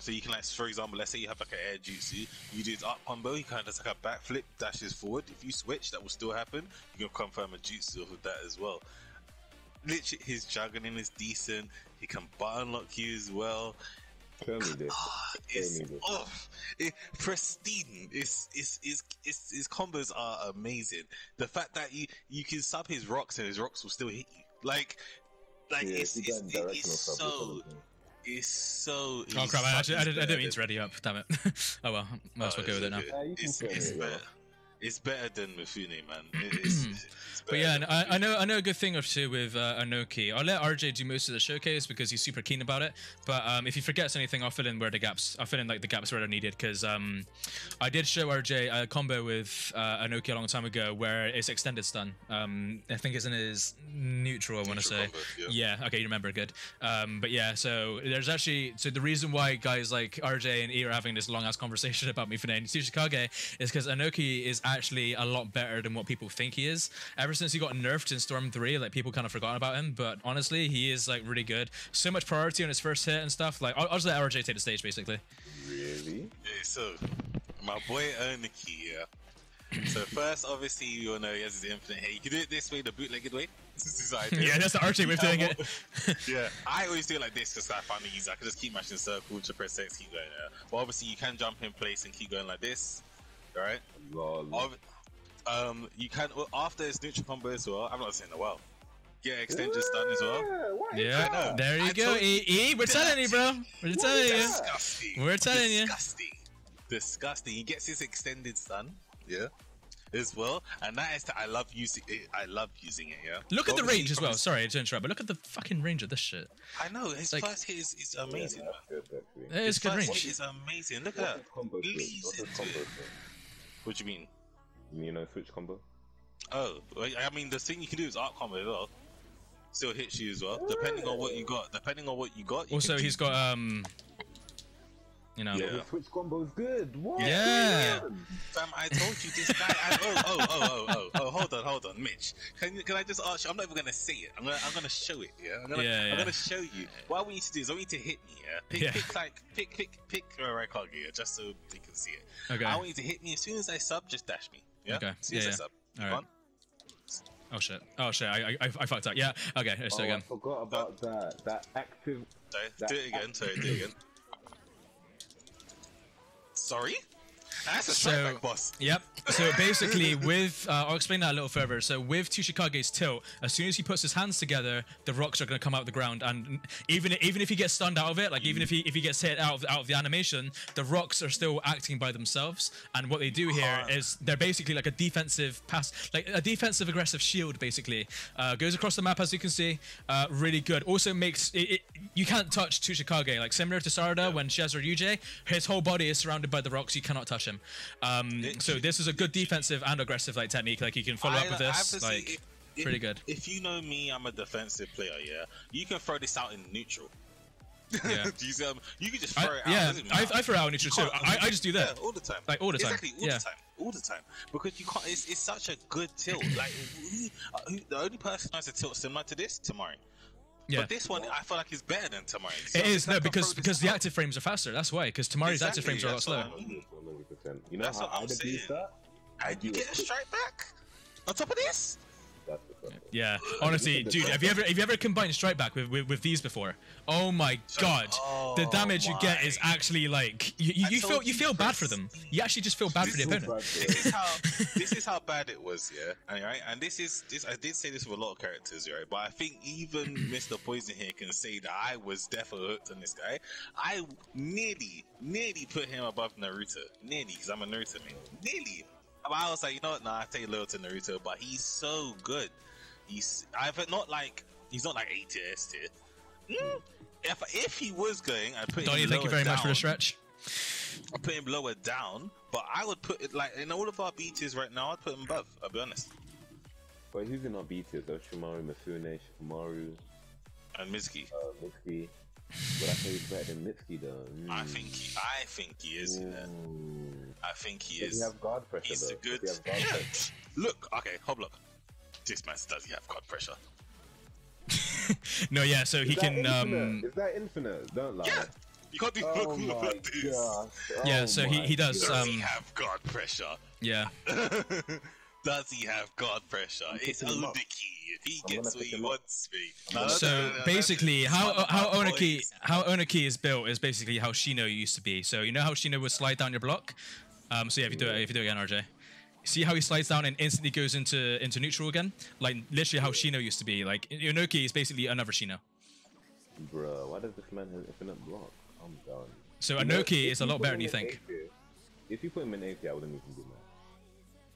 So you can, like, for example, let's say you have like an air jutsu. You do his up combo. He kind of does like a backflip, dashes forward. If you switch, that will still happen. You can confirm a jutsu of that as well. Literally, his juggling is decent. He can button lock you as well. Tell me this. It's pristine. His combos are amazing. The fact that you can sub his rocks and his rocks will still hit you. It's so. Oh crap! I didn't mean to ready up. Damn it. Oh well, might as well go with it now. It's better than Mifune, man. But yeah, I know a good thing or two with Onoki. I'll let RJ do most of the showcase because he's super keen about it. But if he forgets anything, I'll fill in the gaps like the gaps where they're needed. Because I did show RJ a combo with Onoki a long time ago where it's extended stun. I think it's in his neutral. I want to say. Combo, yeah. Okay, you remember good. But yeah, so there's actually the reason why guys like RJ and E are having this long ass conversation about Mifune and Tsuchikage is because Onoki is actually a lot better than what people think he is. Ever since he got nerfed in Storm 3, like people kind of forgot about him, but honestly, he is like really good. So much priority on his first hit and stuff. Like I'll just let RJ take the stage basically. Really? Yeah, so my boy Oniki, So first, obviously, you all know he has his infinite hit. You can do it this way, the bootlegged way. Yeah, that's the RJ way of doing it. Yeah, I always do it like this because I find it easy. I can just keep mashing circle, to press X, keep going there. But obviously, you can jump in place and keep going like this. Alright? You can, after his neutral combo as well, I'm not saying a while. Yeah, extension stun as well. Yeah, there you go. E, we're telling you, bro. We're telling you. Disgusting. We're telling you. Disgusting. He gets his extended stun, yeah? as well, and that is I love using it. I love using it. Yeah. Look at the Obviously, range as from well. his- Sorry to interrupt, but look at the fucking range of this shit. I know his Like- first hit is amazing. That's good, actually. It is His good first range. hit is amazing. Look at What's that. his combo switch? Leads What's his into combo it. switch? What do you mean? You know, switch combo? Oh, well, I mean, the thing you can do is art combo as well. Still hits you as well, depending on what you got. Depending on what you got. You Also, can he's do- got you know. Yeah, Yeah. his switch combo is good. What? Yeah. Fam, I told you this guy. Hold on, Mitch. Can I just ask you? I'm not even gonna say it. I'm gonna show it. Yeah. I'm gonna show you. What we need to do is I want you to hit me. Yeah. Pick Raikage. Yeah, just so they can see it. Okay. I want you to hit me as soon as I sub. Just dash me. Yeah. Okay. As soon as I Yeah, sub. All Come right. on. Oh shit. I fucked up. Yeah. Okay. Let's do it Oh, I again. forgot about that. That active. Sorry, That- do it again. Sorry, do it again. Sorry? That's a strike back, boss. Yep. So basically, with I'll explain that a little further. So with Tushikage's tilt, as soon as he puts his hands together, the rocks are going to come out of the ground, and even if he gets stunned out of it, like even if he gets hit out of the animation, the rocks are still acting by themselves. And what they do here is they're basically like a defensive pass, like a defensive aggressive shield. Basically, goes across the map as you can see. Really good. Also makes it you can't touch Tushikage, like similar to Sarada when she has her UJ. His whole body is surrounded by the rocks. You cannot touch him. So this is a good defensive and aggressive like technique. Like you can follow up with this. Like pretty good. If you know me, I'm a defensive player. Yeah, you can throw this out in neutral. Yeah. Do you see? You can just throw it out. Yeah, doesn't matter. I throw out in neutral too. I just do that. Yeah, all the time. Like, all the time. Exactly, all Yeah. the time. All the time. Because you can't. It's such a good tilt. Like the only person who has a tilt similar to this, Tamari. Yeah. But this one, I feel like is better than Tamari. It is no because the active frames are faster. That's why. Because Tamari's active Exactly, frames are a lot that's slower. what I mean. 100%. You know That's how what I'm I'd abuse saying. that? And you get a strike back on top of this. That's the problem. Yeah, honestly, dude, have you ever combined strike back with these before? Oh my god, the damage you get is actually like you feel bad for them. You actually just feel bad for the opponent. This is how bad it was, yeah. Alright, and this I did say this with a lot of characters, right? But I think even Mr. Poison here can say that I was definitely hooked on this guy. I nearly put him above Naruto, nearly, because I'm a Naruto man. Nearly. But I was like, you know what? Nah, I take loyal to Naruto, but he's so good. He's not like A tier, S tier. If he was going, I'd put him Donnie, thank you lower very much for the down. stretch. I'd put him lower down, but I would put it like in all of our B tiers right now. I'd put him above. I'll be honest. But who's in our B tiers though? Shimaru, Mifune, Shikamaru, And Mizuki, Mitsuki. Would I say he's better than Mitsuki though? I think he is. You know? I think he Does is. he have guard pressure He's though? a good. Does he have guard Yeah. pressure? Look, okay, Hoblock. This man does he have guard pressure? No, yeah, so he Is that can infinite? Is that infinite? Don't lie. Yeah. You can't do Oh Goku my like this. gosh. Yeah, Oh so my he does, Does he have guard pressure? yeah. Does he have guard pressure? It's picking him up. Oniki. If he I'm gets gonna what pick he him up. wants, me. So basically, how Oniki is built is basically how Shino used to be. So you know how Shino would slide down your block. So yeah, if you do it again, RJ. See how he slides down and instantly goes into neutral again? Like literally how Shino used to be. Like Onoki is basically another Shino. Bruh, why does this man have infinite block? I'm done. So You know, Onoki if is a you lot put better him than you in think. A tier- If you put him in A tier, I wouldn't even do that.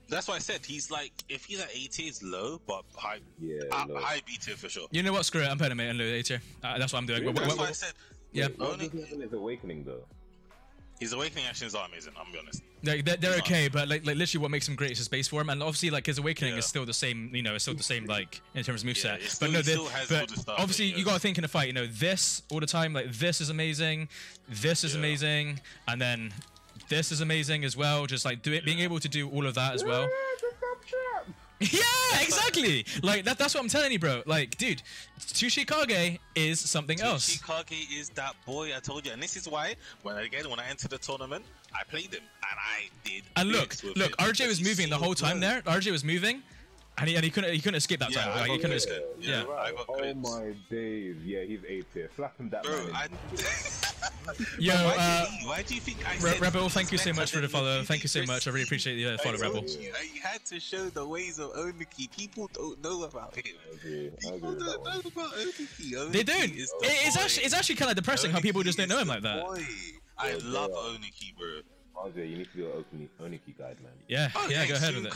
That's why I said he's like if he's at 80 is low, but high. Yeah, low. High B tier for sure. You know what? Screw it. I'm putting him in A tier. That's what I'm doing. Really? That's why I said Yeah. What does he have in his awakening though? his awakening actions are amazing. I'm be honest. They're okay, but like literally what makes him great is his base form, and obviously like his awakening Yeah. is still the same. You know, it's still the same like in terms of moveset. Yeah, it's still- but no, he still has all the stuff, obviously yeah. you gotta think in a fight. You know, this all the time. Like this is amazing, this is Yeah. amazing, and then this is amazing as well. Just like being able to do all of that as well. Yeah, exactly. Like that's what I'm telling you, bro. Like, dude, Tushikage is something else. Tushikage is that boy I told you, and this is why when I entered the tournament, I played him and I did. And look, bits with look, him RJ was because he's moving the so whole time good. there. RJ was moving, and he couldn't escape that Yeah, time. I Like, he got couldn't credits. escape. Yeah, Yeah. I got Oh credits. my days. Yeah, he's A tier. Slap him that Bro, man. Yo, why do you think I said Rebel, he's thank you so better much for the than follow. you Thank you so think much. I really appreciate the follow, I Rebel. told you, I had to show the ways of Oniki. People don't know about him. I agree People with that don't one. know about Oniki. They Oniki don't. is the It's boy. actually kind of depressing how people just don't know him Oniki like that. is the boy. I Yeah, love bro. Oniki, bro. RJ, you need to do an Oniki guide, man. Yeah, Oh, yeah, hey, go ahead soon with it.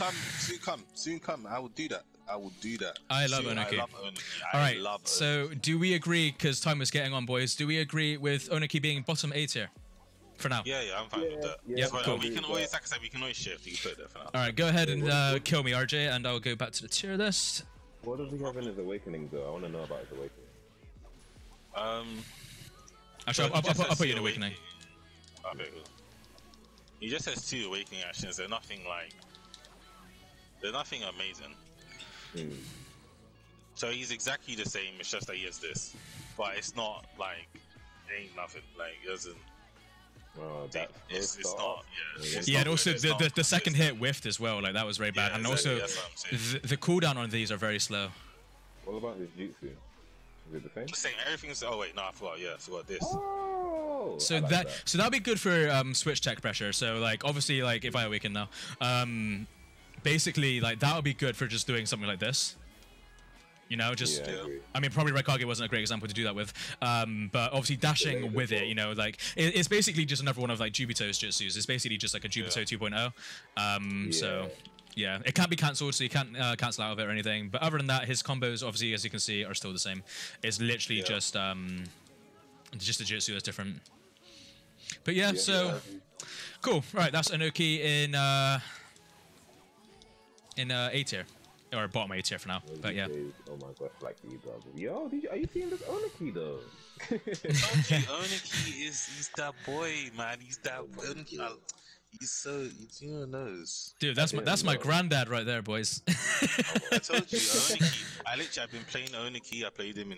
come, soon come. I will do that. I will do that. I love Soon, Onuki. I love Onuki. All I right, love Onuki. so do we agree, because time is getting on, boys, do we agree with Onuki being bottom A tier? For now. Yeah, I'm fine with that. Yeah, But, cool. we can always, like I said, we can always shift. You can put it there for now. Alright, go ahead and kill me, RJ, and I'll go back to the tier list. What does he have in his awakening, though? I want to know about his awakening. Actually, So I'll he just put has you in two Awakening. Okay, cool. He just has 2 awakening actions. They're nothing amazing. So he's exactly the same. It's just that he has this, but it's not like it ain't nothing. Like it doesn't. It's not. Yeah. It's Yeah, not and also good, it's not the second hit consistent. whiffed as well, like that was very bad. Yeah, And exactly, also, that's what I'm saying. the cooldown on these are very slow. What about his jutsu? Is it the same? Saying everything's. Oh wait, no, I forgot. Yeah, I forgot this. Oh, So I like so that'd be good for switch tech pressure. So like obviously like if I awaken now, basically like that would be good for just doing something like this. You know, just Yeah, I agree. I mean probably Raikage wasn't a great example to do that with, but obviously dashing with it, you know, like it's basically just another one of like Jubito's jutsus. It's basically just like a Jubito 2.0. So yeah, it can't be cancelled, so you can't cancel out of it or anything. But other than that, his combos obviously, as you can see, are still the same. It's literally just a jutsu that's different. But yeah, so cool. Right, that's Onuki in A tier or bottom A tier for now. But yeah. Oh my gosh, like you, dog. Yo, are you seeing this Onuki though? Onuki he's that boy, man. He's that Onuki. He's so who knows. Dude, that's my granddad right there, boys. I told you, Onuki. I've been playing Onuki. I played him in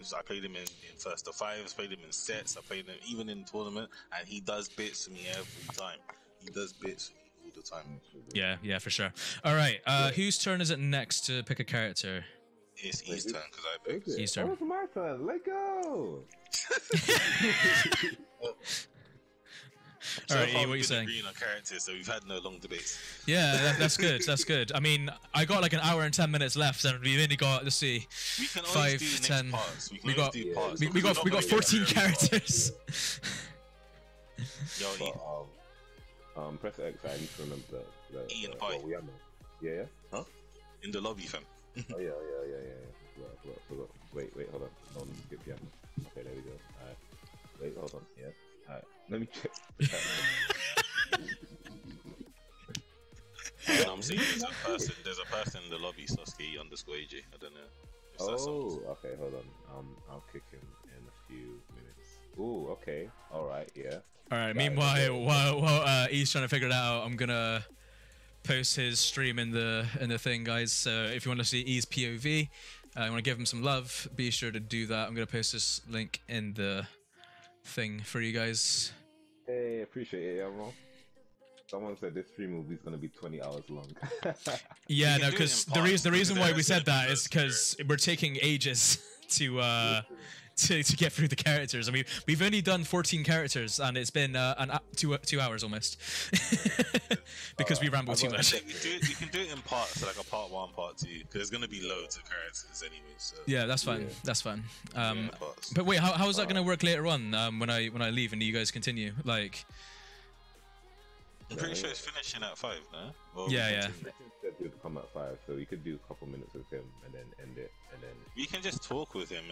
first of fives. Played him in sets. I played him even in tournament, and he does bits for me every time. He does bits for me all the time. Yeah, for sure. All right, whose turn is it next to pick a character? It's E's turn because I picked. Is it? His turn. Oh, it's my turn. Let go. All right, far E, what we've you been saying? agreeing on characters, so we've had no long debates. Yeah, that's good. That's good. I mean, I got like an hour and 10 minutes left, and we've only got, let's see, We can always 5, do next 10. parts. We can We always got do parts. we because we're not got gonna get 14 very far. characters. Yo, E, But, press X. I need to remember the E and bite. Yeah. Huh? in the lobby, fam. Oh yeah. Forgot. Wait, hold on. No, skip yeah. Okay, there we go. Alright. Wait, hold on. Yeah. Alright. Let me check. And I'm seeing there's a person in the lobby, Sasuke _AJ. I don't know. If that's Oh, okay, hold on. I'll kick him in a few minutes. Ooh, okay. Alright, yeah. All right. Meanwhile, while E's trying to figure it out, I'm gonna post his stream in the thing, guys. So if you want to see E's POV, you want to give him some love, be sure to do that. I'm gonna post this link in the thing for you guys. Hey, appreciate it, Yamo. Someone said this stream movie is gonna be 20 hours long. Yeah, can no, do it because in the parts, reason why because we said that there's is because we're taking ages to get through the characters. I mean, we've only done 14 characters, and it's been 2 hours almost because we ramble too much. You can do it in parts, so like a part 1, part 2, because there's gonna be loads of characters anyway. So Yeah, that's fine. That's fine. parts. But wait, how is that going to work later on when I leave and you guys continue? Like, I'm pretty sure it's finishing at 5, no? Or Yeah, we yeah. continue? Said he'd come at 5, so we could do a couple minutes with him and then end it, and then We can just talk with him,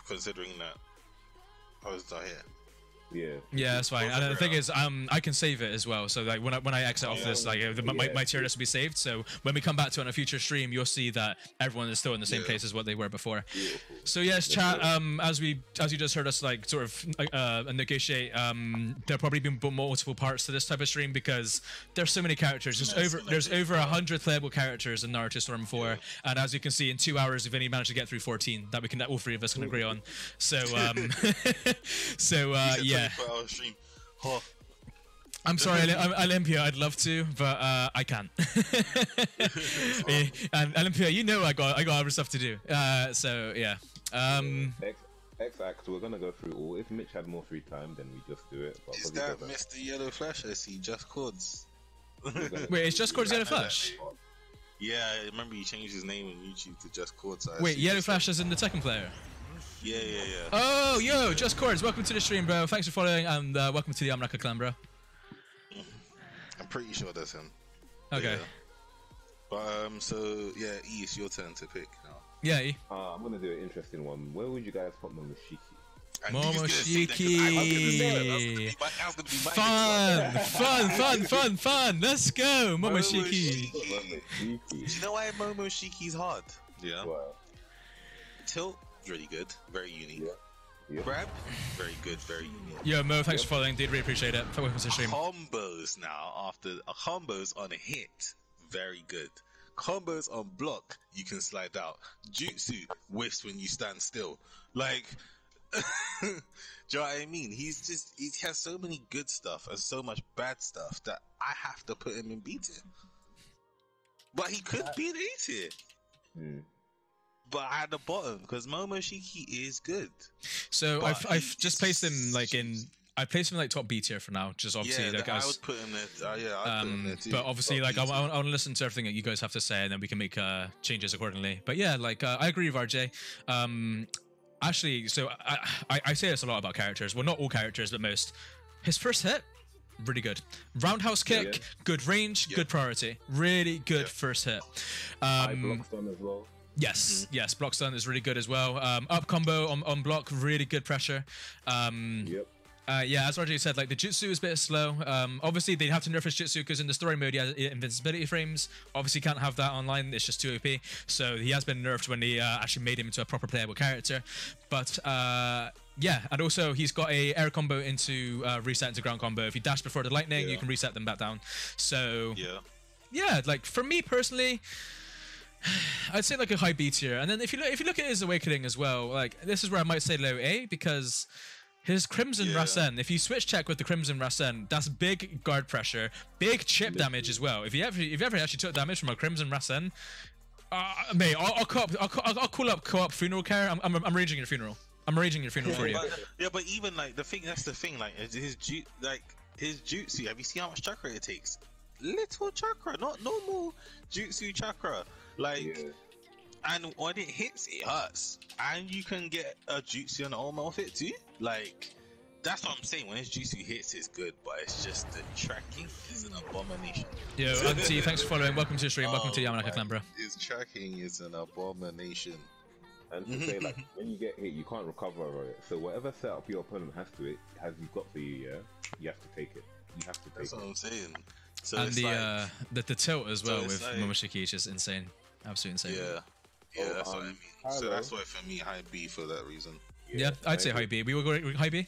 considering that I was not here. yeah, that's fine. We'll And the figure thing it is, I can save it as well. So like when I exit off this, like my tier list will be saved. So when we come back to it on a future stream, you'll see that everyone is still in the same place as what they were before. So yes, chat. As you just heard us like sort of negotiate, there'll probably be multiple parts to this type of stream because there's so many characters. There's over 100 playable characters in Naruto Storm 4, and as you can see, in 2 hours we've only managed to get through 14 that all 3 of us can agree on. So yeah. 24-hour stream. Oh, I'm sorry, Olympia. I'd love to, but I can't. And Olympia, you know I got other stuff to do. So yeah. X Act, we're gonna go through all. If Mitch had more free time, then we just do it. But is because he that doesn't- Mr. Yellow Flash? I see just chords. Wait, it's just Chords Yellow Flash. Yeah, I remember he changed his name on YouTube to Just Chords. So I Wait, see Yellow this- Flash is in the Tekken player. Yeah. Oh, yo, Just Chords, welcome to the stream, bro. Thanks for following, and welcome to the Amraka clan, bro. I'm pretty sure that's him. Okay. Yeah. But so yeah, E, it's your turn to pick now. Yeah, E. I'm gonna do an interesting one. Where would you guys put Momoshiki? I knew he was gonna say that 'cause I was gonna be my Fun. Let's go, Momoshiki. Do you know why Momoshiki's hard? Yeah. Wow. Tilt, really good, very unique. Yeah. Grab, very good, very unique. Yo, Mo, thanks for following, dude. Really appreciate it. Welcome to the stream. Combos now, after combos on a hit, very good. Combos on block, you can slide out. Jutsu whiffs when you stand still. Like, do you know what I mean? He has so many good stuff and so much bad stuff that I have to put him in B tier. But he could be in A tier. But at the bottom, because Momoshiki is good. So I've just placed him like in. I placed him like top B tier for now. Just obviously, like I would put him there. I'd put him there too. But obviously, like I want to listen to everything that you guys have to say, and then we can make changes accordingly. But yeah, like I agree with RJ. Actually, so I say this a lot about characters. Well, not all characters, but most. His first hit, really good. Roundhouse kick, good range, good priority. Really good first hit. Block stun as well. Yes, yes, block stun is really good as well. Up combo on block, really good pressure. Yeah, as RJ said, like the jutsu is a bit slow. Obviously, they'd have to nerf his jutsu because in the story mode, he has invincibility frames. Obviously, can't have that online. It's just too OP. So he has been nerfed when they actually made him into a proper playable character. But yeah, and also he's got a air combo into reset into ground combo. If you dash before the lightning, you can reset them back down. So yeah, like for me personally, I'd say like a high B tier. And then if you look at his awakening as well, like this is where I might say low A because his Crimson Rasen, if you switch check with the Crimson Rasen, that's big guard pressure, big chip damage as well. If you ever actually took damage from a Crimson Rasen, mate, I'll call up co-op funeral care. I'm arranging your funeral. I'm arranging your funeral for you. But even like that's the thing. Like his jutsu. Have you seen how much chakra it takes? Little chakra, not normal jutsu chakra. Like. And when it hits, it hurts. And you can get a jutsu and armor off it too. Like, that's what I'm saying. When his jutsu hits, it's good. But it's just the tracking is an abomination. Yo, Auntie, thanks for following. Welcome to the stream. Welcome to Yamanaka Clan, bro. His tracking is an abomination. And to say, like, when you get hit, you can't recover on it. So whatever setup your opponent has got for you, you have to take it. You have to take it. That's what I'm saying. So and the tilt as well with Momoshiki is just insane. Absolutely insane. Yeah, that's what I mean. So that's why for me, high B for that reason. Yeah, I'd say high B. We will go high B.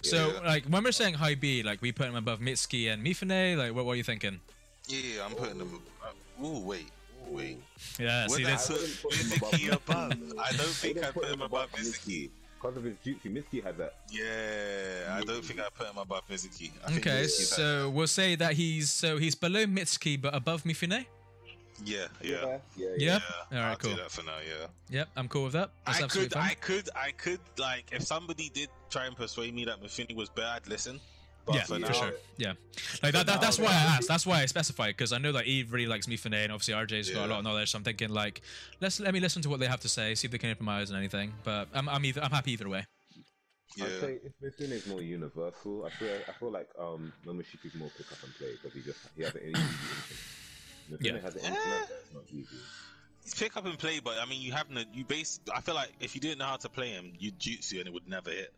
So, like, when we're saying high B, like, we put him above Mitsuki and Mifune. Like, what are you thinking? Yeah, I'm putting him. Wait. Yeah, see, that's Mitsuki above. I don't think I put him above Mitsuki. Because of his jutsu, Mitsuki had that. Yeah, I don't think I put him above Mitsuki. Okay, so we'll say that he's below Mitsuki but above Mifune. Yeah. All right, cool. I'll do that for now. Yeah. Yep, I'm cool with that. That's absolutely fine. I could like if somebody did try and persuade me that Mifune was better, I'd listen. But yeah, for sure. Yeah, like that's why I asked. That's why I specified because I know that Eve really likes Mifune, and obviously RJ's got a lot of knowledge. So I'm thinking like, let me listen to what they have to say, see if they can improvise on anything. But I'm happy either way. Yeah. I'd say if Mifune is more universal, I feel like Momoshiki's more pick up and play because he has an easy infinite. Has an infinite, that's not easy. It's pick up and play, but I mean, I feel like if you didn't know how to play him, you'd jutsu and it would never hit.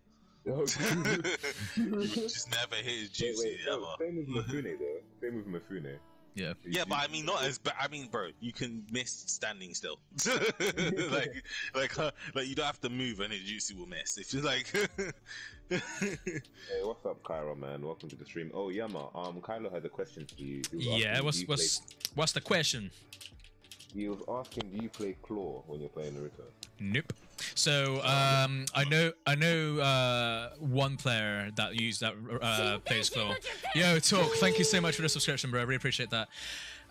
You just never hit his jutsu ever. Same with Mifune though. Same with Mifune. Yeah. Yeah, but I mean, not as bad. I mean, bro, you can miss standing still. like you don't have to move and his jutsu will miss. If you're like. Hey, what's up, Kylo, man? Welcome to the stream. Oh, Yama. Kylo had a question for you. Yeah, what's the question? He was asking, do you play Claw when you're playing Naruto? Nope. So I know one player that plays Claw. Yo, Talk, thank you so much for the subscription, bro. I really appreciate that.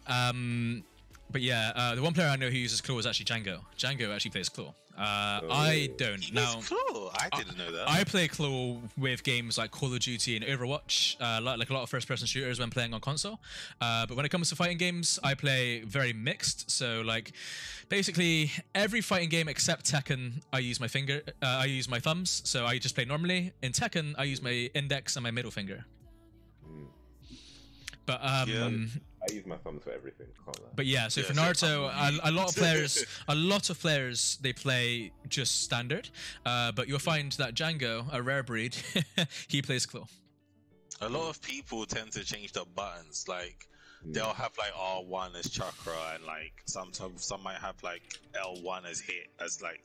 But yeah, the one player I know who uses Claw is actually Django. Django actually plays Claw. I don't. Now, Claw? I didn't know that. I play Claw with games like Call of Duty and Overwatch, like a lot of first-person shooters when playing on console. But when it comes to fighting games, I play very mixed. So, like, basically every fighting game except Tekken, I use my thumbs. So I just play normally. In Tekken, I use my index and my middle finger. But I use my thumbs for everything. Can't lie. But yeah, so Yeah, for so Naruto, a lot of players, they play just standard. But you'll find that Django, a rare breed, he plays claw. A lot of people tend to change the buttons. Like they'll have like R1 as chakra, and like some might have like L1 as hit. As like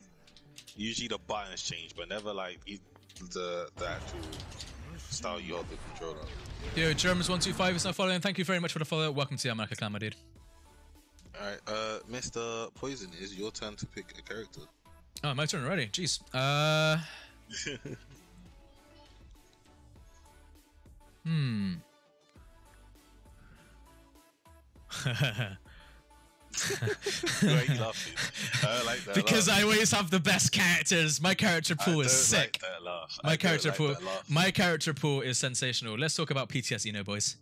usually the buttons change, but never like the actual style you hold the controller. Yo, Germs125 is now following. Thank you very much for the follow. Welcome to the Yamanaka Clan, my dude. Alright, Mr. Poison, it's your turn to pick a character. Oh, my turn already. Jeez. Why are you laughing? I like that Because laugh. I always have the best characters. My character pool is sick. Like that laugh. My character like pool. that laugh. My character pool is sensational. Let's talk about PTS Ino, boys.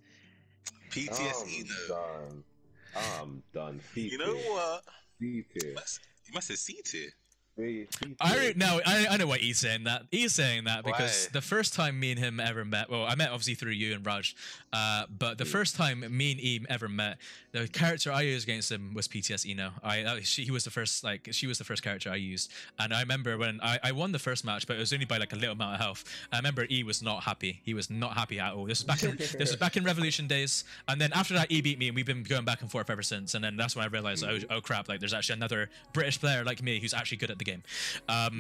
PTSD though. I'm done. C-tier. You know what? C-tier. You must have C tier. I know why he's saying that. He's saying that because Why? the first time me and him ever met, well, I met obviously through you and Raj, but the first time me and Eam ever met, the character I used against him was PTS Ino. She was the first character I used, and I remember when I won the first match, but it was only by like a little amount of health. I remember E was not happy. He was not happy at all. This was back in Revolution days, and then after that, E beat me, and we've been going back and forth ever since. And then that's when I realized, oh crap, like there's actually another British player like me who's actually good at the game. But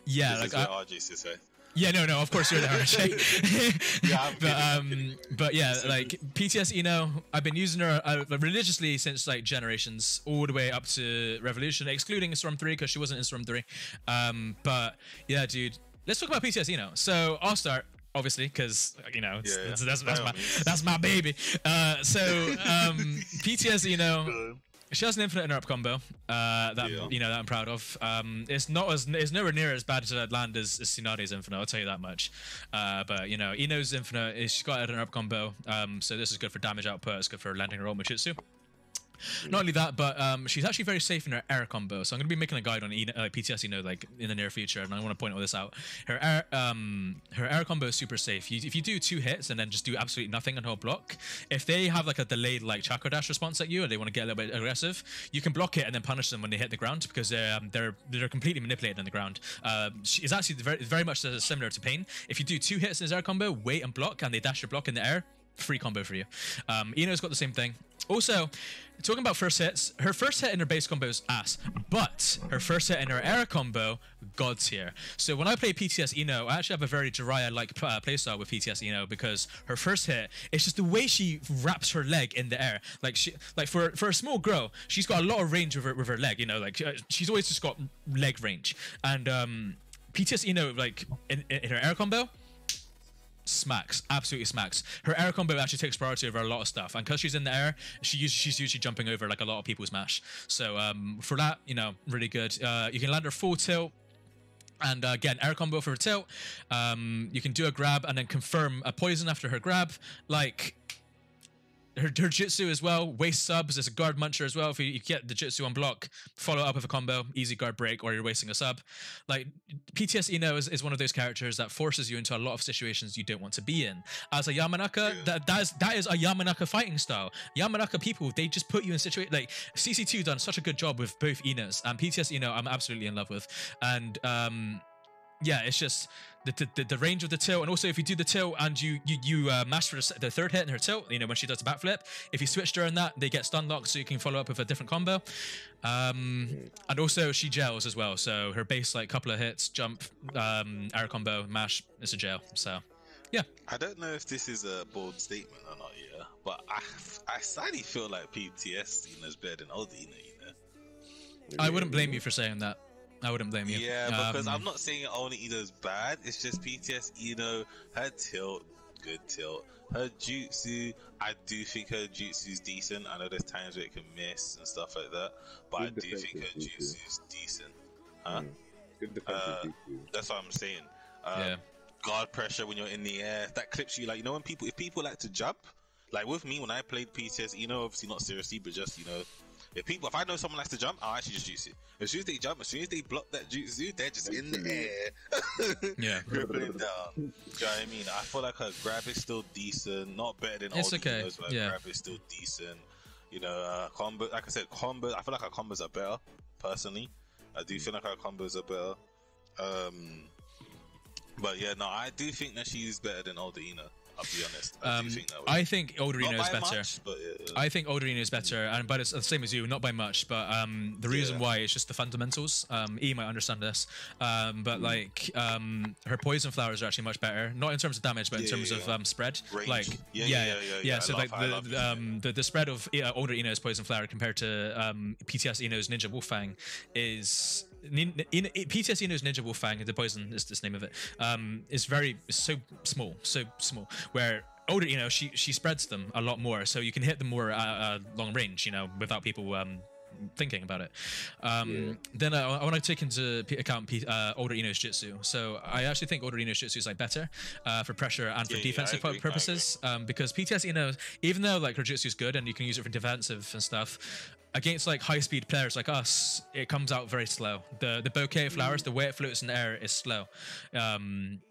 yeah, This like is what RJ used to say. yeah, no, of course you're the RJ. Yeah, I'm kidding. But yeah, like PTS Ino, I've been using her religiously since like Generations, all the way up to Revolution, excluding Storm 3 because she wasn't in Storm 3. But yeah, dude, let's talk about PTS Ino. So I'll start. Obviously, because you know that's my baby. So PTS Ino, she has an infinite interrupt combo that that I'm proud of. It's nowhere near as bad to land as Tsunade's infinite. I'll tell you that much. But you know, Ino's infinite she's got an interrupt combo. So this is good for damage output. It's good for landing her ult Michitsu. Not only that, but she's actually very safe in her air combo. So I'm going to be making a guide on PTS Ino like in the near future, and I want to point all this out. Her air combo is super safe. If you do 2 hits and then just do absolutely nothing on her block, if they have like a delayed like chakra dash response at you, or they want to get a little bit aggressive, you can block it and then punish them when they hit the ground because they're completely manipulated on the ground. It's actually very much similar to Pain. If you do 2 hits in his air combo, wait and block, and they dash your block in the air, free combo for you. Ino's got the same thing. Also, talking about first hits, her first hit in her base combo is ass, but her first hit in her air combo, god tier. So when I play PTS Ino, I actually have a very Jiraiya-like playstyle with PTS Ino because her first hit, it's just the way she wraps her leg in the air. Like for a small girl, she's got a lot of range with her leg. You know, like she's always just got leg range. And PTS Ino, like in her air combo, smacks, absolutely smacks. Her air combo actually takes priority over a lot of stuff, and because she's in the air, she's usually jumping over like a lot of people's mash. So for that, you know, really good. You can land her full tilt, and again, air combo for her tilt. You can do a grab and then confirm a poison after her grab. Like her jutsu as well, waste subs. There's a guard muncher as well. If you get the jutsu on block, follow up with a combo, easy guard break, or you're wasting a sub. Like PTS Ino is one of those characters that forces you into a lot of situations you don't want to be in. As a Yamanaka, that is a Yamanaka fighting style. Yamanaka people, they just put you in situations like CC2 done such a good job with both Inos, and PTS Ino I'm absolutely in love with. And yeah, it's just the range of the tilt, and also if you do the tilt and you master the third hit in her tilt, you know, when she does the backflip, if you switch during that, they get stun locked, so you can follow up with a different combo. And also she gels as well, so her base like couple of hits, jump, air combo, mash, it's a gel. So yeah, I don't know if this is a bold statement or not, yeah, but I slightly feel like PTS Ino's better than old Ino, you know. I wouldn't blame you for saying that. I wouldn't blame you. Yeah, because I'm not saying only Ino's bad. It's just PTS Ino, her tilt, good tilt. Her jutsu, I do think her jutsu's decent. I know there's times where it can miss and stuff like that, but I do think her jutsu's decent. Huh? Good defensive jutsu. That's what I'm saying. Yeah. Guard pressure when you're in the air, that clips you. Like, you know, if people like to jump, like with me when I played PTS Ino, obviously not seriously, but just, you know, If I know someone likes to jump, I'll actually just jutsu. As soon as they jump, as soon as they block that jutsu, they're just in the air. Yeah. Dribbling down. Do you know what I mean? I feel like her grab is still decent, not better than It's old okay. Inos, but her Yeah. grab is still decent. You know, combo, like I said, combo. I feel like her combos are better. Personally, I do feel like her combos are better. But yeah, no, I do think that she's better than older Ina. I'll be honest. I do think that. I think older Ina is Not by better. much, but yeah. I think older Ina is better, but it's the same as you, not by much. But the reason Yeah. why is just the fundamentals. E might understand this, but like her poison flowers are actually much better, not in terms of damage, but in Yeah, terms yeah. of spread. Range. Like Yeah. I So love- like I love the spread of older Ina's poison flower compared to PTS Ino's Ninja Wolfang is. PTS Ino's Ninja Wolfang, the poison is the name of it, is so small. Where older Ino, she spreads them a lot more, so you can hit them more at long range, you know, without people thinking about it. Then I want to take into account older Ino's Jutsu. So I actually think older Ino's Jutsu is like better for pressure and for Yeah, defensive I agree. purposes. Because PTS Ino, even though like her Jutsu is good and you can use it for defensive and stuff, against like high speed players like us, it comes out very slow. The bouquet of flowers, the way it floats in the air is slow.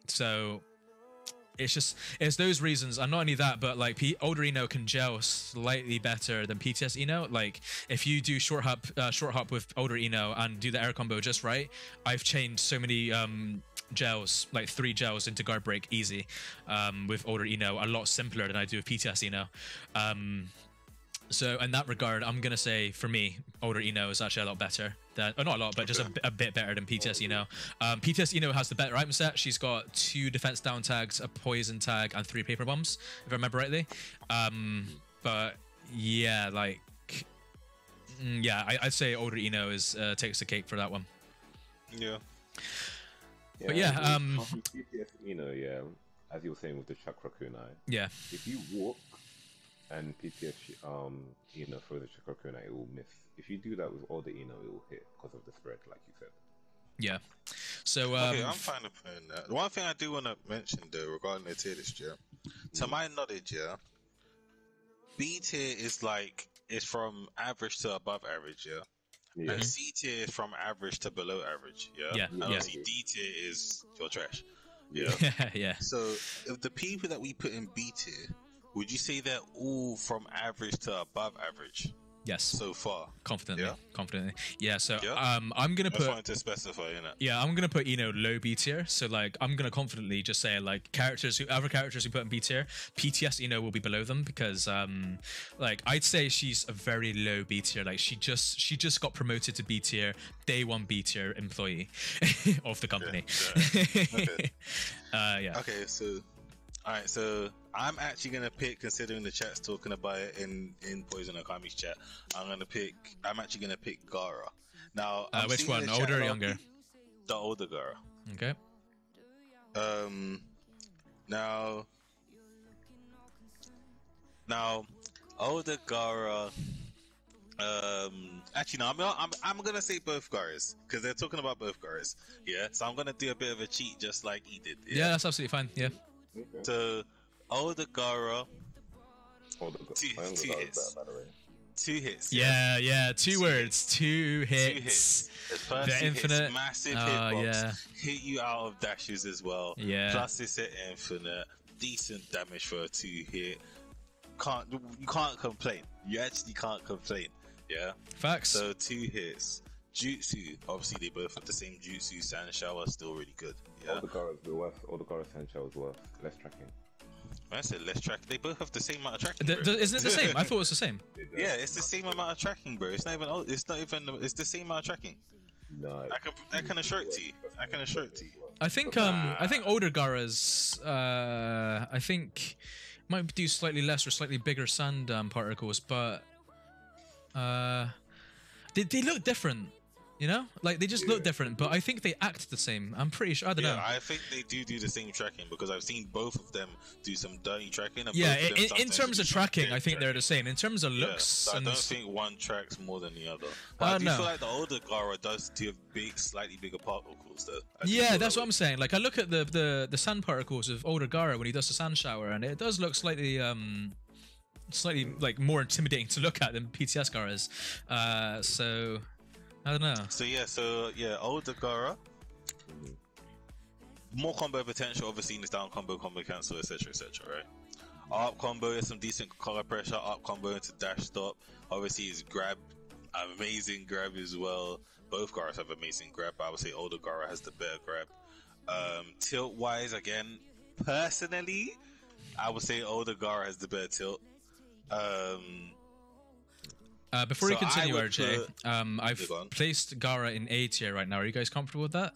So it's those reasons, and not only that, but like older Ino can gel slightly better than PTS Ino. Like if you do short hop with older Ino and do the air combo just right, I've chained so many gels, like 3 gels into guard break easy with older Ino, a lot simpler than I do with PTS Ino. So in that regard, I'm gonna say for me, older Ino is actually a lot better than, or not a lot, but just a bit better than PTS Ino. PTS Ino has the better item set. She's got 2 defense down tags, a poison tag, and 3 paper bombs, if I remember rightly. But yeah, like, I'd say older Ino takes the cake for that one. Yeah. But yeah, PTS Ino, yeah, as you were saying with the chakra kunai, yeah, if you walk and PTS throw the chakra kunai, it will miss. If you do that with all the Ino, it will hit because of the spread, like you said. yeah. So Okay, I'm fine with putting that. One thing I do want to mention though regarding the tier list, yeah. To my knowledge, yeah, B tier is from average to above average, yeah. And C tier is from average to below average, yeah. Yeah, And yeah. obviously D tier is your trash, yeah. yeah. So if the people that we put in B tier, would you say they're all from average to above average Yes. so far? Confidently. Yeah? Yeah. So Yeah? I'm gonna I just put. wanted to specify, innit? Yeah, I'm gonna put Ino low B tier. So like, I'm gonna confidently just say like other characters who put in B tier, PTS Ino will be below them because like I'd say she's a very low B tier. Like she just got promoted to B tier, day 1 B tier employee of the company. Yeah. Okay. Yeah. Okay, so alright, so I'm actually gonna pick, considering the chat's talking about it in Poison Okami's chat, I'm actually gonna pick Gara. Now Which seeing one, in the chat older or a lot of younger? people- The older Gara. Okay. Now older Gara. Actually, no. I'm gonna say both Garas because they're talking about both Garas. Yeah, so I'm gonna do a bit of a cheat, just like he did. Yeah, that's absolutely fine. Yeah. Okay. So older Gara, Hold on, Two I haven't got that hits. by the way. 2 hits. Yeah. 2 words. 2 hits. 2 hits. The first The 2 infinite. hits, massive Oh, hitbox, yeah. hit you out of dashes as well. Yeah. Plus it's an infinite, decent damage for a 2 hit. You can't complain. You actually can't complain. Yeah. Facts. So 2 hits. Jutsu, obviously they both have the same jutsu. Sand shower still really good. Yeah. All the Gara Sancho was worth less tracking. I said less track. They both have the same amount of tracking. Bro. Isn't it the same? I thought it was the same. Yeah, it's the same amount of tracking, bro. It's not even. It's the same amount of tracking. No. I can assure it to you. I can assure it to you. I think older Garas I think might do slightly less or slightly bigger sand particles, but they look different, you know? Like they just look different, but I think they act the same. I'm pretty sure. I don't know. I think they do the same tracking because I've seen both of them do some dirty tracking. And Yeah, both of them in sometimes terms of do some tracking, dirty I think they're the tracking. same. In terms of Yeah, looks, so I and don't think one tracks more than the other. But I do no. feel like the older Gara does do slightly bigger particles though. I do yeah, feel that's that what I'm saying. Like I look at the sand particles of older Gara when he does the sand shower, and it does look slightly slightly like more intimidating to look at than PTS Gara is. So I don't know. So yeah, older Gara. More combo potential, obviously in his down combo, combo cancel, etc, right? Up combo has some decent color pressure. Up combo into dash stop. Obviously his grab, amazing grab as well. Both Garas have amazing grab, but I would say older Gara has the better grab. Tilt wise, again, personally, I would say older Gara has the better tilt. Before you So continue, I would RJ, put- I've Go on. placed Gara in A tier right now. Are you guys comfortable with that?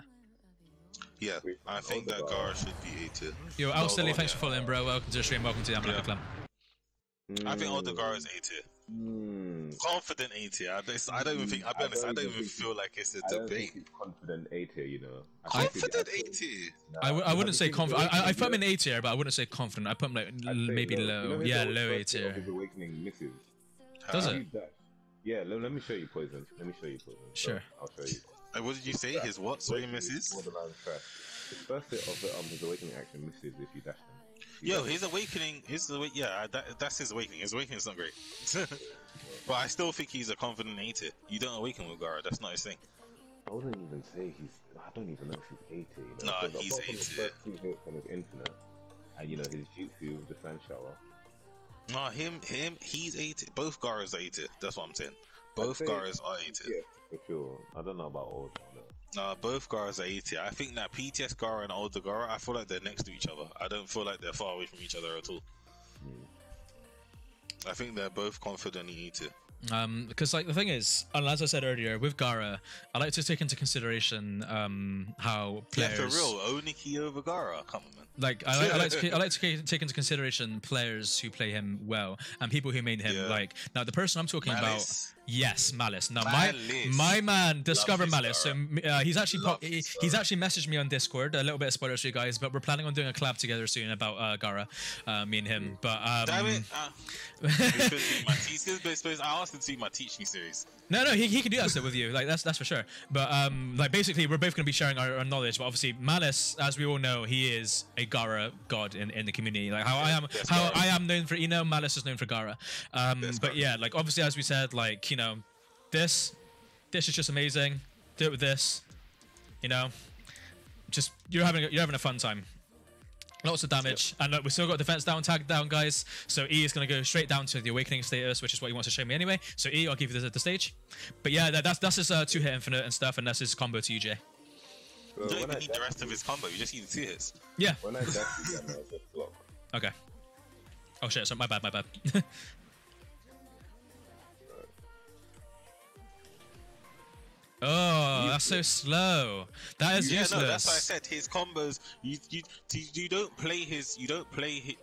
Yeah, I think that Gara should be A tier. Yo, Al Silly, yeah. thanks for following, bro. Welcome to the stream. Welcome to the Amalaka Clan. I think older Gara is A tier. Confident A tier. I don't even think. I'll be honest. I don't even feel like it's a I don't debate. think he's confident A tier, you know. I think Confident he's- A tier. I wouldn't say confident. I put him in A. A tier, but I wouldn't say confident. I put him like I'd say maybe low. low. You know, his Yeah, first low A hit of tier. His awakening misses. Does Huh? it? Yeah, let me show you poison. Let me show you poison. So, Sure. I'll show you. What did you say? His what? Sorry, misses. Borderline trash. His first hit of his awakening action misses if you dash him. Yo, his awakening. That's his awakening. His awakening is not great. But I still think he's a confident A tier. You don't awaken with Gara. That's not his thing. I wouldn't even say he's. I don't even know if he's A tier. You know? Nah, Because he's apart from A his tier. first 2 hits on his infinite, and you know his jutsu with the sand shower. No, him. He's A tier. Both Garas are A tier. That's what I'm saying. Both say- Garas are A tier. Yeah, for sure. I don't know about all. No, both Garas are A tier. I think that PTS Gara and older Gara, I feel like they're next to each other. I don't feel like they're far away from each other at all. I think they're both confident in A tier. Because like the thing is, and as I said earlier, with Gara, I like to take into consideration how Yeah, players. for real. Oniki over Gara. Come on, man. Like I like to take into consideration players who play him well and people who made him Yeah. like. Now the person I'm talking Malice. about, yes, Malice. Now Malice. my man discovered his Malice. So he's actually Love his he's actually messaged me on Discord. A little bit of spoilers for you guys, but we're planning on doing a collab together soon about Gara, me and him. But Damn it. I asked him to do my teaching series. No, he can do that stuff with you. Like that's for sure. But like basically, we're both going to be sharing our knowledge. But obviously, Malice, as we all know, he is a Gara god in the community. Like how I am known for Eno, Malice is known for Gara. But yeah, like obviously, as we said, like you know, this is just amazing. Do it with this. You know, just you're having a fun time. Lots of damage, and look, we still got defense down, tag down, guys. So E is going to go straight down to the awakening status, which is what he wants to show me anyway. So E, I'll give you the stage. But yeah, that's his 2-hit infinite and stuff, and that's his combo to UJ. You don't even need the rest of his combo. You just need the 2 hits. Yeah. When I dash you, I just block. Okay. Oh shit! So my bad. Oh, that's so slow. That is useless. No, that's why I said his combos. You don't play his.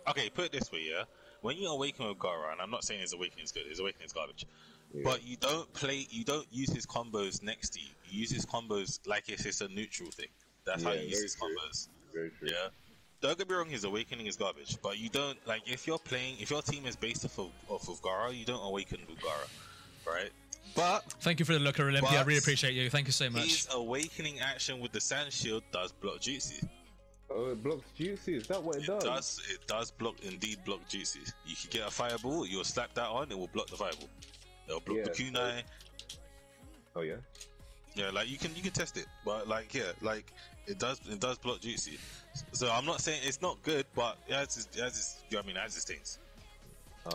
Okay, put it this way, yeah. When you awaken with Gara, and I'm not saying his awakening is good. His awakening is garbage. Yeah. But you don't use his combos next to you. You use his combos like it's just a neutral thing. That's how you use his combos. Very true. Yeah. Don't get me wrong, his awakening is garbage. But you don't like if your team is based off of Gara, you don't awaken with Gara, right? But thank you for the looker, Olympia. I really appreciate you. Thank you so much. His awakening action with the sand shield does block Jutsu. Oh, it blocks Juicy. Is that what it does? It does block Jutsu. You can get a fireball, you'll slap that on, it will block the fireball. It'll block the kunai. Oh yeah. Yeah, like you can test it, but like it does block Jutsu. So I'm not saying it's not good, but it has its things.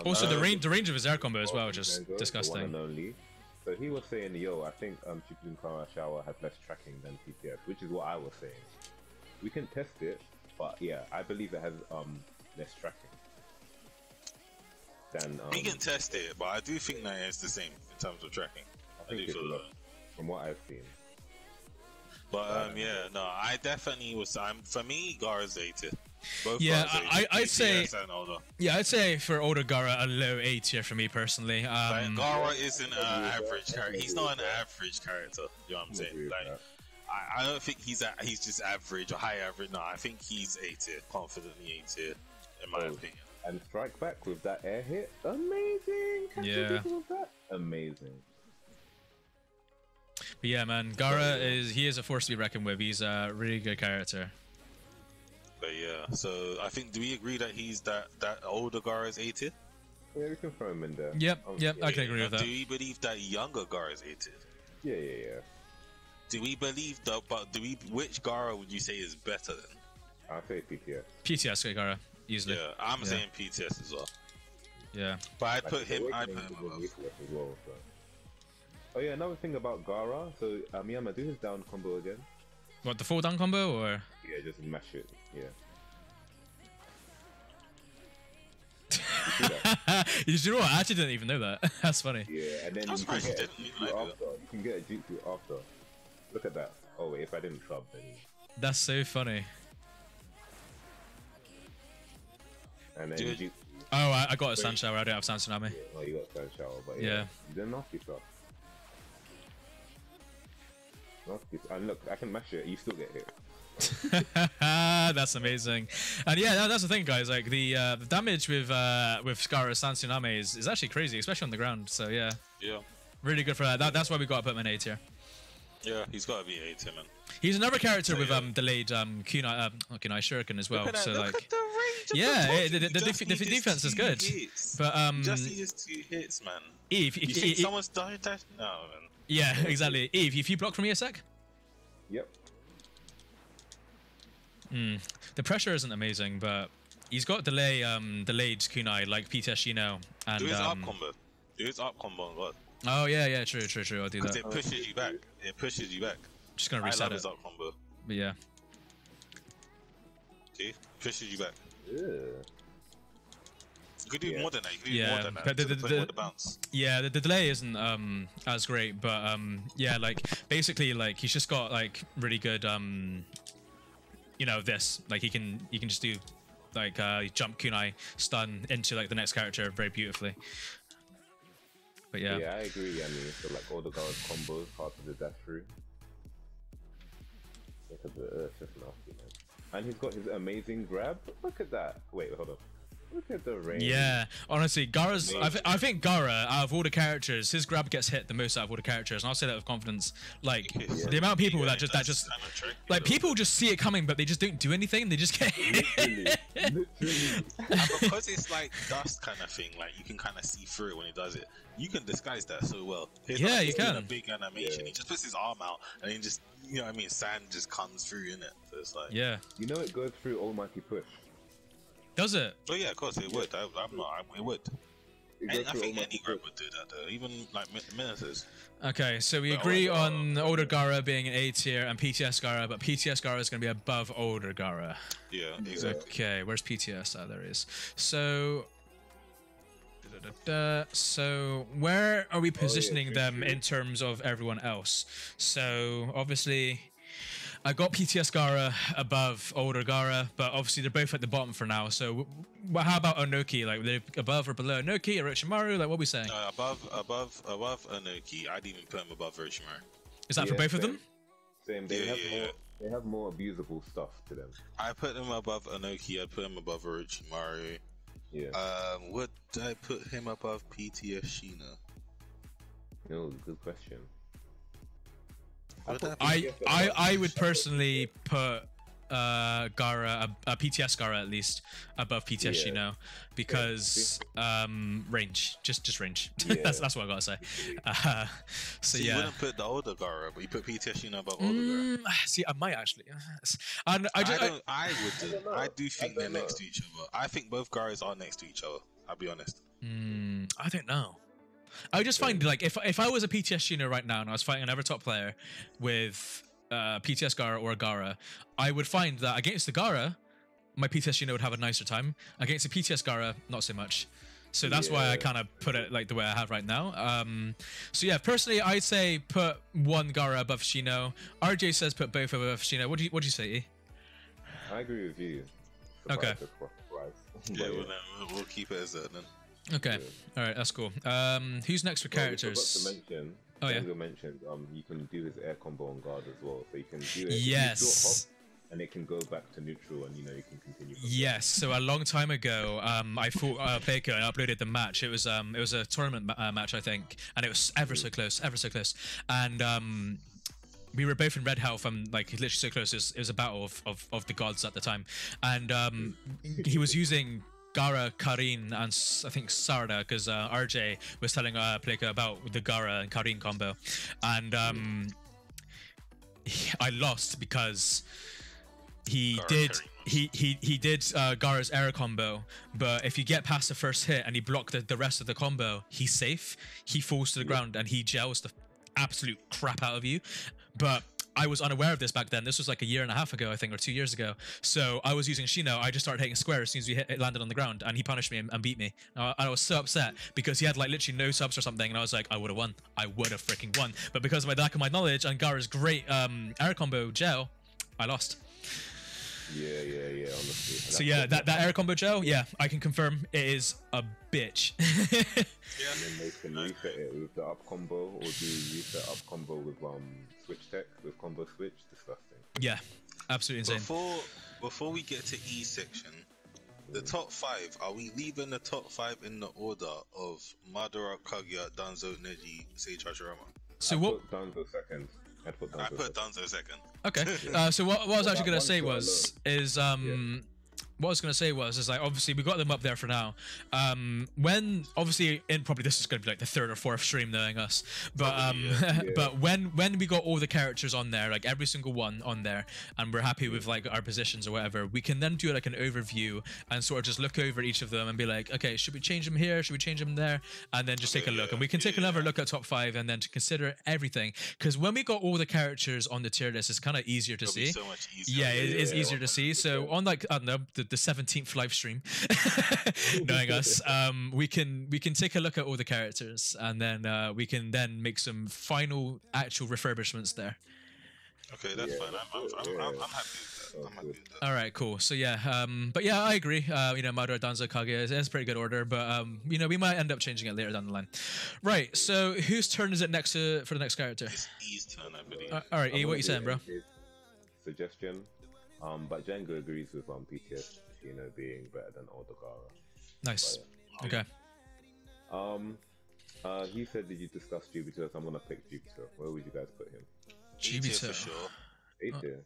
Also, the range of his air combo as well, just The disgusting. one and only. So he was saying, yo, I think Shippuden Kara Shower has less tracking than PTS, which is what I was saying. We can test it, but yeah, I believe it has less tracking than. We can test it, but I do think that it's the same in terms of tracking. I think it's low, from what I've seen. But yeah, no, I definitely was. For me, Gara's A tier. Both yeah, I'd say for older Gara a low A tier for me personally. Gara isn't an average character. He's not an average character. You know what I'm saying? Like, I don't think he's just average or high average. No, I think he's A tier, confidently A tier, in my opinion. And strike back with that air hit, amazing. Amazing. But yeah, man, Gara is a force to be reckoned with. He's a really good character. But yeah, so I think, do we agree that he's that older Gara is A tier? Yeah, we can throw him in there. Yep, yep, I can agree with that. Do we believe that younger Gara is hated? Yeah. Do we believe that? But which Gara would you say is better than? I'll say PTS. PTS Gara, easily. Yeah, I'm saying PTS as well. Yeah. But I'd put him Awakening is above. useless as well, so. Oh yeah, another thing about Gara. So Miyama, do his down combo again. What, the full down combo or? Yeah, just mash it. Yeah. You know what? I actually didn't even know that. That's funny. Yeah, and then I'm you can surprised get you a didn't. jutsu after. You can get a jutsu after. Look at that. Oh wait, if I didn't sub, then. That's so funny. And then Dude. jutsu. Oh, I got a Sand Shower. I don't have Sand Tsunami. Yeah, well, you got Sand Shower, but Yeah. you didn't nasty stuff. Nasty, and look, I can mash it. You still get hit. That's amazing. And yeah, that's the thing, guys. Like the damage with Scar's Sand Tsunami is actually crazy, especially on the ground. So yeah, Yeah. really good for that. That's why we got to put him in A tier. Yeah, he's got to be 8 man. He's another character with yeah. Delayed kunai not kunai shuriken as well. Look at So that, like look at the range of yeah, the the defense is good. But Just needs 2 hits, man. Eve, You think someone's died? No, man. yeah, exactly. Eve, if you block for me a sec. Yep. The pressure isn't amazing, but he's got delayed kunai like PTS Shino and Do his up combo. Do his up combo on God. oh yeah, true. I'll do Because that. it pushes you back. It pushes you back. Just gonna I reset love it. his up combo. But yeah. See? Pushes you back. Yeah. You could do more than that. You could do Yeah, more than that. but to the point with the bounce. Yeah, the delay isn't as great, but yeah, like basically like he's just got like really good this like he can just do like jump kunai stun into like the next character very beautifully. But yeah. Yeah, I agree. I mean, so like all the guards combos, hard to dash through. Look at it's just nasty, man. And he's got his amazing grab. Look at that. Wait, hold on. Look at the range. Yeah, honestly, Gara's. I think Gara, out of all the characters, his grab gets hit the most out of all the characters, and I'll say that with confidence. Like the amount of people that just like people just see it coming, but they just don't do anything. They just get hit. Literally. And because it's like dust kind of thing, like you can kind of see through it when he does it. You can disguise that so well. It's Yeah, not like you he's doing can. a big animation. He just puts his arm out, and then just what I mean, sand just comes through in it. So it's like Yeah, You know it goes through Almighty Push. does it? Oh yeah, of course it would. It would. It And goes I through think Almighty any grab Push. would do that though. Even like Ministers. Okay, so we But agree older on older Gara being an A tier and PTS Gara, but PTS Gara is going to be above older Gara. Yeah, exactly. Okay, where's PTS? Oh, there it is. So, so where are we positioning them in terms of everyone else? So obviously, I got PTS Gara above older Gara, but obviously they're both at the bottom for now. So, how about Onoki? Like, they're above or below Onoki or Orochimaru? Like, what are we saying? Above Anoki. I'd even put him above Orochimaru. Is that for Yeah, both of them? Same. They Yeah, have yeah, more. yeah. They have more abusable stuff to them. I put him above Anoki. I put him above Orochimaru. Yeah. Would I put him above PTS Shina? Good question. Would thought I PTS I would personally put Gara, PTS Gara at least above PTS Yeah. Shino because range, just range. Yeah. that's what I gotta say. So So you yeah. wouldn't put the older Gara, but you put PTS Shina above older Gara. See, I might actually. And I just, I wouldn't. know. I do think I they're don't next to each other. I think both Garas are next to each other. I'll be honest. I don't know. I just find like if I was a PTS Shino right now and I was fighting another top player with PTS Gara or Gara, I would find that against the Gara, my PTS Shino would have a nicer time. Against the PTS Gara, not so much. So that's why I Yeah. kind of put it like the way I have right now. So yeah, personally, I'd say put one Gara above Shino. RJ says put both above Shino. What do you say? E? I agree with you. Okay. Surprise. Yeah, But we'll keep it as that then. Okay, all right, that's cool. Who's next for Well, we characters? forgot to mention. Oh, yeah. Django mentioned you can do his air combo on guard as well, so you can do it. Yes. You short hop, and it can go back to neutral, and you can continue. from Yes. So a long time ago, I fought Baker and uploaded the match. It was a tournament match, I think, and it was ever so close. And we were both in red health and like literally so close. It was a battle of the gods at the time, and he was using Gara, Karin, and I think Sarda, because RJ was telling Pleka about the Gara and Karin combo, and I lost because he did Gara's air combo, but if you get past the first hit and he blocked the rest of the combo, he's safe. He falls to the ground and he gels the absolute crap out of you. But I was unaware of this back then. This was like a year and a half ago, I think, or 2 years ago. So I was using Shino. I just started hitting square as soon as it landed on the ground, and he punished me and beat me. I was so upset because he had like literally no subs or something, and I was like, I would have won. I would have freaking won. But because of my lack of my knowledge and Gara's great air combo gel, I lost. Yeah, honestly. So yeah, that air combo gel, yeah, I can confirm it is a bitch. And then they can reset it with the up combo, or do reset up combo with switch tech, with combo switch. Disgusting. Yeah, absolutely insane. Before we get to E section, the top 5, are we leaving the top 5 in the order of Madara, Kaguya, Danzo, Neji, Sage Hashirama? So what? Put Danzo second. I put Danzo second. Okay. So what I was actually gonna say was what I was gonna say was like, obviously we got them up there for now. When obviously in probably this is gonna be like the 3rd or 4th stream knowing us, but but when we got all the characters on there, like every single one on there, and we're happy with like our positions or whatever, we can then do like an overview and sort of just look over each of them and be like, okay, should we change them here? Should we change them there? And then just take a look, and we can take another look at top 5 and then to consider everything. Because when we got all the characters on the tier list, it's kind of easier to see. So much easier. Yeah, it is easier to see. So on like I don't know the 17th live stream, knowing us, we can take a look at all the characters, and then we can then make some final actual refurbishments there. Okay, that's fine. I'm happy with that. I'm happy with that. All right, cool. So yeah, but yeah, I agree. Madara, Danzo, Kaguya is pretty good order, but we might end up changing it later down the line. Right. So whose turn is it next for the next character? It's E's turn, I believe. All right, E, what you saying, bro? Suggestion. But Django agrees with PTS, being better than Odogara. Nice. But, okay. He said, did you discuss Jupiter? So I'm gonna pick Jupiter. Where would you guys put him? Jupiter for sure. A tier.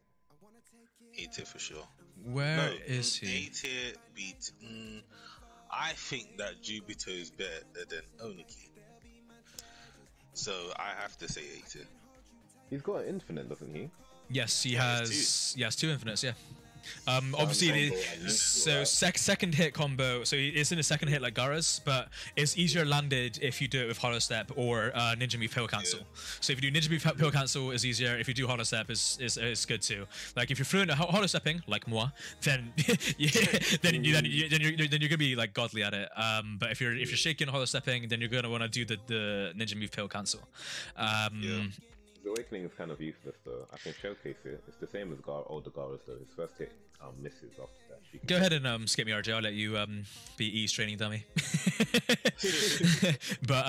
A tier for sure. Where is he? A tier beat. I think that Jupiter is better than Oniki. So I have to say A tier. He's got an infinite, doesn't he? Yes, he has. Yes, 2 infinites. Yeah. Obviously, second hit combo. So it's in a second hit like Gara's, but it's easier landed if you do it with Hollow Step or Ninja Move Pill Cancel. Yeah. So if you do Ninja Move Pill Cancel, is easier. If you do Hollow Step, is good too. Like if you're fluent at Hollow Stepping, like moi, then then you're gonna be like godly at it. But if you're shaking Hollow Stepping, then you're gonna want to do the Ninja Move Pill Cancel. The Awakening is kind of useless though. I can showcase it. It's the same as older Garas though. His first hit misses after that. Go ahead and skip me, RJ. I'll let you be E's training dummy. But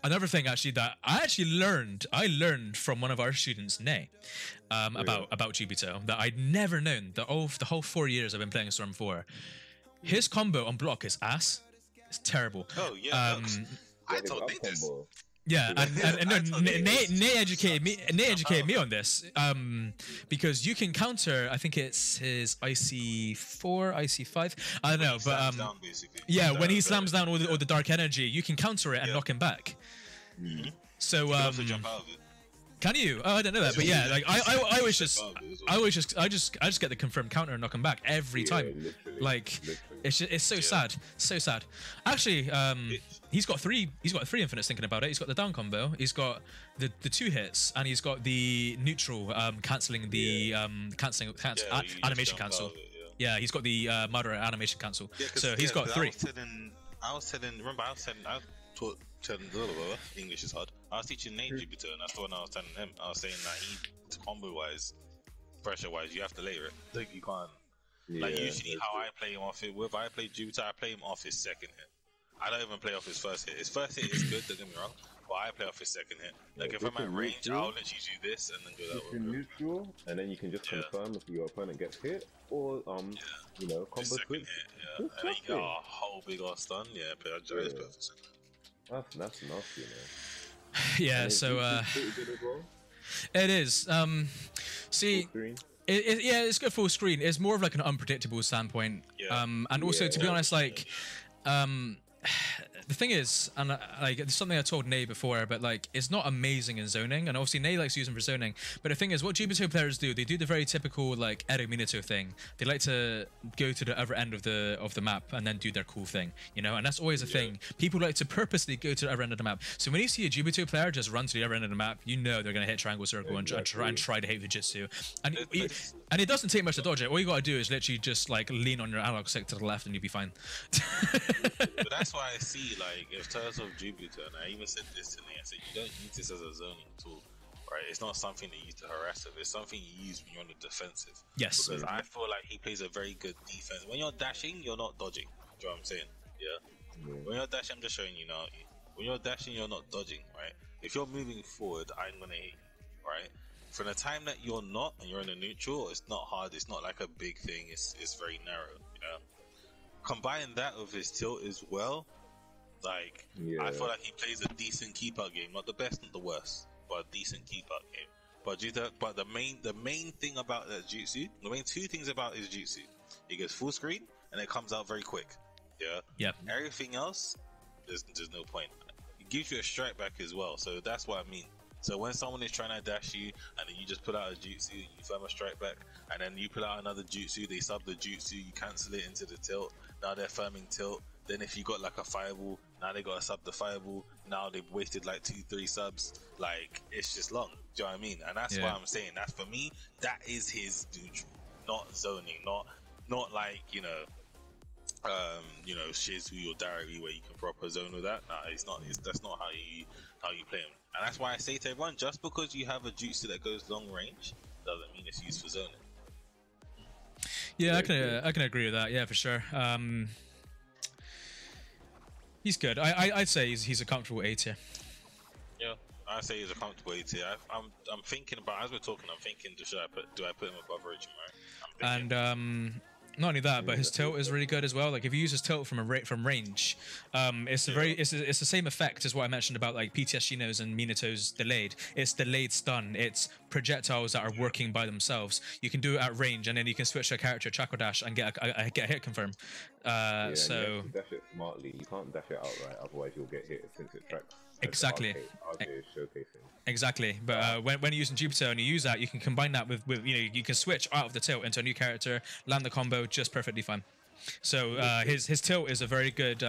another thing actually that I learned from one of our students, Nay, about Jubito that I'd never known the whole 4 years I've been playing Storm 4. His combo on block is ass. It's terrible. Oh yeah. I told Nate this. Yeah, and Nate educated me on this because you can counter. I think it's his IC4, IC5. I don't know, but yeah, when he slams down all the dark energy, you can counter it and knock him back. Mm-hmm. So you can also jump out of it. Can you? Oh, I don't know that, but yeah, like I always just get the confirmed counter and knock him back every time. Literally. It's so sad, so sad. Actually, he's got three infinites. Thinking about it, he's got the down combo, he's got the 2 hits, and he's got the neutral cancelling the animation cancel. Yeah, he's got the Madara animation cancel. So he's got 3. I was telling English is hard. I was teaching Nate Jupiter, and that's the one I was telling him. I was saying that combo wise, pressure wise, you have to layer it. Like you can't. Like usually, how I play him off it. If I play Jupiter, I play him off his second hit. I don't even play off his first hit. His first hit is good. Don't get me wrong, but I play off his second hit. Like if I'm at range, I'll literally do this and then go that way. Neutral, and then you can just confirm if your opponent gets hit, or combo switch. And then you get a whole big ass stun. Yeah, but I just play off his second. That's nasty, man. Yeah, so it is. See, Yeah, it's good full screen. It's more of like an unpredictable standpoint. Yeah. And also, to be honest, like, the thing is, and like it's something I told Nay before, but like it's not amazing in zoning, and obviously Nay likes using for zoning. But the thing is, what Jubito players do, they do the very typical like Ero Minato thing. They like to go to the other end of the map and then do their cool thing, you know. And that's always a thing. People like to purposely go to the other end of the map. So when you see a Jubito player just run to the other end of the map, you know they're gonna hit triangle circle and try to hate Fujitsu. And it doesn't take much to dodge it. All you gotta do is literally just like lean on your analog stick to the left and you'll be fine. But that's why I see, like, in terms of Jupiter, and I even said this to Lee, I said, you don't use this as a zoning tool, right? It's not something that you use to harass with, it's something you use when you're on the defensive. Yes. Because I feel like he plays a very good defense. When you're dashing, you're not dodging. Do you know what I'm saying? Yeah? When you're dashing, I'm just showing you now. When you're dashing, you're not dodging, right? If you're moving forward, I'm gonna hit you, right? From the time that you're not, and you're in a neutral, it's not hard, it's not like a big thing, it's very narrow, you know? Combine that with his tilt as well, like, I feel like he plays a decent keep-out game, not the best, not the worst, but a decent keep-out game. But the main thing about that jutsu, the main two things about his jutsu, it goes full screen and it comes out very quick. Yeah. Yep. Everything else, there's no point. It gives you a strike back as well, so that's what I mean. So when someone is trying to dash you, and then you just put out a jutsu, you firm a strike back, and then you put out another jutsu, they sub the jutsu, you cancel it into the tilt, now they're firming tilt. Then if you got like a fireball, now they got to sub the fireball, now they've wasted like 2-3 subs, like, it's just long, do you know what I mean? And that's why I'm saying, that's for me, that is his neutral, not zoning, not like, you know, Shizu or Darry where you can proper zone with that. Nah, that's not how you play him. And that's why I say to everyone, just because you have a jutsu that goes long range doesn't mean it's used for zoning. Yeah, I can agree with that. Yeah, for sure. He's good. I'd say he's a comfortable A tier. Yeah, I say he's a comfortable A tier. I'm thinking about, as we're talking, I'm thinking, do I put him above Orochimaru? And not only that, but his tilt is really good as well. Like if you use his tilt from range, it's the same effect as what I mentioned about like PTS Shinos and Minato's delayed. It's delayed stun. It's projectiles that are working by themselves. You can do it at range, and then you can switch to a character Chakra Dash and get a hit confirm. So you have to dash it smartly. You can't dash it outright, otherwise you'll get hit since it tracks. Exactly. RJ is showcasing. Exactly, but when you're using Jupiter and you use that, you can combine that with you can switch out of the tilt into a new character, land the combo just perfectly fine. So his tilt is a very good.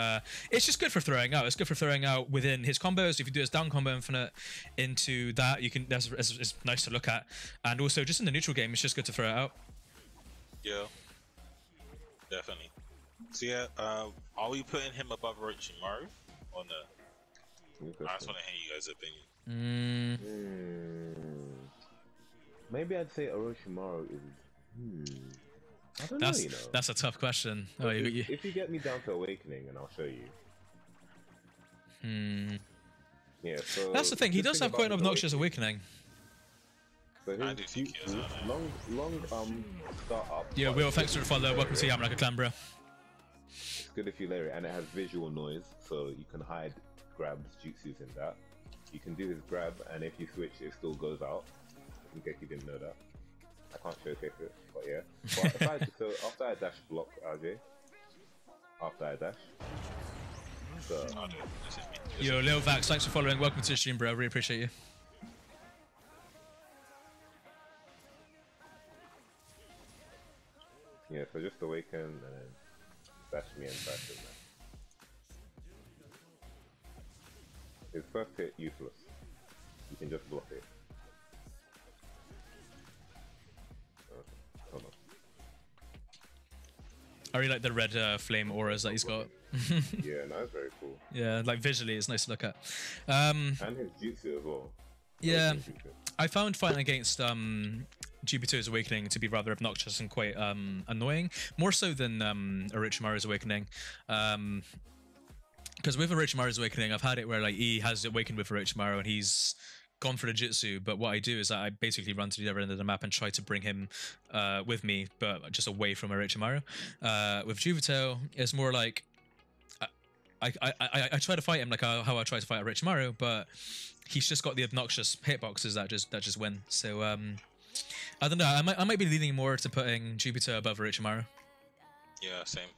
It's just good for throwing out. It's good for throwing out within his combos. If you do his down combo infinite into that, you can. It's nice to look at, and also just in the neutral game, it's just good to throw it out. Yeah, definitely. So yeah, are we putting him above Orochimaru or no? I just want to hear you guys' opinion. Maybe I'd say Orochimaru is. I don't know, That's a tough question. If you get me down to Awakening, and I'll show you. Yeah, so that's the thing. He does have quite an obnoxious Awakening. So I do think he is, long startup. Yeah, Will, thanks for the follow. Welcome to Yamanaka Clan, bro. It's good if you layer it, and it has visual noise, so you can hide grabs, jutsus in that. You can do his grab, and if you switch, it still goes out. In case you didn't know that. I can't showcase it, but yeah. But so after I dash block RJ, after I dash. So, Yo, Lil Vax, thanks for following. Welcome to the stream, bro. I really appreciate you. Yeah, so just awaken and then dash me and dash him. His first hit, useless. You can just block it. Hold on. I really like the red flame auras that he's got. Yeah, no, that's very cool. Yeah, like visually, it's nice to look at. And his jutsu as well. Yeah, I found fighting against Jupiter's Awakening to be rather obnoxious and quite annoying, more so than Orochimaru's Awakening. Because with Orochimaru's Awakening, I've had it where like he has awakened with Orochimaru and he's gone for the jutsu, but what I do is that I basically run to the other end of the map and try to bring him with me, but just away from Orochimaru. With Jubito, it's more like I try to fight him like how I try to fight Orochimaru, but he's just got the obnoxious hitboxes that just win. So I don't know. I might be leaning more to putting Jupiter above Orochimaru. Yeah, same.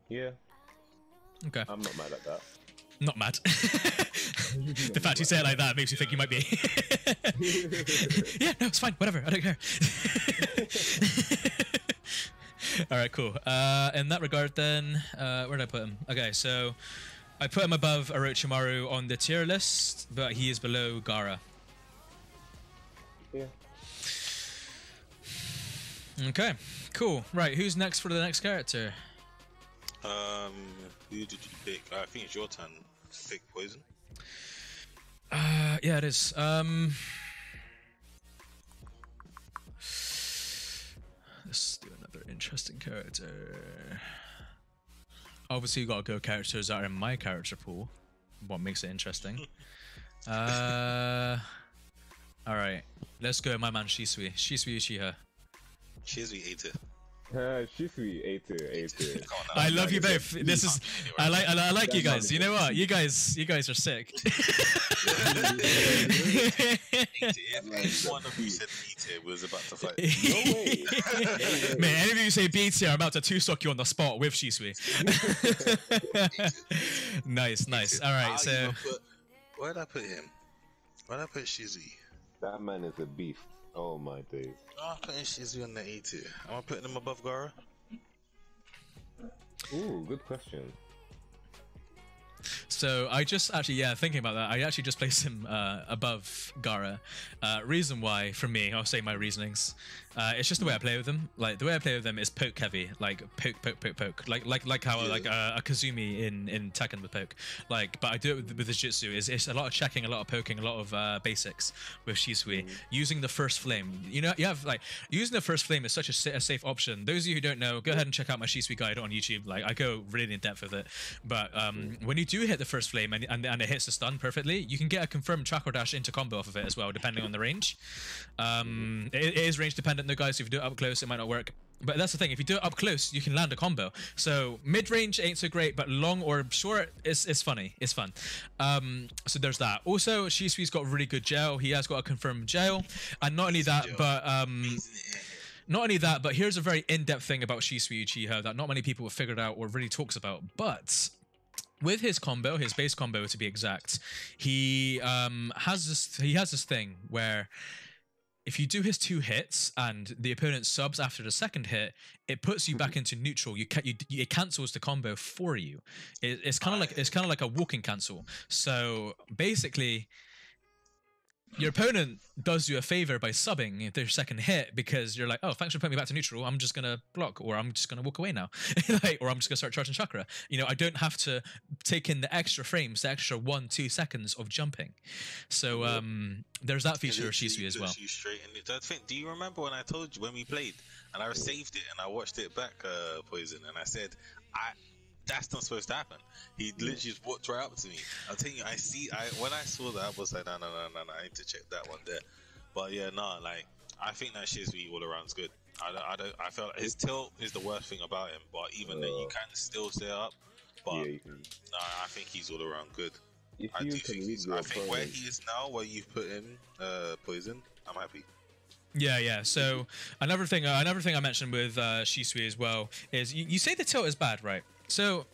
Yeah, Okay. I'm not mad at that. Not mad. The fact you say it like that makes you think you might be. Yeah, no, it's fine. Whatever. I don't care. All right, cool. In that regard, then, where did I put him? Okay, so I put him above Orochimaru on the tier list, but he is below Gaara. Yeah. Okay, cool. Right, who's next for the next character? Who did you pick? I think it's your turn. Pick Poison. Yeah, it is. Let's do another interesting character. Obviously, you gotta go characters that are in my character pool. What makes it interesting? All right, let's go. My man Shisui. Shisui Uchiha. Shisui ate it. Shisui, A2. I love you both. This is I like you guys. You know what? You guys are sick. If one of you said B tier was about to fight. No way. Man, any of you say B tier, I'm about to two-stock you on the spot with Shisui. Nice. All right, so Where did I put him? Where did I put Shisui? That man is a beast. Oh my days. I'm putting Shisui on the A tier. Am I putting him above Gaara? Ooh, good question. So I just actually, thinking about that, I actually just placed him above Gaara. Reason why, for me, I'll say my reasonings. It's just the way I play with them. Like the way I play with them is poke heavy, like poke. Like how like a Kazumi in Tekken with poke. Like, but I do it with the Jutsu. It's a lot of checking, a lot of poking, a lot of basics with Shisui. Using the first flame. You know, you have like using the first flame is such a safe option. Those of you who don't know, go ahead and check out my Shisui guide on YouTube. Like I go really in depth with it. But when you do hit the first flame and it hits the stun perfectly, you can get a confirmed chakra dash into combo off of it as well, depending on the range. It is range dependent though, guys. So if you do it up close, it might not work. But that's the thing, if you do it up close, you can land a combo. So mid-range ain't so great, but long or short is funny. It's fun. So there's that. Also, Shisui's got really good gel. He has got a confirmed gel. And not only that, but here's a very in-depth thing about Shisui Uchiha that not many people have figured out or really talks about. But with his combo, his base combo to be exact, he has this thing where if you do his 2 hits and the opponent subs after the second hit, it puts you back into neutral. It cancels the combo for you. It's kind of like a walking cancel. So basically, your opponent does you a favor by subbing their second hit because you're like, oh, thanks for putting me back to neutral. I'm just gonna block, or I'm just gonna walk away now, or I'm just gonna start charging chakra. You know, I don't have to take in the extra frames, the extra 1-2 seconds of jumping. So there's that feature of Shisui as well. You straight in it. I think, do you remember when I told you when we played and I saved it and I watched it back, Poison, and I said, that's not supposed to happen. He literally just walked right up to me. I'm telling you, when I saw that, I was like, no, I need to check that one there. But yeah, like, I think that Shisui all around is good. I feel like his tilt is the worst thing about him, but even then, you can still stay up. But I think he's all around good. I think where he is now, where you've put in Poison, I'm happy. Yeah. So another thing I mentioned with Shisui as well is you say the tilt is bad, right? So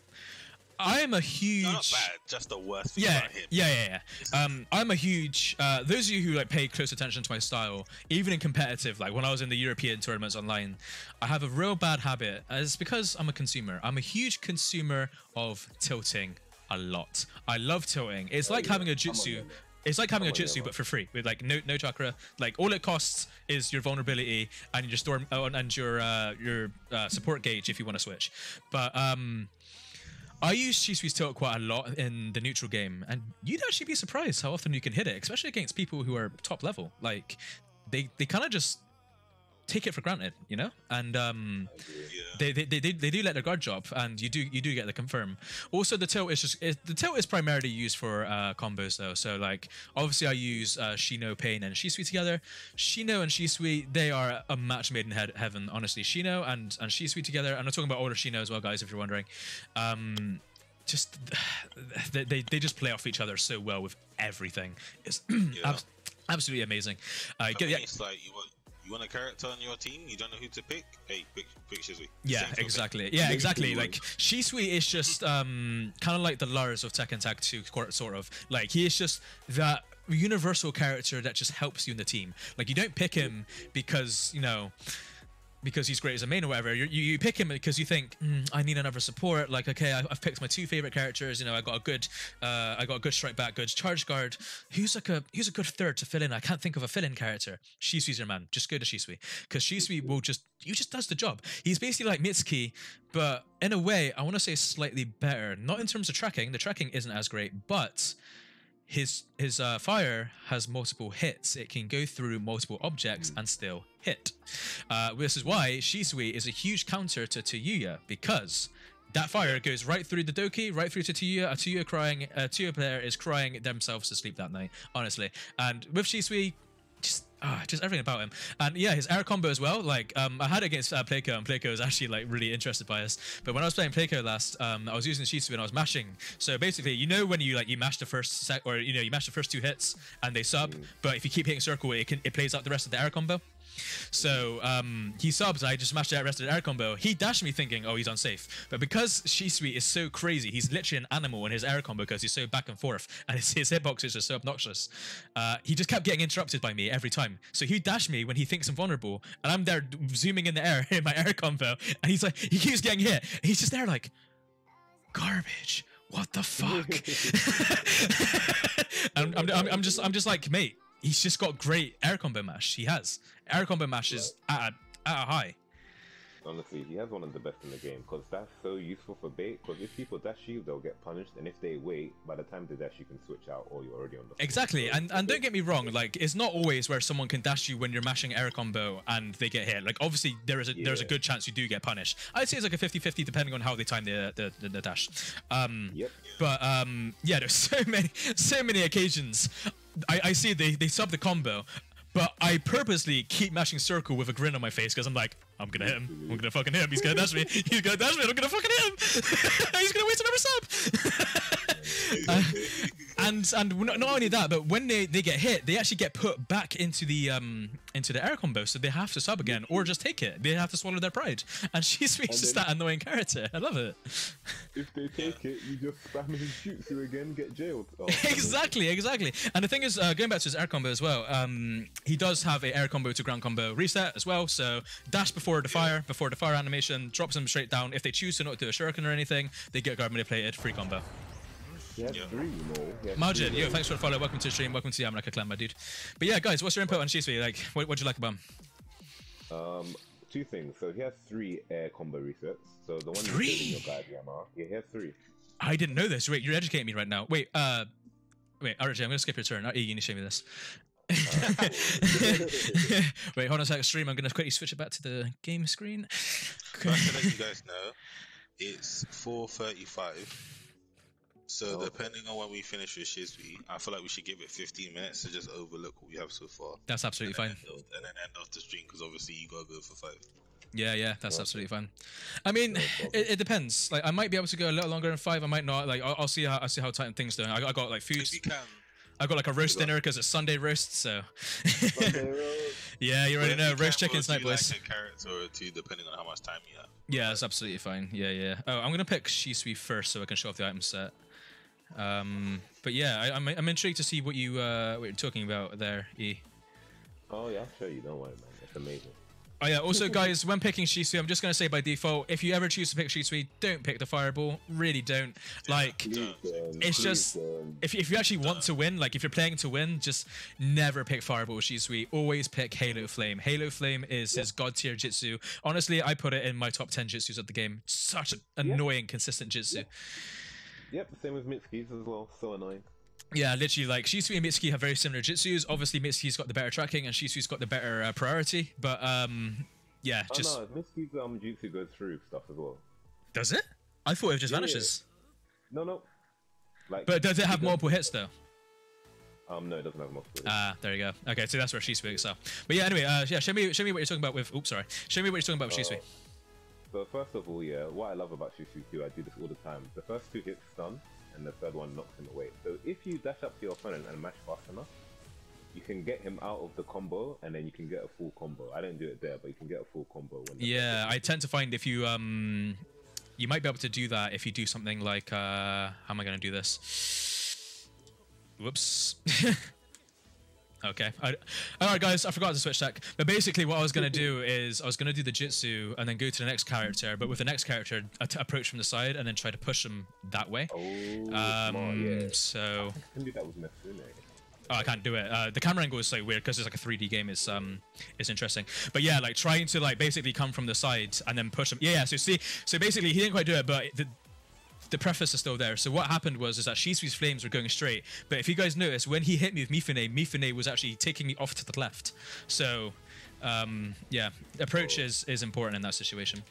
I am a huge. Not bad, just the worst thing about him. Yeah. I'm a huge. Those of you who like pay close attention to my style, even in competitive, like when I was in the European tournaments online, I have a real bad habit. It's because I'm a consumer. I'm a huge consumer of tilting a lot. I love tilting. It's like having a jutsu. It's like having a jutsu, but for free, with like no chakra. Like all it costs is your vulnerability and your storm and your support gauge if you want to switch. But I use Shisui's tilt quite a lot in the neutral game, and you'd actually be surprised how often you can hit it, especially against people who are top level. Like they kind of just take it for granted, you know, and they do let their guard drop, and you do get the confirm. Also, the tilt is primarily used for combos though. So like obviously I use Shino, Pain, and Shisui together. Shino and Shisui, they are a match made in heaven. Honestly, Shino and Shisui together, and I'm talking about older Shino as well, guys, if you're wondering. just they just play off each other so well with everything. It's absolutely amazing. I mean, it's like you want a character on your team, you don't know who to pick. Hey, pick Shisui. Yeah, exactly. Yeah, exactly. Like Shisui is just kind of like the Lars of Tekken Tag 2, sort of. Like he is just that universal character that just helps you in the team. Like you don't pick him because because he's great as a main or whatever. You pick him because you think, I need another support. Like, okay, I've picked my 2 favorite characters. I got a good strike back, good charge guard. Who's a good third to fill in? I can't think of a fill-in character. Shisui's your man. Just go to Shisui, because Shisui will just does the job. He's basically like Mitsuki, but in a way, I want to say slightly better. Not in terms of tracking. The tracking isn't as great, but his fire has multiple hits. It can go through multiple objects and still hit. This is why Shisui is a huge counter to Yuya, because that fire goes right through the Doki, right through to Yuya. A Yuya player is crying themselves to sleep that night, honestly. And with Shisui, just everything about him. And yeah, his air combo as well. Like I had it against Playco, and Playco was actually like really interested by us. But when I was playing Playco last, I was using Shisui and I was mashing. So basically, when you mash the first you mash the first 2 hits and they sub, but if you keep hitting circle, it plays out the rest of the air combo. So he subs, I just smashed the rest of the air combo. He dashed me thinking, oh, he's unsafe. But because Shisui is so crazy, he's literally an animal in his air combo because he's so back and forth, and his hitboxes are so obnoxious. He just kept getting interrupted by me every time. So he dashed me when he thinks I'm vulnerable, and I'm there zooming in the air in my air combo, and he keeps getting hit. And he's just there like, garbage. What the fuck? I'm just like, mate. He's just got great air combo mash. He has air combo mashes at a high. Honestly, he has one of the best in the game, because that's so useful for bait. Because if people dash you, they'll get punished, and if they wait, by the time they dash, you can switch out, or you're already on the floor. Exactly, and don't get me wrong, like it's not always where someone can dash you when you're mashing air combo and they get hit. Like obviously there's a good chance you do get punished. I'd say it's like a 50-50 depending on how they time the dash. But yeah, there's so many occasions I see they sub the combo, but I purposely keep mashing circle with a grin on my face because I'm like, I'm gonna hit him. I'm gonna fucking hit him. He's gonna dash me. He's gonna dash me. I'm gonna fucking hit him. He's gonna waste another sub. And not only that, but when they get hit, they actually get put back into the air combo, so they have to sub again or just take it. They have to swallow their pride. And she's just that annoying character. I love it. If they take it, you just spam his jutsu again, get jailed. Oh, exactly. And the thing is, going back to his air combo as well, he does have a air combo to ground combo reset as well. So dash before the fire animation, drops them straight down. If they choose to not do a shuriken or anything, they get guard manipulated, free combo. Margin, yo, thanks for the follow. Welcome to the stream. Welcome to the Yamanaka clan, my dude. But yeah, guys, what's your input on Shisui? Like, what do you like about him? 2 things. So he has 3 air combo resets. So the one you're in your guide, Yama, he has 3. I didn't know this. Wait, you're educating me right now. Wait, RJ, I'm gonna skip your turn. You need to show me this. Wait, hold on a second, stream. I'm gonna quickly switch it back to the game screen. Okay. To let you guys know, it's 4:35. So depending on when we finish with Shisui, I feel like we should give it 15 minutes to just overlook what we have so far. That's absolutely fine. And then end off the stream, because obviously you gotta go for 5. Yeah, that's absolutely fine. I mean, it depends. Like, I might be able to go a little longer than 5. I might not. Like, I'll see how tight things do. I got like food. If you can. I got like a roast dinner because it's Sunday roast, so. Yeah, you already know. Roast chicken tonight, boys. Like a character or 2, depending on how much time you have. Yeah, that's absolutely fine. Yeah. Oh, I'm gonna pick Shisui first so I can show off the item set. But yeah, I'm intrigued to see what you're talking about there, E. Oh yeah, I'll show you. Don't worry, man. It's amazing. Oh yeah, also guys, when picking Shisui, I'm just going to say by default, if you ever choose to pick Shisui, don't pick the Fireball. Really don't. Like, it's just, if you actually want to win, like if you're playing to win, just never pick Fireball with Shisui. Always pick Halo Flame. Halo Flame is his god tier Jitsu. Honestly, I put it in my top 10 Jitsus of the game. Such an annoying, consistent Jitsu. Yep, same with Mitsuki's as well. So annoying. Yeah, literally, like, Shisui and Mitsuki have very similar Jitsus. Obviously, Mitsuki's got the better tracking, and Shisui's got the better priority. But, yeah, just... Oh, no, Mitsuki's Jutsu goes through stuff as well. Does it? I thought it just vanishes. Yeah. No. Like, but does it have multiple hits, though? No, it doesn't have multiple hits. There you go. Okay, so that's where Shisui is. So. But yeah, anyway, show me what you're talking about with... Oops, sorry. Show me what you're talking about with Shisui. So first of all, yeah, what I love about Shisui Q, I do this all the time. The first 2 hits stun, and the third one knocks him away. So if you dash up to your opponent and mash fast enough, you can get him out of the combo, and then you can get a full combo. I don't do it there, but you can get a full combo. When yeah, I tend to find if you you might be able to do that if you do something like how am I going to do this? Whoops. Okay. Alright guys, I forgot to switch tech. But basically what I was going to do is I was going to do the Jutsu and then go to the next character, but with the next character approach from the side and then try to push them that way. Oh, smart, yeah. So... I can do that with Mifune. Oh, I can't do it. The camera angle is so weird because it's like a 3D game. It's interesting. But yeah, like trying to like basically come from the side and then push him. Yeah, so see, so basically he didn't quite do it, but the preface is still there. So what happened was that Shisui's flames were going straight, but if you guys notice, when he hit me with Mifune was actually taking me off to the left. So yeah, approach is important in that situation.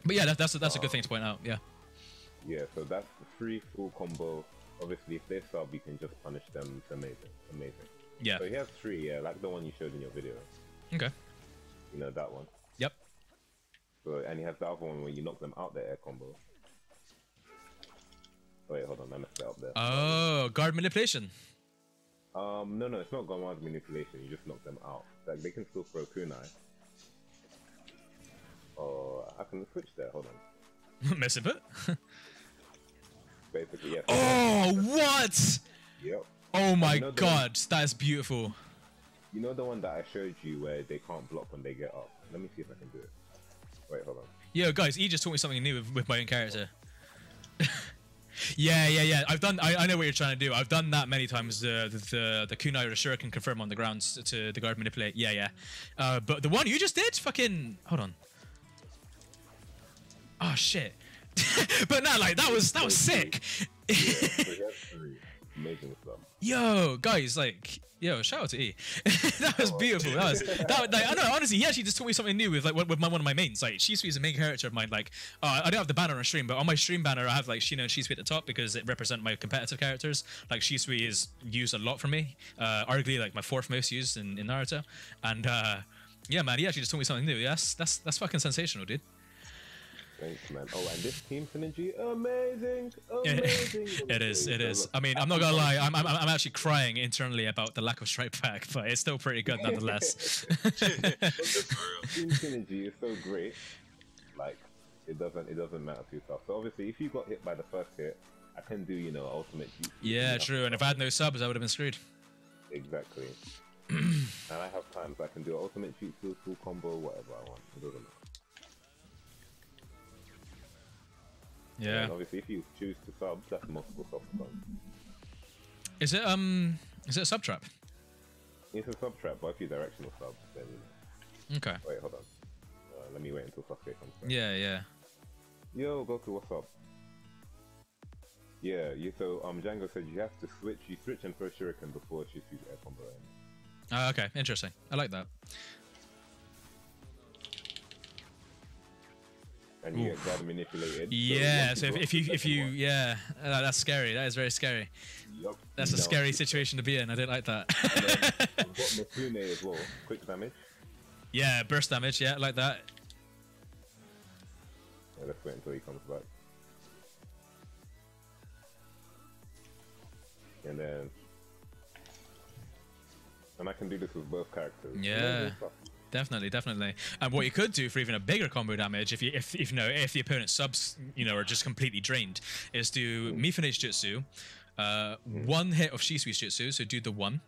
But yeah, that's a good thing to point out. Yeah. Yeah, so that's the 3 full combo. Obviously, if they sub, you can just punish them. It's amazing. Yeah. So he has 3, yeah, like the one you showed in your video. Okay. You know that one. Yep. So and he has the other one where you knock them out the air combo. Wait, hold on, I messed that up there. Oh, guard manipulation. No, it's not guard manipulation. You just knock them out. Like they can still throw kunai. Oh, I can switch there. Hold on. Miss a bit. Basically, yeah. Oh, what? Yep. Oh my god, that is beautiful. You know the one that I showed you where they can't block when they get up? Let me see if I can do it. Wait, hold on. Yo, guys, he just taught me something new with my own character. Yeah. I know what you're trying to do. I've done that many times. The kunai or the shuriken confirm on the ground to the guard manipulate. Yeah. But the one you just did, fucking hold on. Oh shit. But no, like that was sick. Yeah, so he has 3. Amazing stuff. Yo, guys, like, shout out to E. That was beautiful. Like, I know, honestly, he actually just taught me something new with one of my mains. Like, Shisui is a main character of mine. Like, I don't have the banner on stream, but on my stream banner, I have like Shino and Shisui at the top because it represent my competitive characters. Like, Shisui is used a lot for me. Arguably, like my 4th most used in Naruto. And yeah, man, he actually just taught me something new. Yes, that's fucking sensational, dude. Thanks, man. Oh, and this team synergy, amazing. It is. I mean, I'm not gonna lie. I'm actually crying internally about the lack of strike back, but it's still pretty good nonetheless. Team synergy is so great. Like, it doesn't matter too tough. So obviously, if you got hit by the first hit, I can do ultimate jutsu. Yeah, true. And if I had no subs, I would have been screwed. Exactly. And I have times I can do ultimate jutsu, full combo, whatever I want. It doesn't matter. Yeah. And obviously, if you choose to sub, that's multiple sub stuns. Is it a sub trap? It's a sub trap, but if you directional sub, then. Okay. Wait, hold on. Let me wait until Sasuke comes back. Yeah. Yo, Goku, what's up? Yeah, so Django said you have to switch. You switch and throw shuriken before she shoots air combo. Okay, interesting. I like that. And you get guard manipulated. Yeah, so if you yeah, that's scary. That is very scary. Yep. That's a scary situation to be in. I don't like that. And then I've got Mifune as well. Quick damage. Yeah, burst damage. Yeah, like that. Yeah, let's wait until he comes back. And then, I can do this with both characters. Yeah. Definitely. And what you could do for even a bigger combo damage, if the opponent subs, are just completely drained, is do Mifune's jutsu, 1 hit of Shisui's jutsu, so do the 1.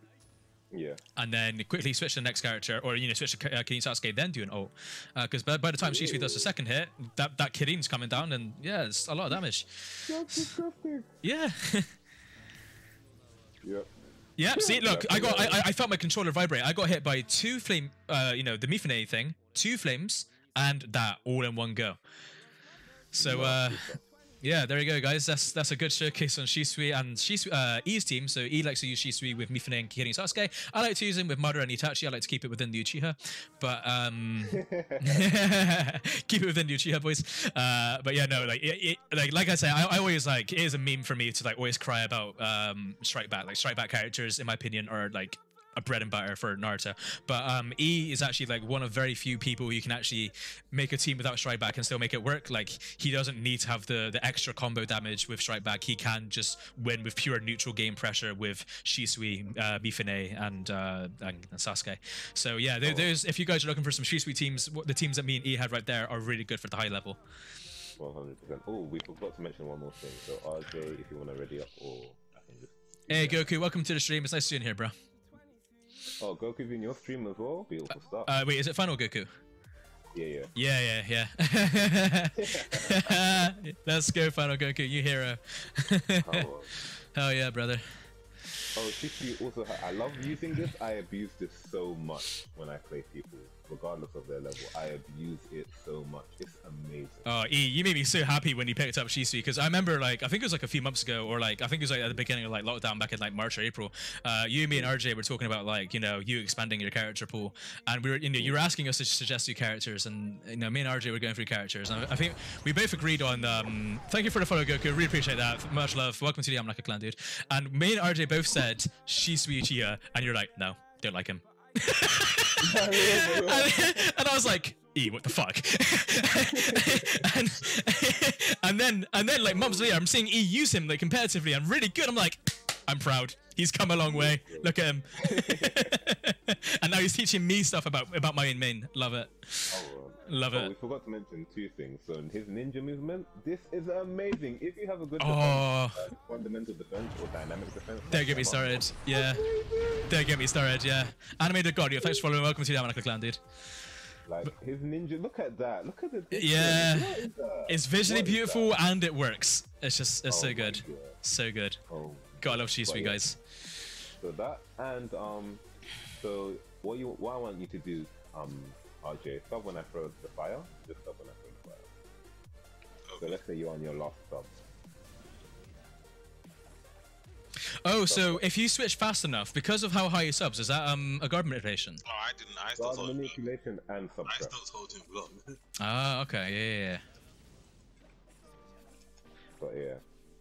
Yeah. And then quickly switch to the next character, or switch to Kirin Sasuke, then do an ult. Because by the time Shisui does the 2nd hit, that Kirin's coming down, and yeah, it's a lot of damage. That's disgusting. Yeah. Yep. Yeah, see, look, I felt my controller vibrate. I got hit by 2 flame, the Mifune thing, 2 flames, and that all in one go. So, yeah, there you go, guys. That's a good showcase on Shisui and E's team. So E likes to use Shisui with Mifune and Kirin Sasuke. I like to use him with Madara and Itachi. I like to keep it within the Uchiha, but keep it within the Uchiha, boys. But yeah, no, like I say, I always it is a meme for me to always cry about strike back. Like strike back characters, in my opinion, are a bread and butter for Naruto. But E is actually like one of very few people who can actually make a team without strike back and still make it work. Like he doesn't need to have the extra combo damage with strike back. He can just win with pure neutral game pressure with Shisui, Mifune, and Sasuke. So yeah, there's if you guys are looking for some Shisui teams, the teams that me and E had right there are really good for the high level. 100%. Oh, we forgot to mention one more thing. So RJ, if you want to ready up, or I can just. Hey Goku, welcome to the stream. It's nice to see you in here, bro. Oh, Goku's in your stream as well. Beautiful stuff. Wait, is it Final Goku? Yeah. Yeah. Let's go, Final Goku, you hero. Hell yeah, brother. Oh, Shishi also, I love using this. I abuse this so much when I play people, regardless of their level. I abuse it so much. It's amazing. Oh, E, you made me so happy when you picked up Shisui, because I remember, like, I think it was like a few months ago, or like, I think it was like at the beginning of like lockdown back in like March or April. You, me, and RJ were talking about like, you know, you expanding your character pool, and we were, you know, you were asking us to suggest new characters, and you know, me and RJ were going through characters, and I think we both agreed on. Thank you for the follow, Goku. Really appreciate that. Much love. Welcome to the I'm Like a Clan, dude. And me and RJ both said Shisui Uchiha, and you're like, no, don't like him. and I was like, E, what the fuck? and then like months later, I'm seeing E use him like competitively and really good. I'm like, I'm proud. He's come a long way. Look at him. And now he's teaching me stuff about my main. Love it. Love it. We forgot to mention two things. So his ninja movement, this is amazing. If you have a good defense, fundamental defense or dynamic defense. Don't get me started. Yeah. Don't get me started. Yeah. Animated God, thanks for following. Welcome to the Amanaka Clan, dude. Like his ninja, look at that. Look at the difference. Yeah. It's visually beautiful and it works. It's just, it's so good. God. So good. Oh. God, I love Shisui, guys. So that, and so what I want you to do, RJ, stop when I throw the fire. Just stop when I throw the fire. So let's say you're on your last sub. Oh, so if you switch fast enough, because of how high you subs, is that a guard manipulation? Oh, I didn't. I still Guard manipulation and sub. I still told him block. Ah, okay, yeah. But yeah.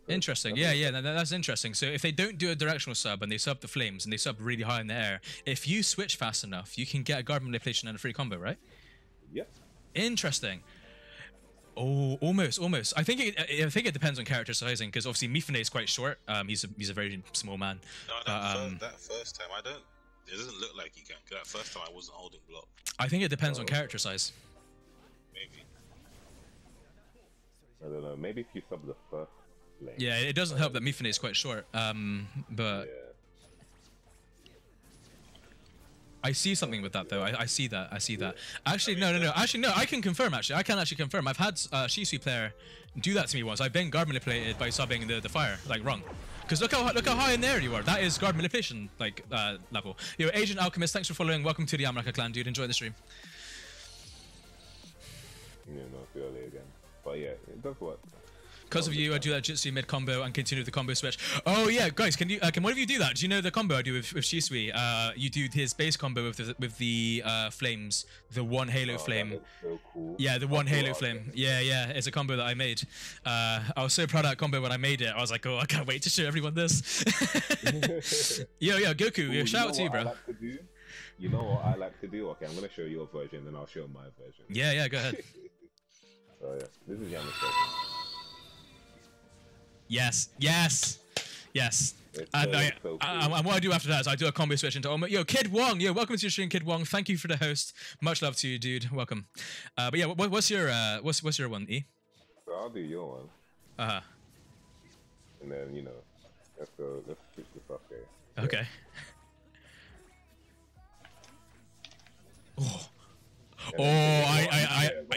Interesting. Yeah, that's interesting. So if they don't do a directional sub and they sub the flames and they sub really high in the air, if you switch fast enough, you can get a guard manipulation and a free combo, right? Yep. Interesting. Oh, almost. I think it depends on character sizing, because obviously Mifune is quite short. He's a very small man. No, that first time it doesn't look like you can. That first time I wasn't holding block. I think it depends on character size. Maybe. I don't know. Maybe if you sub the first lane. Yeah, it doesn't help that Mifune is quite short. But. Yeah. I see something with that though. I see that. Actually, no. Actually, no. I can confirm. Actually, I can actually confirm. I've had Shisui player do that to me once. I've been guard manipulated by subbing the fire like wrong. Because look how high in there you are. That is guard manipulation like level. Yo, Agent Alchemist, thanks for following. Welcome to the Amanaka Clan, dude. Enjoy the stream. You know, too early again. But yeah, it does work. Because of you, I do that Jutsu mid combo and continue the combo switch. Oh yeah, guys, can one of you do that? Do you know the combo I do with Shisui? You do his base combo with the flames, the one halo flame. So cool. Yeah, the one halo flame. Yeah, it's a combo that I made. I was so proud of that combo when I made it. I was like, oh, I can't wait to show everyone this. yo, Goku, Ooh, shout out to you, bro. You know what I like to do? Okay, I'm gonna show your version, then I'll show my version. Yeah, go ahead. So yeah, this is Yama's version. Yes. And so cool. and what I do after that is I do a combo switch into yo, Kid Wong. Yo, welcome to your stream, Kid Wong. Thank you for the host. Much love to you, dude. Welcome. But yeah, what's your one, E? So I'll do your one. And then let's switch this up here. Okay.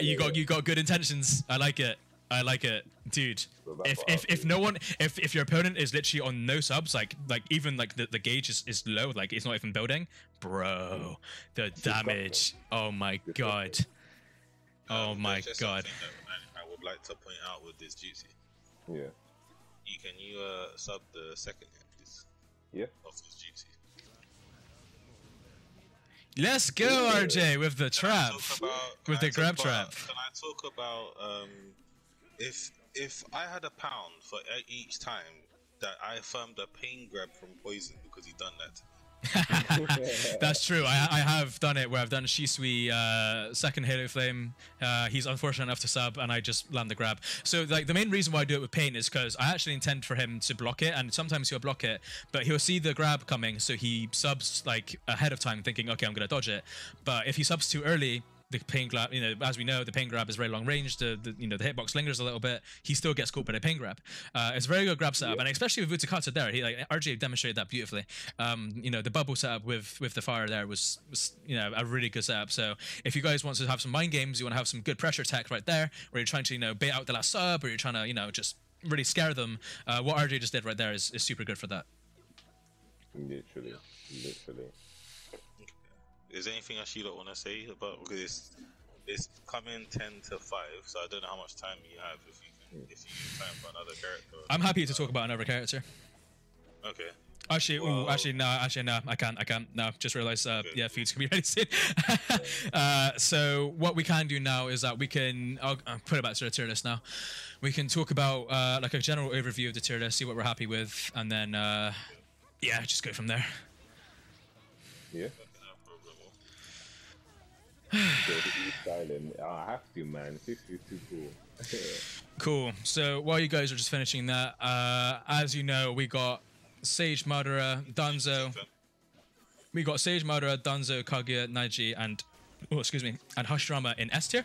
You got good intentions. I like it, dude. So if your opponent is literally on no subs, like even like the gauge is low, like it's not even building, bro, the damage. Oh my god. Oh my god. I would like to point out with this Jutsu. Yeah. Can you sub the second hit, please? Yeah. Of this Jutsu. Let's go, RJ, with the trap. With the grab trap. Can I talk about if I had £1 for each time that I affirmed a pain grab from Poison because he done that? That's true. I have done it where I've done Shisui second Halo Flame. He's unfortunate enough to sub, and I just land the grab. So like the main reason why I do it with Pain is because I actually intend for him to block it, and sometimes he'll block it, but he'll see the grab coming, so he subs like ahead of time, thinking, okay, I'm gonna dodge it. But if he subs too early, the pain grab, as we know, the pain grab is very long range. The hitbox lingers a little bit. He still gets caught by the pain grab. It's a very good grab setup, and especially with Utakata there, RJ demonstrated that beautifully. The bubble setup with the fire there was a really good setup. So if you guys want to have some mind games, you want to have some good pressure tech right there, where you're trying to bait out the last sub, or you're trying to just really scare them. What RJ just did right there is super good for that. Literally. Is there anything else you don't want to say about, because it's coming 10 to 5, so I don't know how much time you have if you have time for another character. I'm happy to talk about another character. Okay. Actually, no, I can't. No, just realized, yeah, feeds can be ready soon. So what we can do now is that we can, I'll put it back to the tier list now. We can talk about like a general overview of the tier list, see what we're happy with, and then, yeah, just go from there. Yeah. Silent. I have to, man. This is too cool. Cool. So while you guys are just finishing that, as you know, we got Sage, Madara, Danzo. We got Sage, Madara, Danzo, Kaguya, Naiji, and Hashirama in S tier.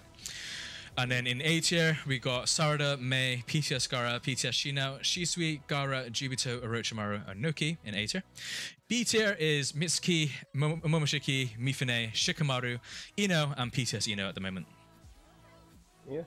And then in A tier, we got Sarada, Mei, PTS Gaara, PTS Shino, Shisui, Gaara, Jubito, Orochimaru, and Noki in A tier. B tier is Mitsuki, Momoshiki, Mifune, Shikamaru, Ino, and PTS Ino at the moment. Yeah.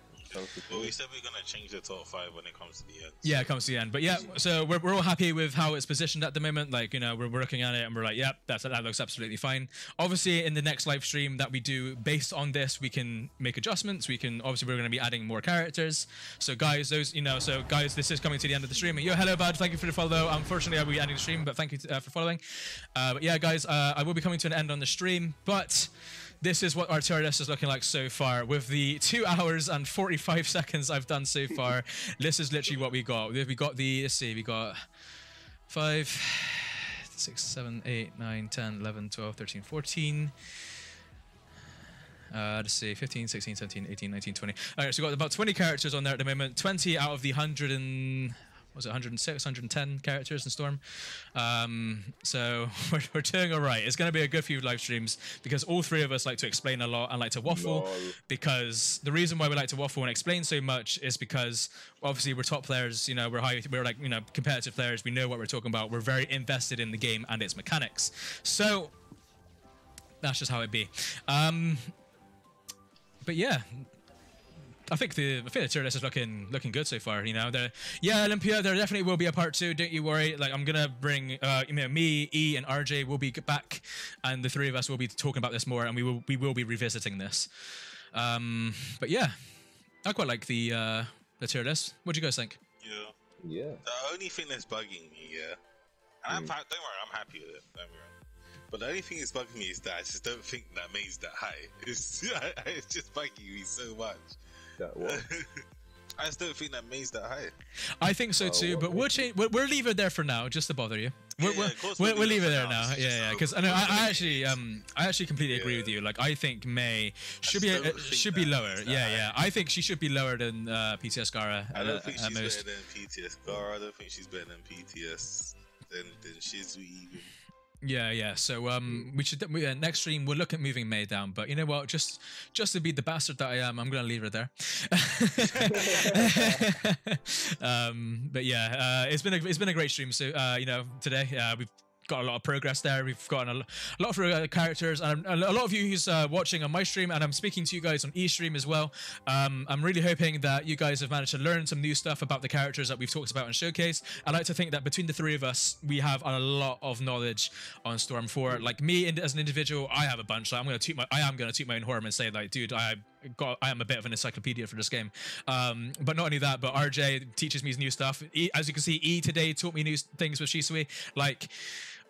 Well, we said we're going to change the top 5 when it comes to the end. Yeah, it comes to the end. But yeah, so we're all happy with how it's positioned at the moment. Like, we're looking at it and we're like, yep, that looks absolutely fine. Obviously, in the next live stream that we do based on this, we can make adjustments. We're going to be adding more characters. So guys, this is coming to the end of the stream. Yo, hello, bud. Thank you for the follow. Unfortunately, I will be ending the stream, but thank you for following. But yeah, guys, I will be coming to an end on the stream, but this is what our tier list is looking like so far. With the 2 hours and 45 seconds I've done so far, this is literally what we got. We got we got 5, 6, 7, 8, 9, 10, 11, 12, 13, 14. Let's see, 15, 16, 17, 18, 19, 20. All right, so we've got about 20 characters on there at the moment. 20 out of the 106, 110 characters in Storm. So we're doing all right. It's going to be a good few live streams because all three of us like to explain a lot and like to waffle. Because the reason why we like to waffle and explain so much is because obviously we're top players. We're like competitive players. We know what we're talking about. We're very invested in the game and its mechanics. So that's just how it be. But yeah. I think the tier list is looking good so far. Olympia, there definitely will be a part 2. Don't you worry. Like I'm gonna bring me, E, and RJ will be back, and the three of us will be talking about this more, and we will be revisiting this. But yeah, I quite like the tier list. What do you guys think? Yeah. The only thing that's bugging me, and don't worry, I'm happy with it. Don't worry. But the only thing that's bugging me is that I just don't think that May's that high. It's just bugging me so much. That what? I just don't think that May's that high. I think so too, but we'll leave it there for now, just to bother you. We'll leave it there now. Yeah, because I actually completely agree with you. Like I think May should be lower. Yeah. I think she should be lower than PTS Gaara. I don't think she's better than PTS Gaara. I don't think she's better than PTS than Shisui even. Yeah. So we should next stream we'll look at moving May down, but you know what? Just to be the bastard that I am, I'm gonna leave her there. But yeah, it's been a great stream. So today we've got a lot of progress there. We've gotten a lot of characters, and a lot of you who's watching on my stream, and I'm speaking to you guys on eStream as well. I'm really hoping that you guys have managed to learn some new stuff about the characters that we've talked about and showcased. I like to think that between the three of us, we have a lot of knowledge on Storm 4. Like me as an individual, I have a bunch. Like, I am gonna toot my own horn and say, like, dude, I am a bit of an encyclopedia for this game. But not only that, but RJ teaches me new stuff. As you can see, E today taught me new things with Shisui. Like,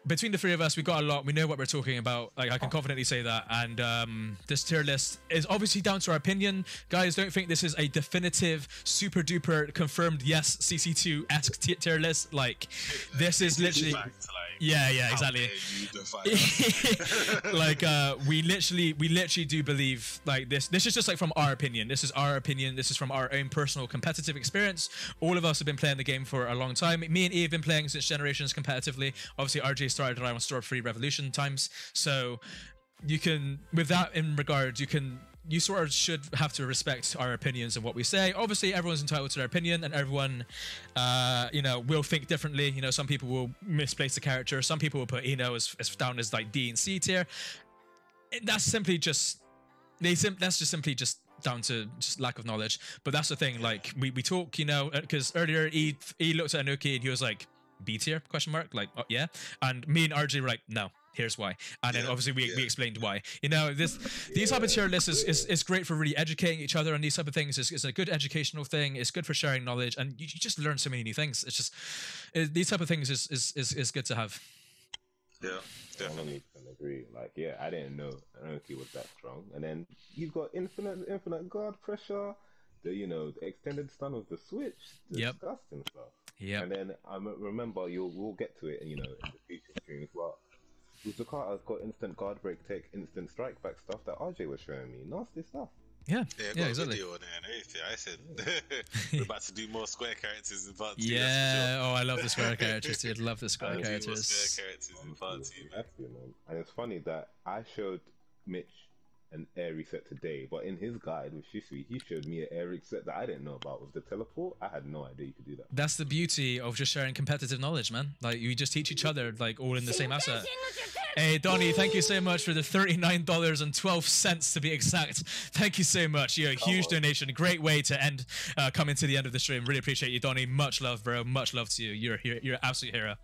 between the three of us, we got a lot. We know what we're talking about. Like, I can confidently say that. And this tier list is obviously down to our opinion. Guys, don't think this is a definitive, super duper confirmed yes CC2-esque tier list. Like, this is literally. Fact, like, yeah, how exactly. dare you define us? Like, we literally do believe like this. This is just like from our opinion. This is our opinion. This is from our own personal competitive experience. All of us have been playing the game for a long time. Me and E have been playing since Generations competitively. Obviously, RJ started around Store 3 Revolution times. So you can, with that in regard, you sort of should have to respect our opinions and what we say. Obviously, everyone's entitled to their opinion, and everyone, will think differently. You know, some people will misplace the character. Some people will put as down as like D and C tier. That's simply just that's just simply just down to just lack of knowledge. But that's the thing. Like we talk, because earlier he looked at Anuki and he was like, B tier ? Like, oh, yeah. And me and RJ were like, no. Here's why, and then obviously we explained why. These type of tier lists is great for really educating each other, and these type of things is a good educational thing. It's good for sharing knowledge, and you just learn so many new things. It's just these type of things is good to have. Yeah, definitely. I agree. Like, yeah, I didn't know Anoki was that strong, and then you've got infinite guard pressure. The extended stun of the switch, disgusting stuff. Yeah, and then I remember we'll get to it, in the future streams, but. Uzukata's got instant guard break, take instant strike back stuff that RJ was showing me. Nasty stuff. Yeah, got a exactly. video on there and everything. I said we're about to do more square characters in part 2. Yeah, I love the square characters, dude. Love the square characters. Square characters in part 2. Exactly, man. And it's funny that I showed Mitch an air reset today, but in his guide with Shisui, he showed me an air reset that I didn't know about with the teleport. I had no idea you could do that. That's the beauty of just sharing competitive knowledge, man. Like, you just teach each other, like, all in the same asset. Hey, Donnie, thank you so much for the $39.12 to be exact. Thank you so much. You're a huge donation. Great way to coming to the end of the stream. Really appreciate you, Donnie. Much love, bro. Much love to you. You're an absolute hero.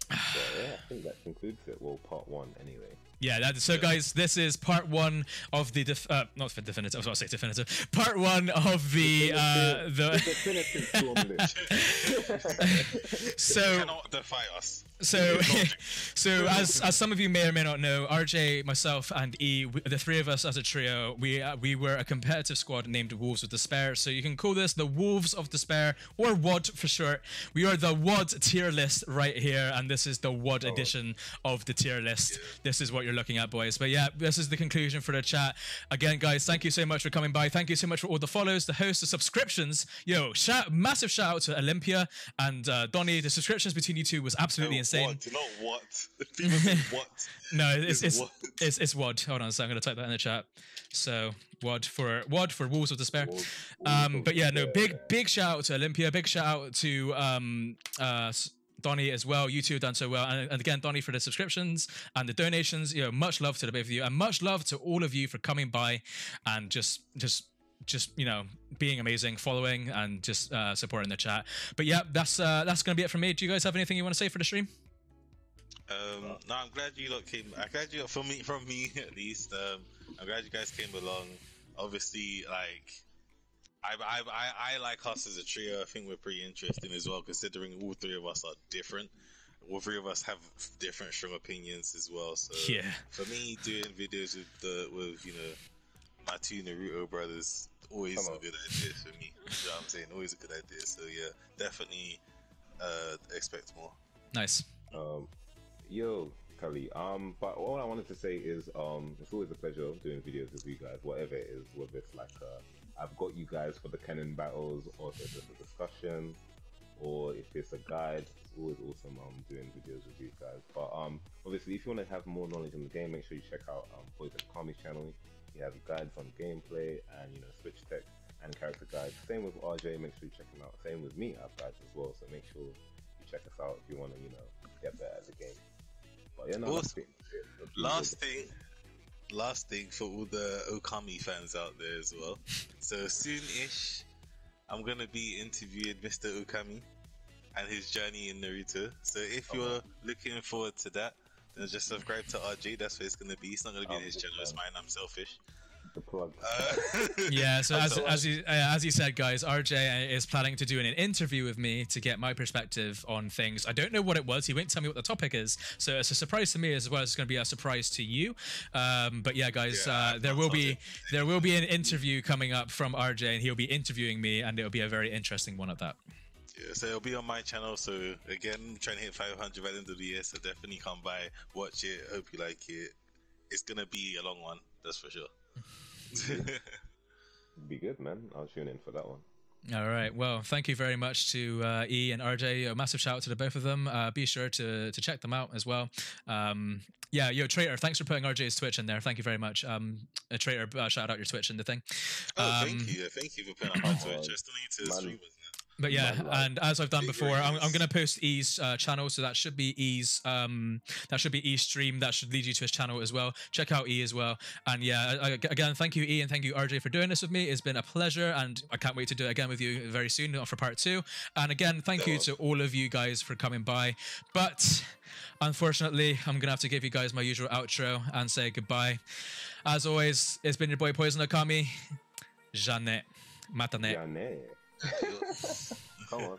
So, yeah, I think that concludes it. Well, part 1 anyway. Yeah, so guys, this is part 1 of the not definitive. I was about to say definitive. Part 1 of the definitive storm list. So you cannot defy us. So as some of you may or may not know, RJ, myself, and E, the three of us as a trio, we were a competitive squad named Wolves of Despair. So you can call this the Wolves of Despair, or WOD for short. We are the WOD tier list right here, and this is the WOD edition of the tier list. This is what you're looking at, boys. But yeah, this is the conclusion for the chat. Again, guys, thank you so much for coming by. Thank you so much for all the follows, the hosts, the subscriptions. Yo, massive shout out to Olympia and Donnie. The subscriptions between you two was absolutely insane. Not what. People say what. No, it's WOD. Hold on, so I'm gonna type that in the chat. So WOD for Wolves of Despair. But yeah, no, big shout out to Olympia. Big shout out to Donnie as well. You two have done so well, and again, Donnie, for the subscriptions and the donations. Much love to the both of you, and much love to all of you for coming by and just being amazing, following, and just supporting the chat. But yeah, that's gonna be it from me. Do you guys have anything you want to say for the stream? No, I'm glad you lot came. I'm glad you, from me at least. I'm glad you guys came along. Obviously, like I like us as a trio. I think we're pretty interesting as well, considering all three of us are different. All three of us have different strong opinions as well. So yeah, for me, doing videos with my two Naruto brothers, always a good idea for me. You know what I'm saying? Always a good idea. So yeah, definitely expect more. Nice. Yo, Kali. But all I wanted to say is, it's always a pleasure doing videos with you guys, whatever it is, whether it's like I've got you guys for the canon battles, or if it's a discussion, or if it's a guide. It's always awesome doing videos with you guys. But obviously, if you want to have more knowledge in the game, make sure you check out Poison Kami's channel. He has guides on gameplay and switch tech and character guides. Same with RJ. Make sure you check him out. Same with me. I have guides as well. So make sure you check us out if you want to get better at the game. But yeah, no. Last thing for all the Okami fans out there as well. So soon-ish, I'm gonna be interviewing Mr. Okami and his journey in Naruto. So if you're looking forward to that, then just subscribe to RJ. That's what it's gonna be. It's not gonna be in his generous mind. I'm selfish. The plug. Yeah, so as you said, guys, RJ is planning to do an interview with me to get my perspective on things. I don't know what it was. He won't tell me what the topic is, so it's a surprise to me as well as it's going to be a surprise to you. But yeah, guys, there will be an interview coming up from RJ, and he'll be interviewing me, and it'll be a very interesting one at that. Yeah, so it'll be on my channel. So again, trying to hit 500 by the end of the year. So definitely come by, watch it. Hope you like it. It's gonna be a long one, that's for sure. Be good, man. I'll tune in for that one. All right. Well, thank you very much to E and RJ. A massive shout out to the both of them. Be sure to check them out as well. Yeah, yo, Traitor, thanks for putting RJ's Twitch in there. Thank you very much. Traitor, shout out your Twitch in the thing. Oh, thank you. Thank you for putting up my Twitch. I still need to stream it now. But yeah, and as I've done before, I'm going to post E's channel, so that should be E's stream. That should lead you to his channel as well. Check out E as well. And yeah, again, thank you E and thank you RJ for doing this with me. It's been a pleasure, and I can't wait to do it again with you very soon for part 2. And again, thank you to all of you guys for coming by. But unfortunately, I'm going to have to give you guys my usual outro and say goodbye. As always, it's been your boy Poison Okami. Janet. Matane. Come on.